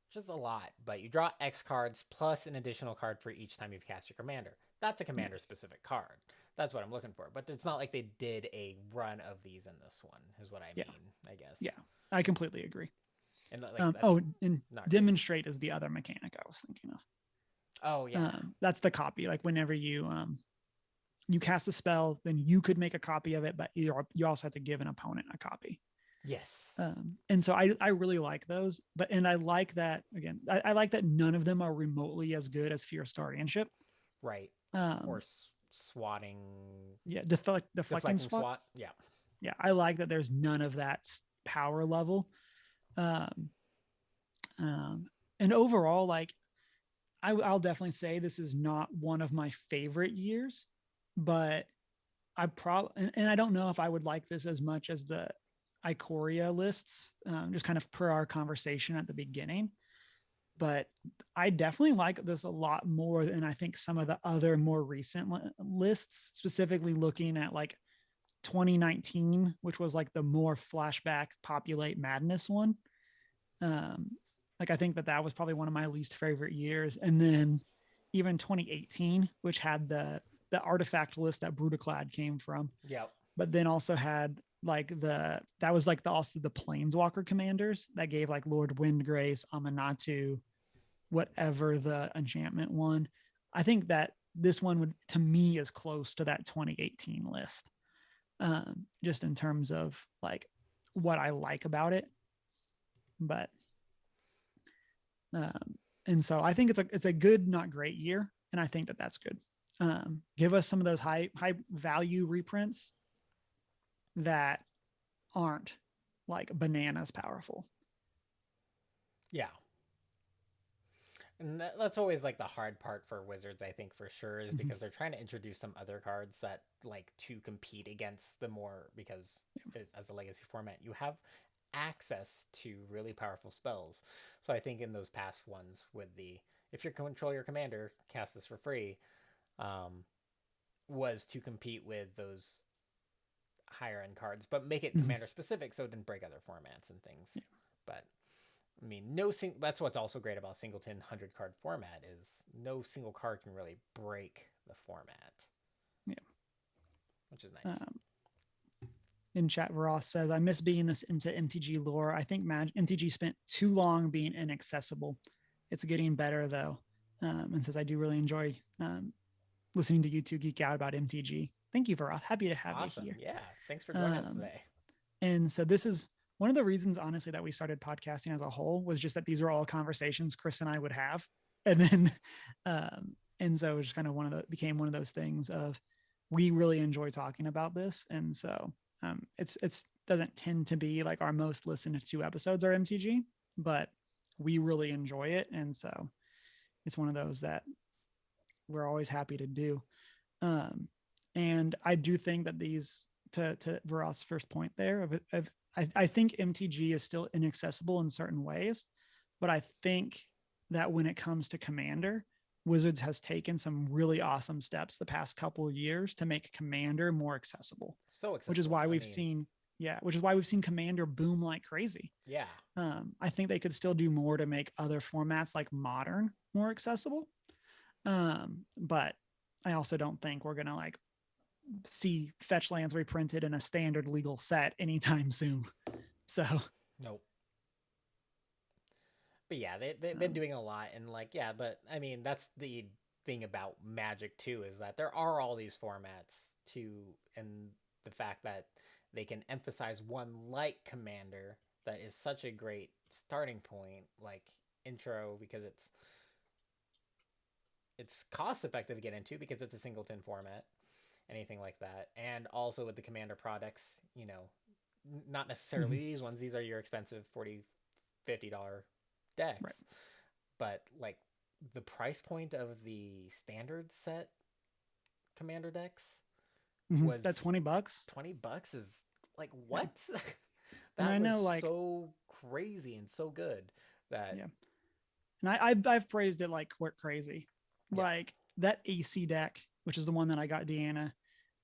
which is a lot, but you draw X cards plus an additional card for each time you've cast your commander. That's a commander specific card. That's what I'm looking for. But it's not like they did a run of these in this one, is what I mean, I guess. Yeah, I completely agree. And and demonstrate crazy. Is the other mechanic I was thinking of. Oh yeah, that's the copy. Like whenever you you cast a spell, then you could make a copy of it, but you also have to give an opponent a copy. Yes. And so I really like those, and I like that again. I like that none of them are remotely as good as Fierce Guardianship. Right. Or swatting. Yeah, deflecting swat. Yeah. Yeah, I like that there's none of that power level. And overall, like I'll definitely say this is not one of my favorite years, but I probably and I don't know if I would like this as much as the Ikoria lists, just kind of per our conversation at the beginning. But I definitely like this a lot more than I think some of the other more recent lists, specifically looking at like 2019, which was like the more flashback populate madness one. Like I think that that was probably one of my least favorite years. And then even 2018, which had the artifact list that Brutaclad came from, Yep. but then also had like that was like the also the Planeswalker commanders that gave like Lord Windgrace, Amanatu, whatever the enchantment one. I think that this one would to me is close to that 2018 list, just in terms of like what I like about it. But and so I think it's a good, not great year, and I think that that's good. Give us some of those high value reprints that aren't like bananas powerful. Yeah. And that's always like the hard part for Wizards, I think, for sure, is Mhm. because they're trying to introduce some other cards that like to compete against the more, because as a legacy format, you have access to really powerful spells. So I think in those past ones with the, if you control your commander, cast this for free, um, was to compete with those higher end cards, but make it Mhm. commander specific so it didn't break other formats and things. Yeah. But I mean, no sing. That's what's also great about singleton 100 card format is no single card can really break the format, Yeah. which is nice. Um, in chat, Ross says, I miss being this into MTG lore. I think MTG spent too long being inaccessible. It's getting better though. And says, I do really enjoy listening to you two geek out about MTG. Thank you, Varoth. Happy to have you Awesome. here. Yeah. Thanks for joining us Um, today. and so this is one of the reasons, honestly, that we started podcasting as a whole was just that these were all conversations Chris and I would have. And then, and so it was kind of became one of those things of we really enjoy talking about this. And so it's doesn't tend to be like our most listened to episodes are MTG, but we really enjoy it. And so it's one of those that we're always happy to do. Um, and I do think that these, to Varoth's first point there, I think MTG is still inaccessible in certain ways, but I think that when it comes to Commander, Wizards has taken some really awesome steps the past couple of years to make Commander more accessible, So which is accessible. why I we've mean, seen, yeah, which is why we've seen Commander boom like crazy. yeah. I think they could still do more to make other formats like Modern more accessible. But I also don't think we're gonna like see fetch lands reprinted in a standard legal set anytime soon. So, Nope. But yeah, they've been um, doing a lot, and like, yeah, but I mean, that's the thing about Magic too, is that there are all these formats too, and the fact that they can emphasize one like Commander that is such a great starting point, like intro, because it's cost effective to get into because it's a singleton format, anything like that, and also with the Commander products, not necessarily mhm, these ones. These are your expensive $40-$50 right. decks, but like the price point of the standard set commander decks That was $20. $20 is like Yeah. what? And That I was know like, so crazy and so good that yeah. And I've praised it like we're crazy. yeah. Like that AC deck, which is the one that I got Deanna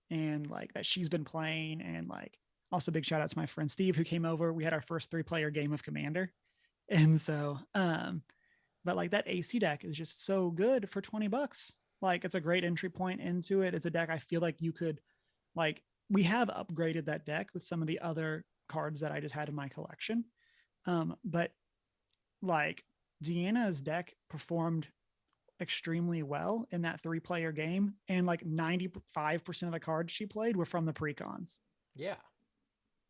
and like that she's been playing. And like also big shout out to my friend Steve who came over. We had our first 3-player game of Commander. And so but like that AC deck is just so good for $20. Like it's a great entry point into it. It's a deck I feel like you could like we have upgraded that deck with some of the other cards that I just had in my collection. But like Deanna's deck performed extremely well in that 3-player game, and like 95% of the cards she played were from the precons. Yeah.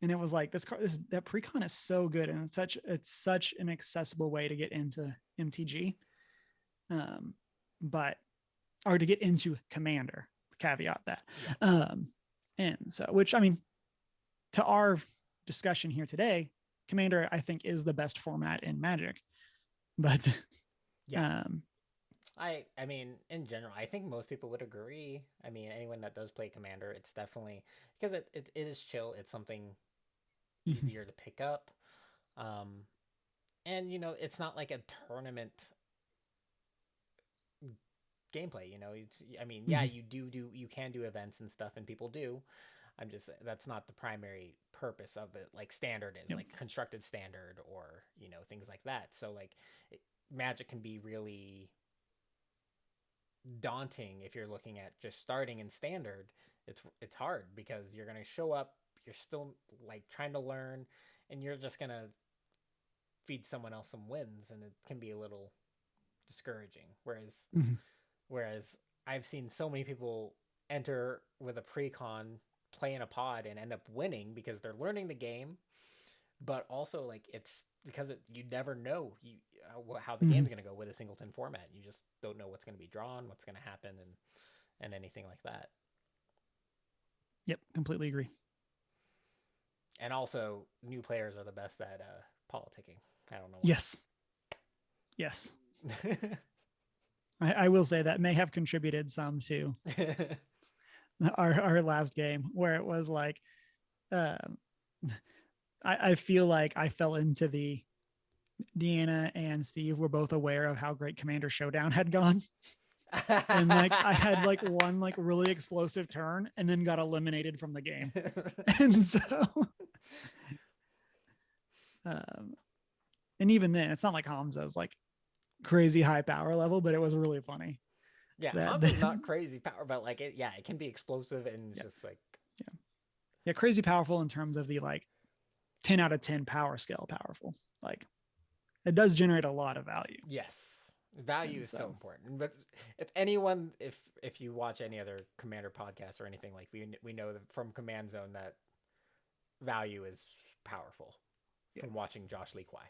And it was like that precon is so good, and it's such an accessible way to get into MTG, um, but or to get into Commander. Caveat that, Yeah. and so which I mean, to our discussion here today, Commander I think is the best format in Magic, but Yeah. um, I mean, in general, I think most people would agree. I mean, anyone that does play commander, it's definitely because it is chill. It's something easier to pick up. Um and it's not like a tournament gameplay. It's, I mean, yeah, you can do events and stuff, and people do, I'm just that's not the primary purpose of it. Like standard is Yep. like constructed standard or things like that. So like Magic can be really daunting if you're looking at just starting in standard. It's hard because you're gonna show up, you're still like trying to learn, and you're just gonna feed someone else some wins, and it can be a little discouraging. Mhm. Whereas I've seen so many people enter with a precon, play in a pod, and end up winning because they're learning the game, but also like it's because you never know how the game's Mhm. going to go with a singleton format. You just don't know what's going to be drawn, what's going to happen, and anything like that. Yep, completely agree. And also, new players are the best at politicking. I don't know why. Yes. I will say that may have contributed some to our last game where it was like, um, I feel like I fell into the Deanna and Steve were both aware of how great Commander Showdown had gone. And like I had like one like really explosive turn and then got eliminated from the game. And so and even then it's not like Hamza's like crazy high power level, but it was really funny. Yeah, That Hamza's not crazy power, but like it can be explosive and yeah. just like Yeah, crazy powerful in terms of the like 10 out of 10 power scale powerful. Like it does generate a lot of value. yes. Value And is so so important. But if anyone, if you watch any other Commander podcast or anything, like we know that from Command Zone that value is powerful from watching Josh Lee Kwai.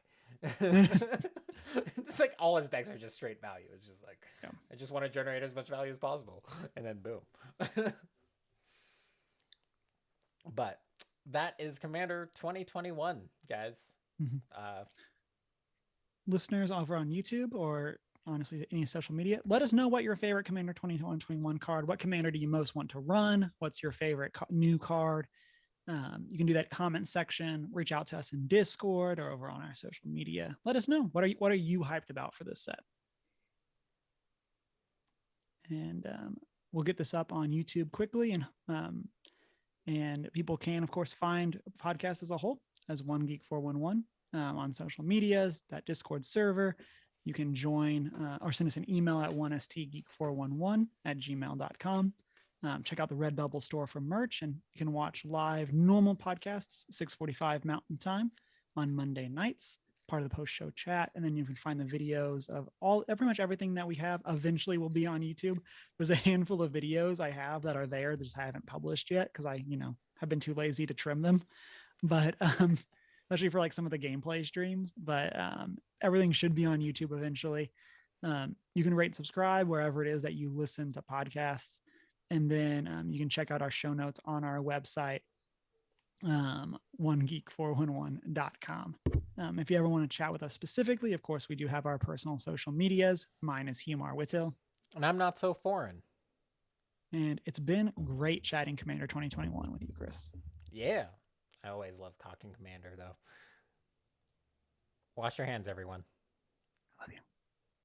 It's like all his decks are just straight value. It's just like I just want to generate as much value as possible, and then boom. But that is Commander 2021, guys. Listeners over on YouTube or honestly any social media, let us know what your favorite Commander 2021 card. What commander do you most want to run? What's your favorite new card? You can do that comment section. Reach out to us in Discord or over on our social media. Let us know what are you hyped about for this set. And we'll get this up on YouTube quickly, and people can of course find a podcast as a whole as One Geek 411 on social medias, that Discord server. You can join or send us an email at 1stgeek411@gmail.com. Check out the Redbubble store for merch, and you can watch live normal podcasts 6:45 Mountain Time on Monday nights, part of the post-show chat, and then you can find the videos of pretty much everything that we have eventually will be on YouTube. There's a handful of videos I have that are there that just I haven't published yet because I have been too lazy to trim them, but especially for like some of the gameplay streams. But everything should be on YouTube eventually. You can rate and subscribe wherever it is that you listen to podcasts. And then you can check out our show notes on our website, onegeek411.com. If you ever want to chat with us specifically, of course, we do have our personal social medias. Mine is Humar Whittill. And I'm not so foreign. And it's been great chatting Commander 2021 with you, Chris. Yeah. I always love talking Commander, though. Wash your hands, everyone. Love you.